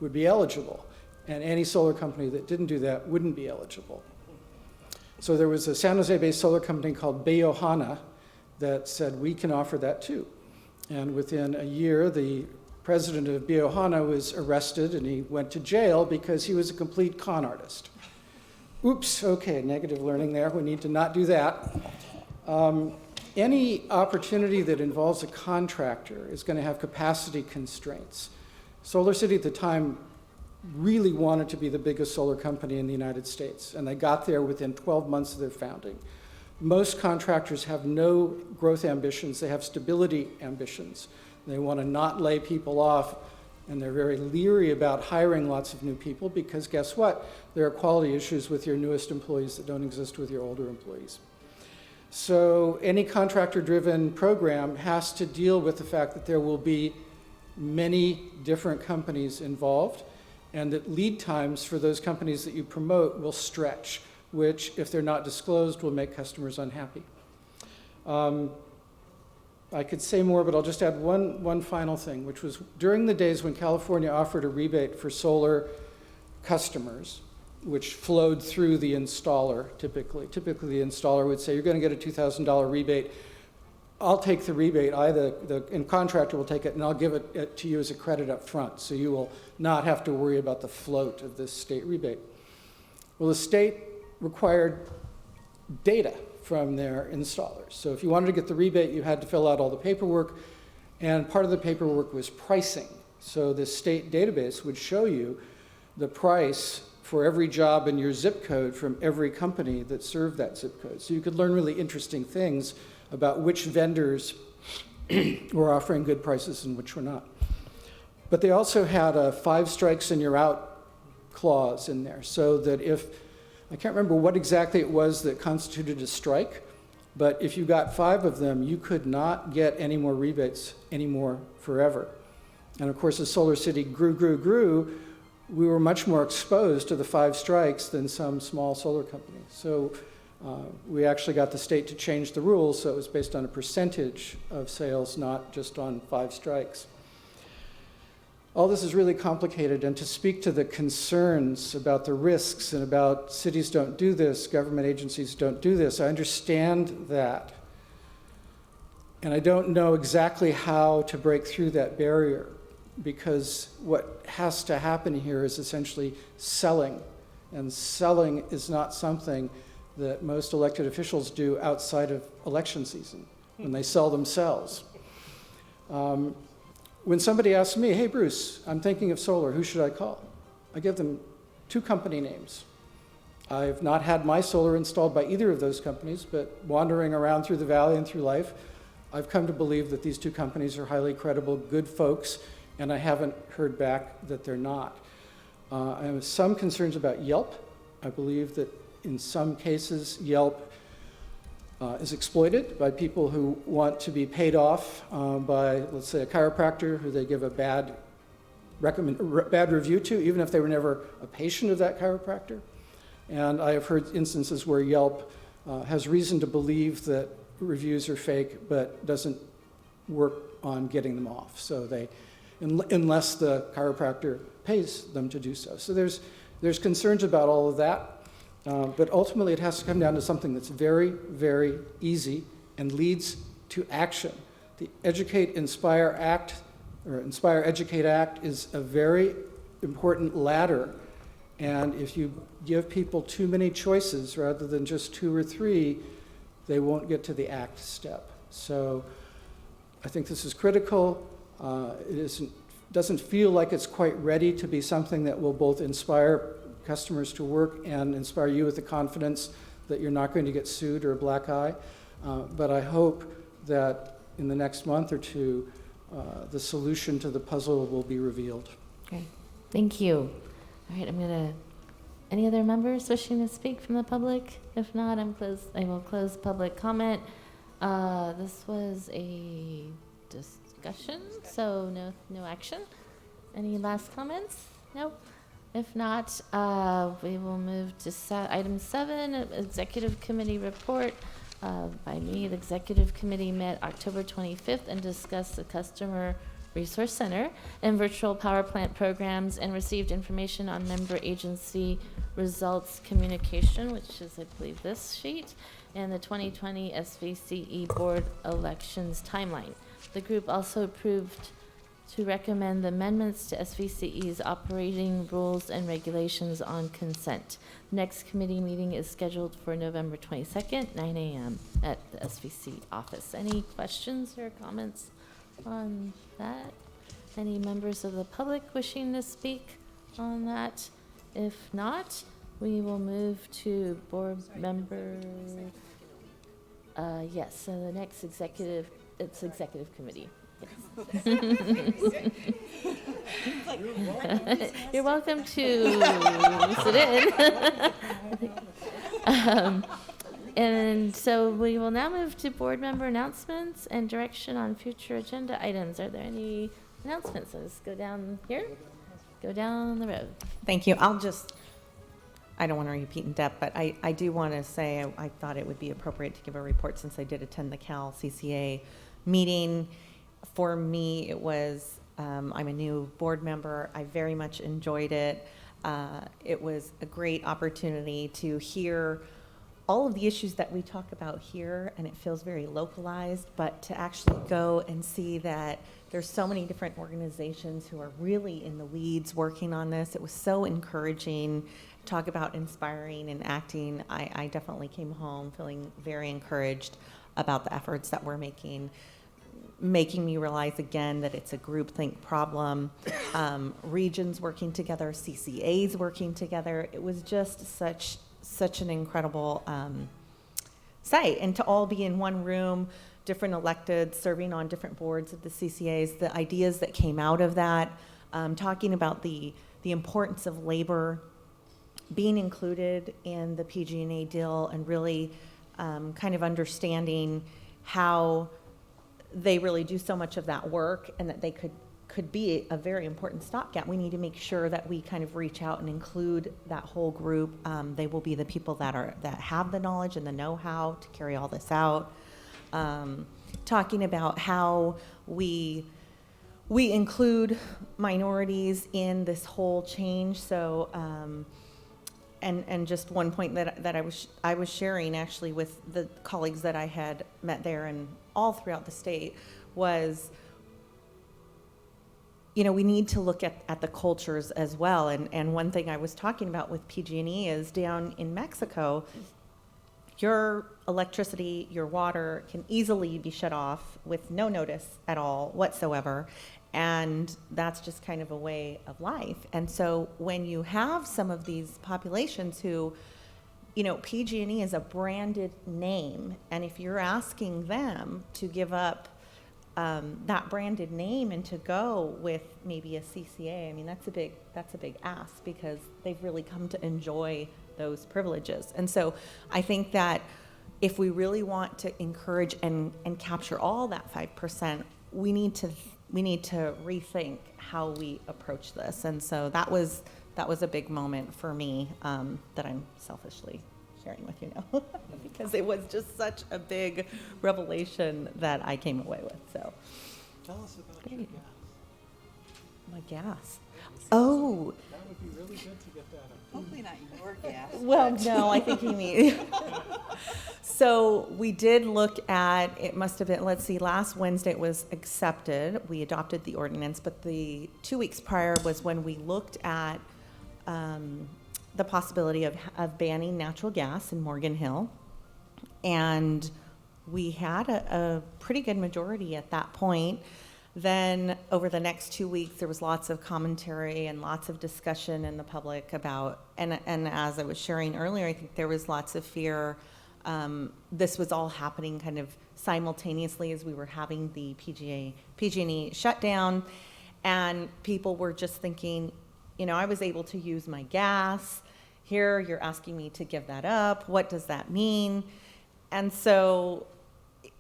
would be eligible, and any solar company that didn't do that wouldn't be eligible. So there was a San Jose-based solar company called Beyohana that said, we can offer that too. And within a year, the president of Beyohana was arrested, and he went to jail because he was a complete con artist. Oops, okay, negative learning there. We need to not do that. Any opportunity that involves a contractor is going to have capacity constraints. Solar City at the time really wanted to be the biggest solar company in the United States, and they got there within 12 months of their founding. Most contractors have no growth ambitions. They have stability ambitions. They want to not lay people off, and they're very leery about hiring lots of new people because guess what? There are quality issues with your newest employees that don't exist with your older employees. So any contractor-driven program has to deal with the fact that there will be many different companies involved, and that lead times for those companies that you promote will stretch, which, if they're not disclosed, will make customers unhappy. I could say more, but I'll just add one final thing, which was during the days when California offered a rebate for solar customers, which flowed through the installer typically. Typically, the installer would say, you're going to get a $2,000 rebate. I'll take the rebate. The contractor will take it, and I'll give it to you as a credit up front, so you will not have to worry about the float of this state rebate. Well, the state required data from their installers. So if you wanted to get the rebate, you had to fill out all the paperwork, and part of the paperwork was pricing. So the state database would show you the price for every job in your zip code from every company that served that zip code. So you could learn really interesting things about which vendors were offering good prices and which were not. But they also had a 5 strikes and you're out clause in there, so that if, I can't remember what exactly it was that constituted a strike, but if you got 5 of them, you could not get any more rebates anymore forever. And of course, as Solar City grew, we were much more exposed to the 5 strikes than some small solar companies. So we actually got the state to change the rules, so it was based on a percentage of sales, not just on 5 strikes. all this is really complicated, and to speak to the concerns about the risks and about cities don't do this, government agencies don't do this, I understand that. And I don't know exactly how to break through that barrier, because what has to happen here is essentially selling. And selling is not something that most elected officials do outside of election season, when they sell themselves. When somebody asks me, hey, Bruce, I'm thinking of solar, who should I call? I give them 2 company names. I've not had my solar installed by either of those companies, but wandering around through the valley and through life, I've come to believe that these 2 companies are highly credible, good folks, and I haven't heard back that they're not. I have some concerns about Yelp. I believe that in some cases, Yelp is exploited by people who want to be paid off by, let's say, a chiropractor who they give a bad review to, even if they were never a patient of that chiropractor. And I have heard instances where Yelp has reason to believe that reviews are fake, but doesn't work on getting them off. So they, unless the chiropractor pays them to do so. So there's concerns about all of that. But ultimately, it has to come down to something that's very, very easy and leads to action. The Educate, Inspire Act, or Inspire, Educate Act, is a very important ladder. And if you give people too many choices rather than just 2 or 3, they won't get to the act step. So I think this is critical. It doesn't feel like it's quite ready to be something that will both inspire customers to work and inspire you with the confidence that you're not going to get sued or a black eye. But I hope that in the next month or 2, the solution to the puzzle will be revealed. Great, thank you. All right, any other members wishing to speak from the public? If not, I will close public comment. This was a discussion, so no action. Any last comments? Nope. If not, we will move to item 7, Executive Committee report. By me, the Executive Committee met October 25th and discussed the Customer Resource Center and virtual power plant programs and received information on member agency results communication, which is, I believe, this sheet, and the 2020 SVCE board elections timeline. The group also approved to recommend the amendments to SVCE's operating rules and regulations on consent. Next committee meeting is scheduled for November 22nd, 9 a.m. at the SVC office. Any questions or comments on that? Any members of the public wishing to speak on that? If not, we will move to board member. Yes, so the next executive committee. Yes. You're welcome to sit in. And so we will now move to board member announcements and direction on future agenda items. Are there any announcements? Let's go down here. Go down the road. Thank you. I don't want to repeat in depth, but I do want to say I thought it would be appropriate to give a report since I did attend the CCEA meeting. For me, it was, I'm a new board member. I very much enjoyed it. It was a great opportunity to hear all of the issues that we talk about here, and it feels very localized, but to actually go and see that there's so many different organizations who are really in the weeds working on this. It was so encouraging. Talk about inspiring and acting. I definitely came home feeling very encouraged about the efforts that we're making me realize again that it's a groupthink problem. Regions working together, CCAs working together. It was just such an incredible sight, and to all be in one room, different electeds serving on different boards of the CCAs, the ideas that came out of that, talking about the importance of labor being included in the PG&E deal, and really kind of understanding how they really do so much of that work, and that they could be a very important stopgap. We need to make sure that we kind of reach out and include that whole group. They will be the people that have the knowledge and the know-how to carry all this out. Talking about how we we include minorities in this whole change. So, and just one point that I was sharing actually with the colleagues that I had met there and all throughout the state was, you know, we need to look at the cultures as well. And one thing I was talking about with PG&E is down in Mexico, your electricity, your water can easily be shut off with no notice at all whatsoever. And that's just kind of a way of life. And so when you have some of these populations who, you know, PG&E is a branded name, and if you're asking them to give up that branded name and to go with maybe a CCA, I mean, that's a big ask, because they've really come to enjoy those privileges. And so I think that if we really want to encourage and capture all that 5%, we need to rethink how we approach this. And so that was a big moment for me that I'm selfishly sharing with you now because it was just such a big revelation that I came away with. So Tell us about your gas. My gas. Oh. That would be really good to get that. Hopefully not your gas. Well, no, I think you mean. So we did look at, it must have been, let's see, last Wednesday it was accepted. We adopted the ordinance, but the 2 weeks prior was when we looked at the possibility of banning natural gas in Morgan Hill. And we had a pretty good majority at that point. Then over the next 2 weeks, there was lots of commentary and lots of discussion in the public about, and as I was sharing earlier, I think there was lots of fear. This was all happening kind of simultaneously as we were having the PG&E shutdown, and people were just thinking, you know, I was able to use my gas. Here, you're asking me to give that up. What does that mean? And so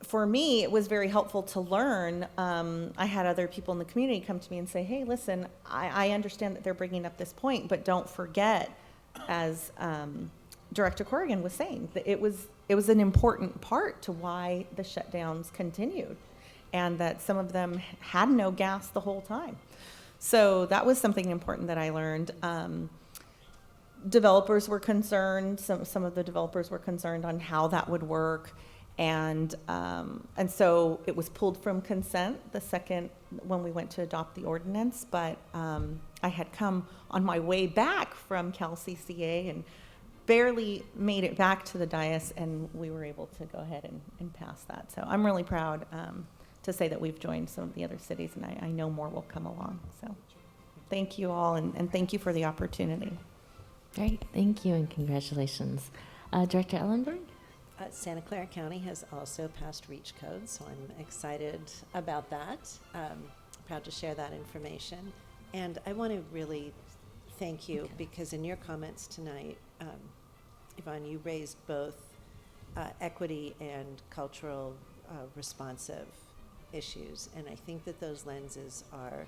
for me, it was very helpful to learn. I had other people in the community come to me and say, hey, listen, I understand that they're bringing up this point, but don't forget, as Director Corrigan was saying, that it was an important part to why the shutdowns continued, and that some of them had no gas the whole time. So that was something important that I learned. Developers were concerned. Some of the developers were concerned on how that would work. And so it was pulled from consent the second when we went to adopt the ordinance. But I had come on my way back from CalCCA and barely made it back to the dais, and we were able to go ahead and pass that. So I'm really proud to say that we've joined some of the other cities, and I know more will come along. So thank you all, and thank you for the opportunity. Great, thank you, and congratulations. Director Ellenberg? Santa Clara County has also passed REACH codes, so I'm excited about that. Proud to share that information. And I want to really thank you, because in your comments tonight, Yvonne, you raised both equity and cultural responsive issues. And I think that those lenses are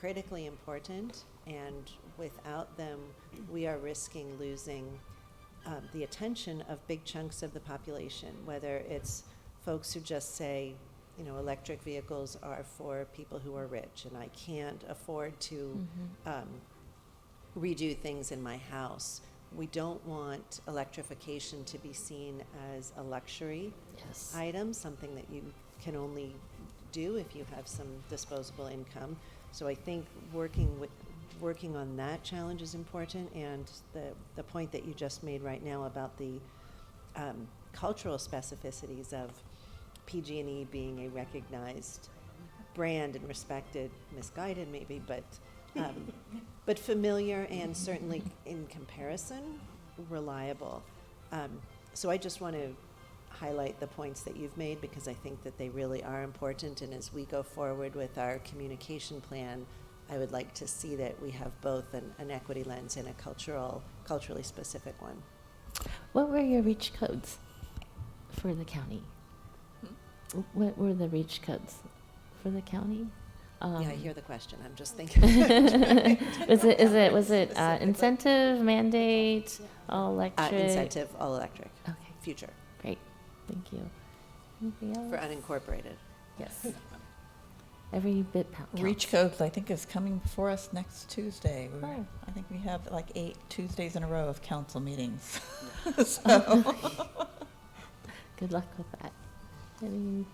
critically important, and without them, we are risking losing the attention of big chunks of the population, whether it's folks who just say, you know, electric vehicles are for people who are rich, and I can't afford to redo things in my house. We don't want electrification to be seen as a luxury item, something that you can only do if you have some disposable income. So I think working on that challenge is important, and the point that you just made right now about the cultural specificities of PG&E being a recognized brand and respected, misguided maybe, but familiar and certainly in comparison, reliable. So I just want to highlight the points that you've made, because I think that they really are important, and as we go forward with our communication plan, I would like to see that we have both an equity lens and a culturally specific one. What were your REACH codes for the county? What were the REACH codes for the county? Yeah, I hear the question. I'm just thinking. Was it incentive, mandate, all electric? Incentive, all electric. Okay. Future. Great. Thank you. Anything else? For unincorporated. Yes. Every bit counts. Reach codes, I think, is coming before us next Tuesday. Oh. I think we have like 8 Tuesdays in a row of council meetings. So. Good luck with that. Any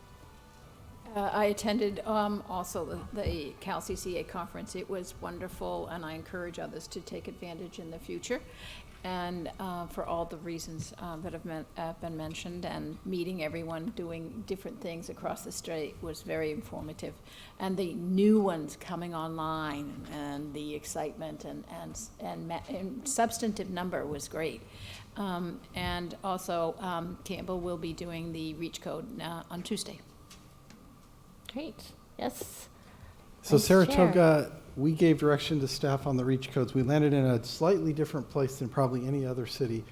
I attended also the CalCCA conference. It was wonderful, and I encourage others to take advantage in the future. And for all the reasons that have been mentioned, and meeting everyone doing different things across the state was very informative. And the new ones coming online, and the excitement and substantive number was great. And also Campbell will be doing the reach code on Tuesday. Great. Yes. So Vice Chair. Saratoga, we gave direction to staff on the reach codes. We landed in a slightly different place than probably any other city,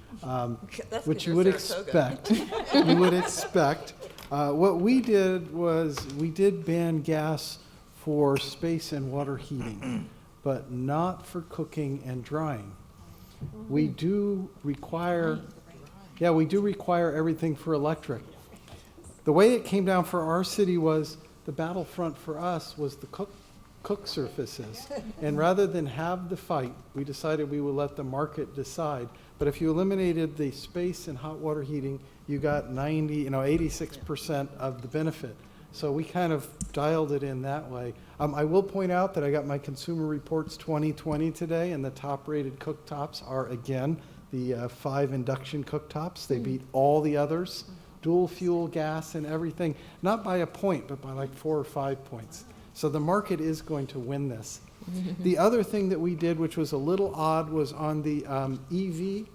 which you would expect. You would expect. What we did was we did ban gas for space and water heating, but not for cooking and drying. We do require, we do require everything for electric. The way it came down for our city was the battlefront for us was the cook surfaces. And rather than have the fight, we decided we would let the market decide. But if you eliminated the space and hot water heating, you got 86% of the benefit. So we kind of dialed it in that way. I will point out that I got my Consumer Reports 2020 today, and the top rated cooktops are, again, the 5 induction cooktops. They beat all the others. Dual fuel, gas, and everything, not by a point, but by like 4 or 5 points. So the market is going to win this. The other thing that we did, which was a little odd, was on the EV.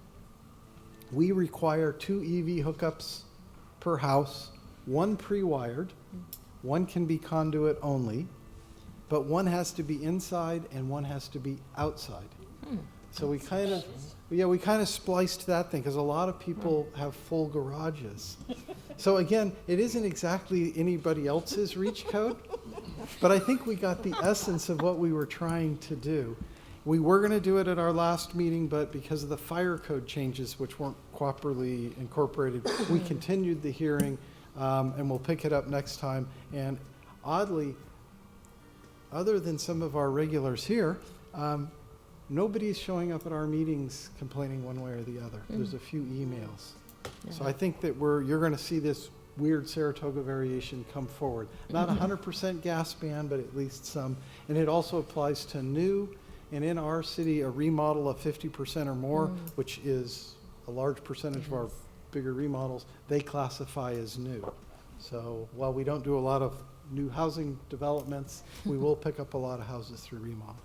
We require 2 EV hookups per house, 1 pre-wired, 1 can be conduit only, but 1 has to be inside and 1 has to be outside. So we kind of spliced that thing because a lot of people have full garages. So again, it isn't exactly anybody else's reach code, but I think we got the essence of what we were trying to do. We were going to do it at our last meeting, but because of the fire code changes, which weren't properly incorporated, we continued the hearing, and we'll pick it up next time. And oddly, other than some of our regulars here, nobody's showing up at our meetings complaining one way or the other. There's a few emails. So I think that you're going to see this weird Saratoga variation come forward. Not 100% gas ban, but at least some. And it also applies to new, and in our city, a remodel of 50% or more, which is a large percentage of our bigger remodels, they classify as new. So while we don't do a lot of new housing developments, we will pick up a lot of houses through remodel.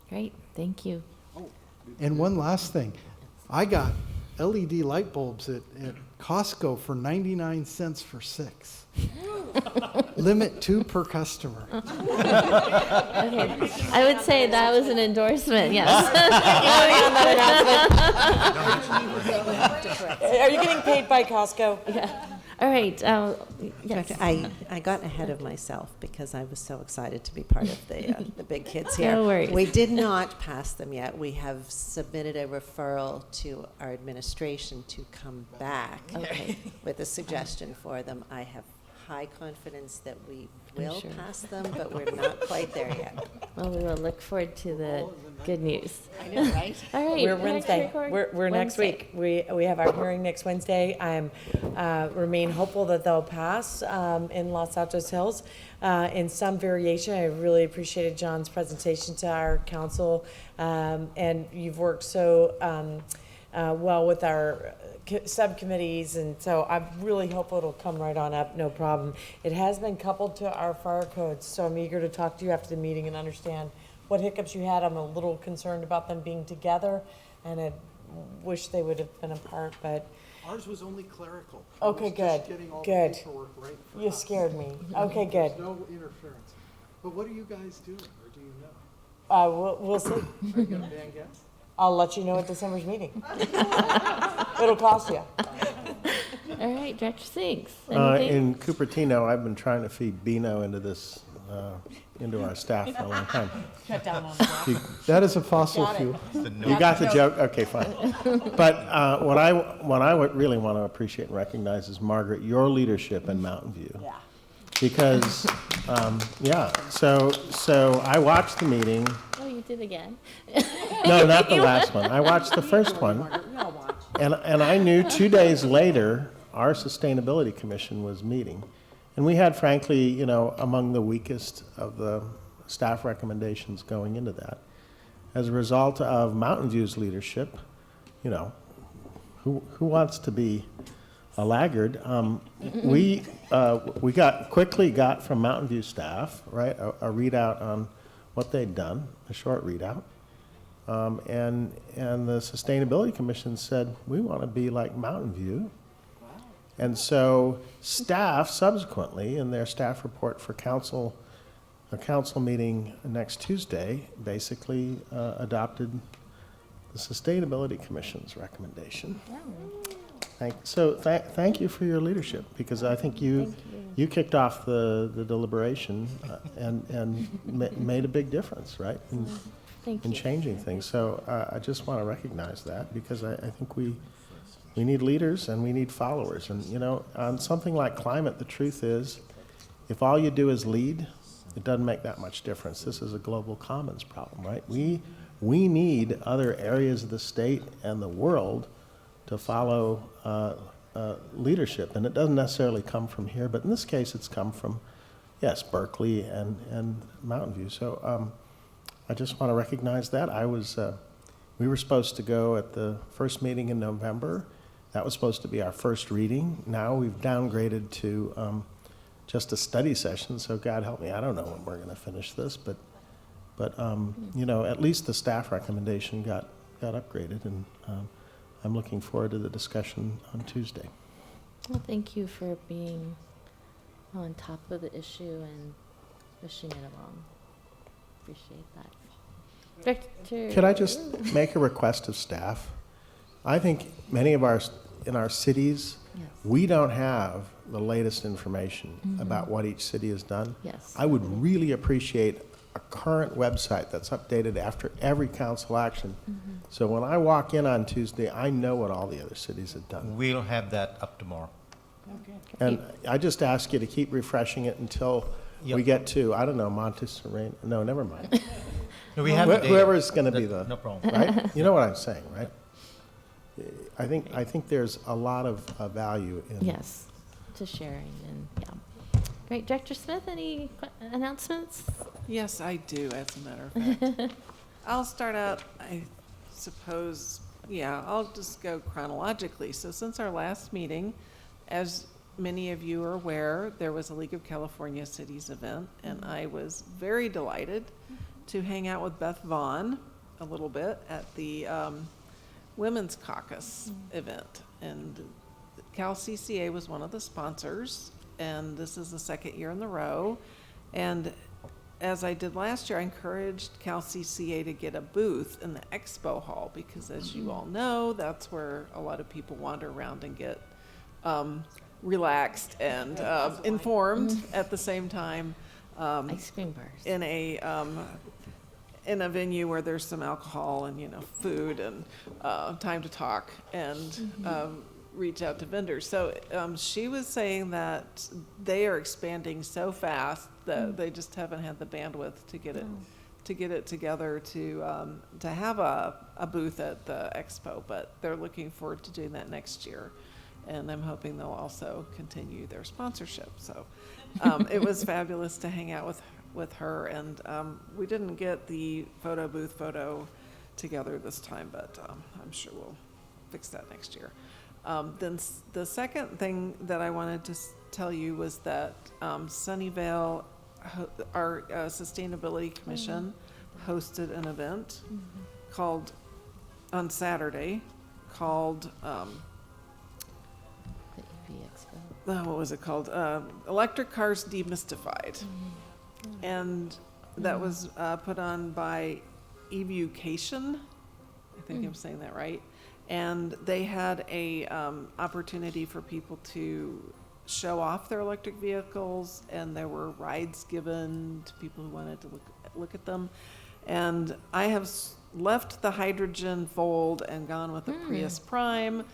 Great, thank you. And one last thing, I got LED light bulbs at Costco for 99 cents for 6. Limit 2 per customer. Okay, I would say that was an endorsement, yes. Are you getting paid by Costco? Yeah. All right. Yes. I got ahead of myself because I was so excited to be part of the big kids here. No worries. We did not pass them yet. We have submitted a referral to our administration to come back with a suggestion for them. I have high confidence that we will pass them, but we're not quite there yet. Well, we will look forward to the good news. I know, right? All right. We're Wednesday. We're next Wednesday. week. We have our hearing next Wednesday. I'm remain hopeful that they'll pass in Los Altos Hills in some variation. I really appreciated John's presentation to our council, and you've worked so well with our subcommittees, and so I'm really hopeful it'll come right on up, no problem. It has been coupled to our fire codes, so I'm eager to talk to you after the meeting and understand what hiccups you had. I'm a little concerned about them being together, and I wish they would have been apart, but. Ours was only clerical. Okay, good, good. You scared me. Okay, good. There's no interference. But what are you guys doing, or do you know? We'll see. Are you going to ban gas? I'll let you know at December's meeting. It'll cost you. All right, Director Sinks. In Cupertino, I've been trying to feed Beano into our staff for a long time. Cut down on that. That is a fossil fuel. You got the joke? Okay, fine. But what I would really want to appreciate and recognize is, Margaret, your leadership in Mountain View. Yeah. because, yeah, so I watched the meeting. Oh, you did again? No, not the last one. I watched the first one. And I knew 2 days later, our Sustainability Commission was meeting. And we had, frankly, you know, among the weakest of the staff recommendations going into that. As a result of Mountain View's leadership, you know, who wants to be a laggard? We quickly got from Mountain View staff, right, a readout on what they'd done, a short readout. And the Sustainability Commission said, we want to be like Mountain View. And so staff subsequently, in their staff report for a council meeting next Tuesday, basically adopted the Sustainability Commission's recommendation. Thank you for your leadership, because I think you kicked off the deliberation and made a big difference, right? In changing things. So I just want to recognize that, because I think we need leaders and we need followers. And, you know, on something like climate, the truth is, if all you do is lead, it doesn't make that much difference. This is a global commons problem, right? We need other areas of the state and the world to follow leadership. And it doesn't necessarily come from here, but in this case, it's come from, yes, Berkeley and Mountain View. So I just want to recognize that. We were supposed to go at the first meeting in November. That was supposed to be our first reading. Now we've downgraded to just a study session, so God help me, I don't know when we're going to finish this, but you know, at least the staff recommendation got upgraded, and I'm looking forward to the discussion on Tuesday. Well, thank you for being on top of the issue and pushing it along. Appreciate that. Director, could I just make a request of staff? I think many of in our cities, yes, we don't have the latest information about what each city has done. Yes. I would really appreciate a current website that's updated after every council action. So when I walk in on Tuesday, I know what all the other cities have done. We'll have that up tomorrow. And I just ask you to keep refreshing it until we get to, I don't know, Montserrat. No, never mind. No, we have whoever's going to be the, no problem. right? You know what I'm saying, right? I think there's a lot of value in yes, to sharing, and yeah. Great. Director Smith, any announcements? Yes, I do, as a matter of fact. I'll start out, I suppose, yeah, I'll just go chronologically. So since our last meeting, as many of you are aware, there was a League of California Cities event, and I was very delighted to hang out with Beth Vaughn a little bit at the Women's Caucus event. And SVCEA was one of the sponsors, and this is the second year in a row. And as I did last year, I encouraged SVCEA to get a booth in the expo hall, because as you all know, that's where a lot of people wander around and get relaxed and informed at the same time. Ice cream bars. In a venue where there's some alcohol and, you know, food and time to talk and reach out to vendors. So she was saying that they are expanding so fast that they just haven't had the bandwidth to get it together to have a booth at the expo, but they're looking forward to doing that next year. And I'm hoping they'll also continue their sponsorship. So it was fabulous to hang out with her, and we didn't get the photo booth photo together this time, but I'm sure we'll fix that next year. Then the second thing that I wanted to tell you was that Sunnyvale, our Sustainability Commission, hosted an event called, on Saturday, called what was it called? Electric Cars Demystified. And that was put on by Evucation. I think I'm saying that right. And they had a opportunity for people to show off their electric vehicles, and there were rides given to people who wanted to look at them. And I have left the hydrogen fold and gone with the Prius Prime.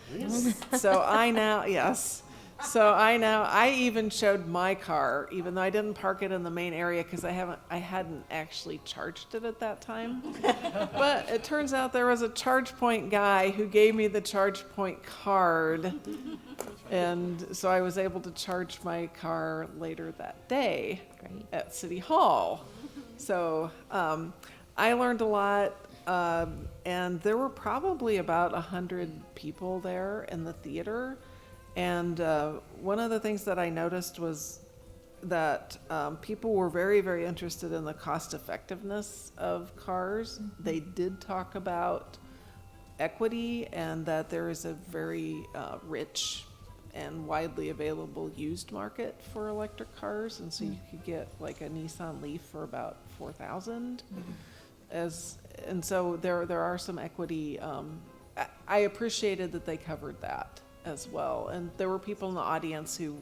So I now, yes. So I even showed my car, even though I didn't park it in the main area because I hadn't actually charged it at that time. But it turns out there was a ChargePoint guy who gave me the ChargePoint card. And so I was able to charge my car later that day at City Hall. So I learned a lot. And there were probably about 100 people there in the theater. And one of the things that I noticed was that people were very, very interested in the cost effectiveness of cars. They did talk about equity and that there is a very rich and widely available used market for electric cars. And so you could get like a Nissan Leaf for about $4,000. And so there are some equity. I appreciated that they covered that as well, and there were people in the audience who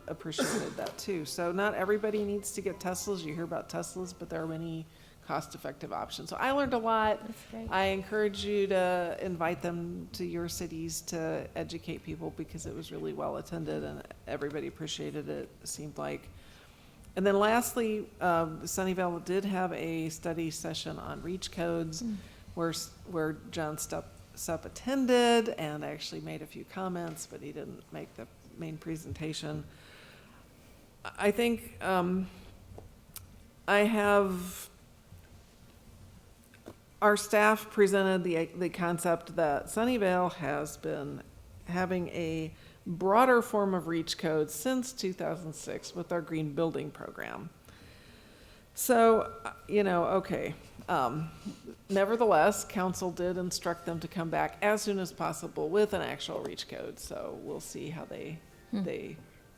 appreciated that too. So not everybody needs to get Teslas. You hear about Teslas, but there are many cost-effective options. So I learned a lot. That's great. I encourage you to invite them to your cities to educate people because it was really well attended and everybody appreciated it, it seemed like. And then lastly, Sunnyvale did have a study session on REACH codes where John Stupp attended and actually made a few comments, but he didn't make the main presentation. I think our staff presented the concept that Sunnyvale has been having a broader form of REACH codes since 2006 with our green building program. So, okay. Nevertheless, council did instruct them to come back as soon as possible with an actual REACH code. So we'll see how they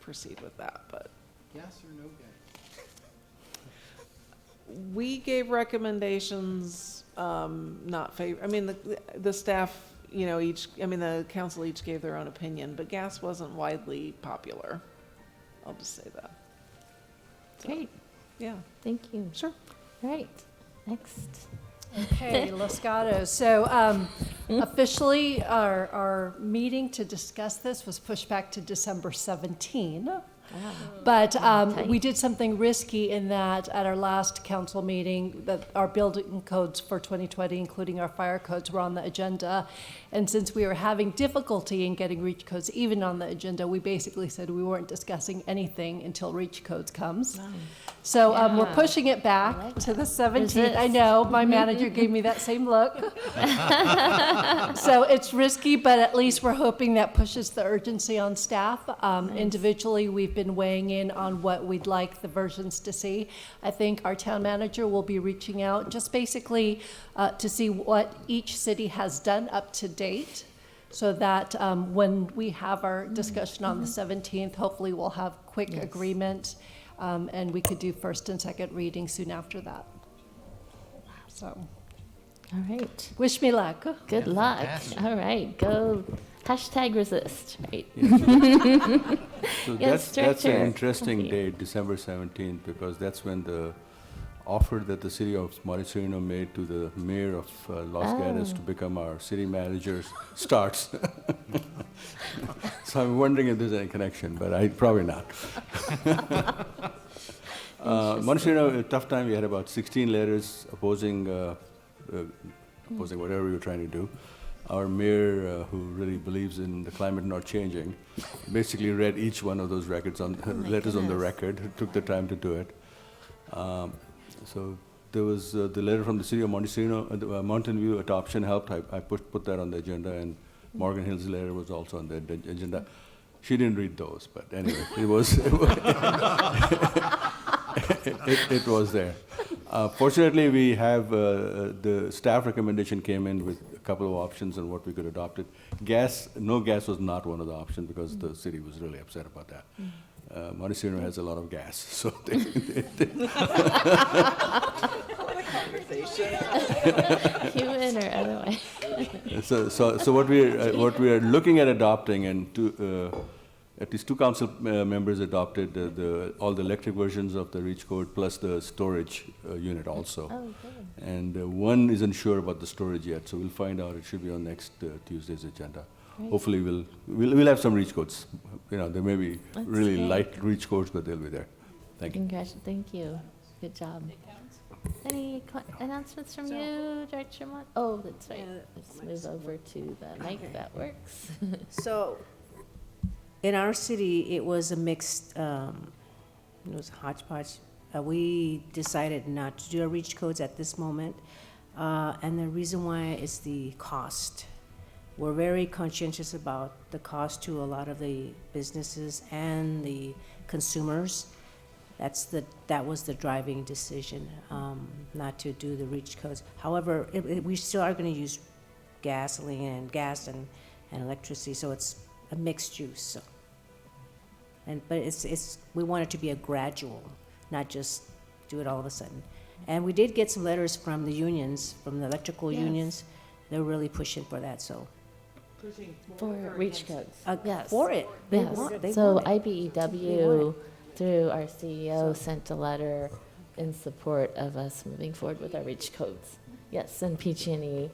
proceed with that. But Gas or no gas? we gave recommendations, not favor. I mean, the staff, the council each gave their own opinion, but gas wasn't widely popular. I'll just say that. So, Great. Yeah. Thank you. Sure. All right. Next. Okay, Los Gatos. So officially, our meeting to discuss this was pushed back to December 17. But we did something risky in that at our last council meeting, that our building codes for 2020, including our fire codes, were on the agenda. And since we were having difficulty in getting REACH codes even on the agenda, we basically said we weren't discussing anything until REACH codes comes. Wow. So we're pushing it back to the 17th. I know, my manager gave me that same look. So it's risky, but at least we're hoping that pushes the urgency on staff. Individually, we've been weighing in on what we'd like the versions to see. I think our town manager will be reaching out just basically to see what each city has done up to date, so that when we have our discussion on the 17th, hopefully we'll have quick agreement, and we could do first and second reading soon after that. So, All right. wish me luck. Good luck. Fantastic. All right. Go. #resist. Right. So Yes, that's an Director. interesting Okay. date, December 17th, because that's when the offer that the city of Montecito made to the mayor of Los Gatos to become our city manager starts. So I'm wondering if there's any connection, but probably not. Montecito, a tough time. We had about 16 letters opposing whatever we were trying to do. Our mayor, who really believes in the climate not changing, basically read each one of those letters on the record, took the time to do it. So there was the letter from the city of Montecito, Mountain View adoption helped. I put that on the agenda, and Morgan Hill's letter was also on the agenda. She didn't read those, but anyway, it was there. Fortunately, we have the staff recommendation came in with a couple of options on what we could adopt it. No gas was not one of the options because the city was really upset about that. Montecito has a lot of gas, so they Human or otherwise. So what we are looking at adopting, and at least two council members adopted all the electric versions of the REACH code plus the storage unit also. Oh, good. And one isn't sure about the storage yet, so we'll find out. It should be on next Tuesday's agenda. hopefully we'll have some reach codes. You know, they may be That's really great. light reach codes, but they'll be there. Thank you. Thank you. Good job. Any announcements from you, Director Mont? Oh, that's right. Let's move over to the mic that works. So, in our city, it was a mixed, it was hodgepodge. We decided not to do our reach codes at this moment, and the reason why is the cost. We're very conscientious about the cost to a lot of the businesses and the consumers. That was the driving decision, not to do the reach codes. However, we still are going to use gasoline and gas and electricity, so it's a mixed use. So. But we want it to be a gradual, not just do it all of a sudden. And we did get some letters from the unions, from the electrical unions. They're really pushing for that. So. For reach codes. Yes. For it. Yes. They So want it. IBEW, through our CEO, sent a letter in support of us moving forward with our reach codes. Yes, and PG&E.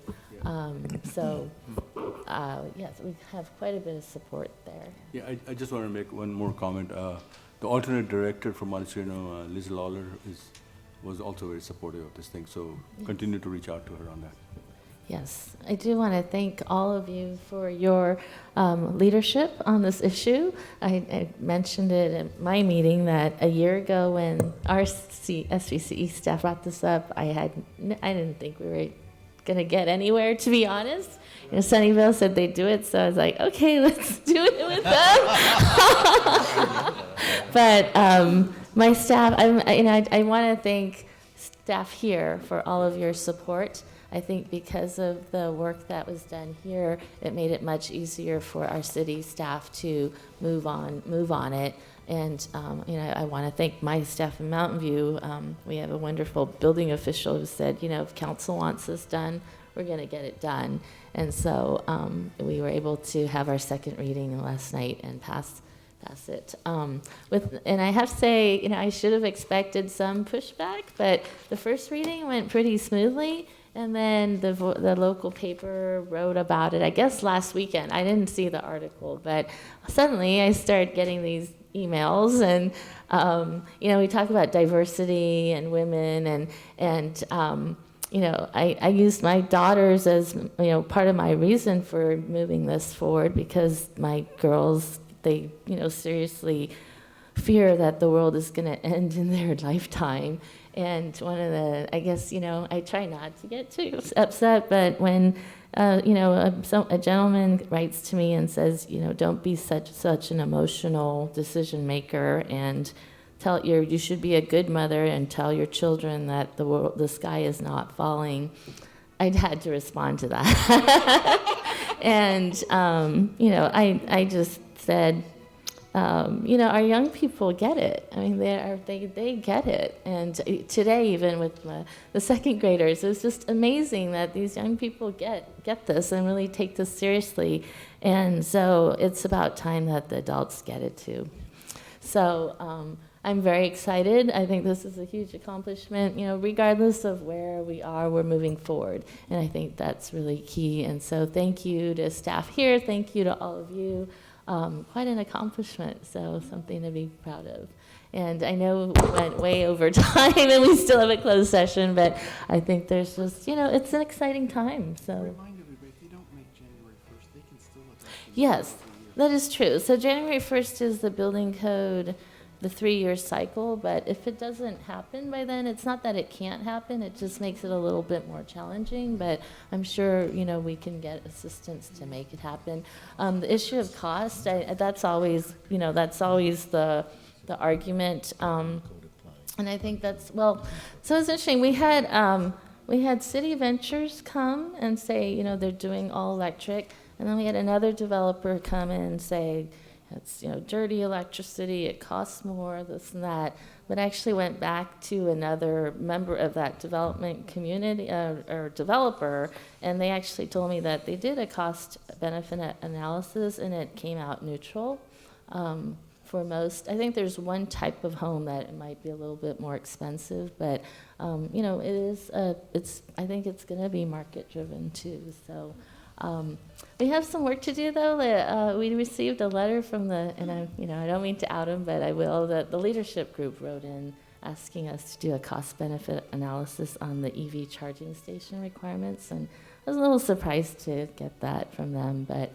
Yes, we have quite a bit of support there. Yeah, I just want to make one more comment. The alternate director from Montesino, Liz Lawler, was also very supportive of this thing, so continue to reach out to her on that. Yes, I do want to thank all of you for your leadership on this issue. I mentioned it at my meeting that a year ago when our SVCE staff brought this up, I didn't think we were going to get anywhere, to be honest. You know, Sunnyvale said they'd do it, so I was like, okay, let's do it with them. But my staff, I want to thank staff here for all of your support. I think because of the work that was done here, it made it much easier for our city staff to move on it. And I want to thank my staff in Mountain View. We have a wonderful building official who said, if council wants this done, we're going to get it done. And so we were able to have our second reading last night and pass it. And I have to say, I should have expected some pushback, but the first reading went pretty smoothly. And then the local paper wrote about it, I guess last weekend. I didn't see the article, but suddenly I started getting these emails, and we talk about diversity and women, and I used my daughters as part of my reason for moving this forward, because my girls, they seriously fear that the world is going to end in their lifetime. And one of the, I guess, I try not to get too upset, but when, a gentleman writes to me and says, don't be such an emotional decision maker, and you should be a good mother and tell your children that the sky is not falling, I'd had to respond to that. And, I just said, our young people get it. I mean, they get it. And today, even with the second graders, it's just amazing that these young people get this and really take this seriously. And so it's about time that the adults get it too. So I'm very excited. I think this is a huge accomplishment. Regardless of where we are, we're moving forward. And I think that's really key. And so thank you to staff here. Thank you to all of you. Quite an accomplishment, so something to be proud of. And I know we went way over time and we still have a closed session, but I think there's just, it's an exciting time. So. Remind everybody, if they don't make January 1st, they can still adopt. Yes, that is true. So January 1st is the building code, the 3-year cycle, but if it doesn't happen by then, it's not that it can't happen, it just makes it a little bit more challenging, but I'm sure, we can get assistance to make it happen. The issue of cost, that's always the argument, and I think so it's interesting, we had City Ventures come and say, they're doing all electric, and then we had another developer come in and say, it's dirty electricity, it costs more, this and that. But I actually went back to another member of that development community or developer, and they actually told me that they did a cost benefit analysis and it came out neutral for most. I think there's one type of home that it might be a little bit more expensive, but I think it's going to be market driven too. So We have some work to do, though. We received a letter from and I don't mean to out them, but I will, that the leadership group wrote in asking us to do a cost-benefit analysis on the EV charging station requirements, and I was a little surprised to get that from them, but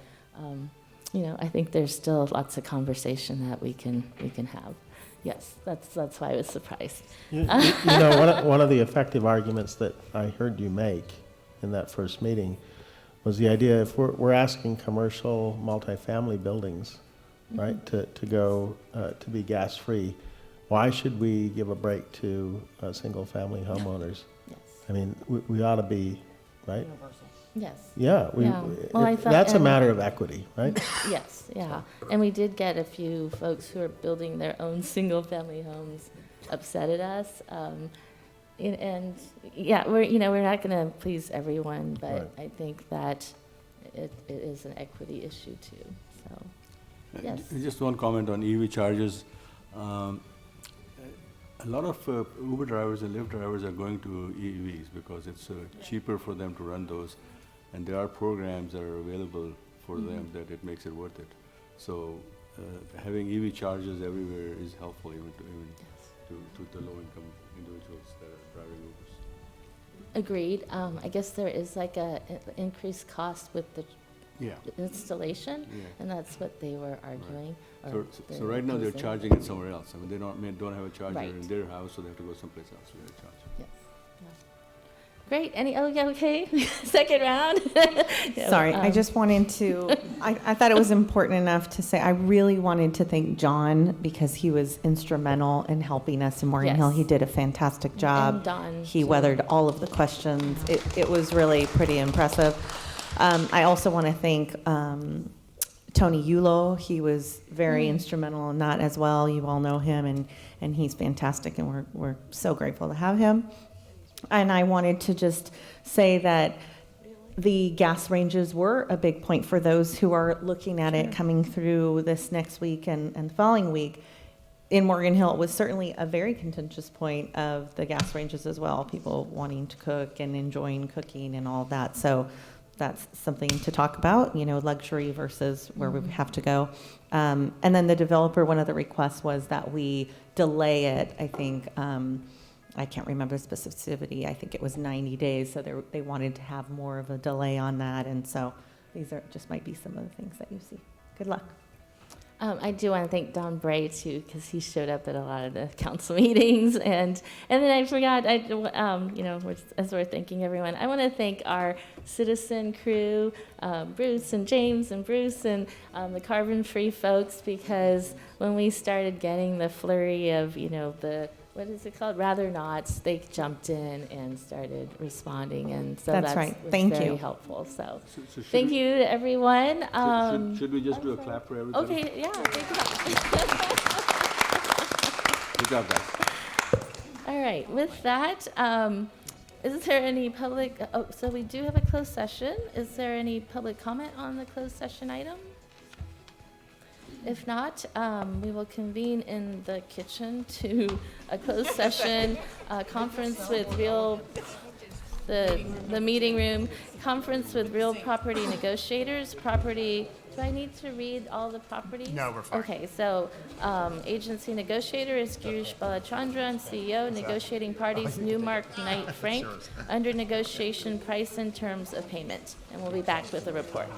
I think there's still lots of conversation that we can have. Yes, that's why I was surprised. One of the effective arguments that I heard you make in that first meeting was the idea, if we're asking commercial multifamily buildings, right, to go to be gas-free, why should we give a break to single-family homeowners? Yes. I mean, we ought to be, right? Universal. Yes. Yeah. Well, I thought, that's a matter of equity, right? Yes, yeah. And we did get a few folks who are building their own single-family homes upset at us. And yeah, we're not going to please everyone, but Right. I think that it is an equity issue too. So, yes. Just one comment on EV chargers. A lot of Uber drivers and Lyft drivers are going to EVs because it's cheaper for them to run those, and there are programs that are available for them that it makes it worth it. So having EV chargers everywhere is helpful even to the low-income individuals that are driving Ubers. Agreed. I guess there is like a increased cost with the installation, and that's what they were arguing. So right now they're charging it somewhere else. I mean, they don't have a charger in their house, so they have to go someplace else to get a charger. Yes. Great. Okay. Second round. Sorry, I just wanted to, I thought it was important enough to say, I really wanted to thank John because he was instrumental in helping us in Morgan Hill. He did a fantastic job. And Don, he too. weathered all of the questions. It was really pretty impressive. I also want to thank Tony Yulo. He was very instrumental in that as well. You all know him, and he's fantastic, and we're so grateful to have him. And I wanted to just say that the gas ranges were a big point for those who are looking at it coming through this next week and the following week. In Morgan Hill, it was certainly a very contentious point of the gas ranges as well, people wanting to cook and enjoying cooking and all of that. So that's something to talk about, luxury versus where we have to go. And then the developer, one of the requests was that we delay it, I think, I can't remember specificity. I think it was 90 days, so they wanted to have more of a delay on that, and so these just might be some of the things that you see. Good luck. I do want to thank Don Bray too, because he showed up at a lot of the council meetings, and then I forgot. As we're thanking everyone, I want to thank our citizen crew, Bruce and James and Bruce and the carbon-free folks, because when we started getting the flurry of what is it called? Rather Nots. They jumped in and started responding, and so that's right. was Thank very you. helpful. So Should you to everyone. Should we just do a clap for everybody? Okay, yeah. Good job, guys. All right. With that, is there any public? So we do have a closed session. Is there any public comment on the closed session item? If not, we will convene in the kitchen to a closed session conference with the meeting room, conference with real property negotiators, do I need to read all the properties? No, we're fine. Okay, so agency negotiator is Girish Balachandran, CEO, negotiating parties, Newmark Knight Frank, under negotiation price and terms of payment. And we'll be back with a report.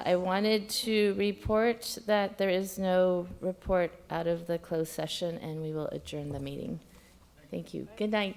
I wanted to report that there is no report out of the closed session, and we will adjourn the meeting. Thank you. Good night.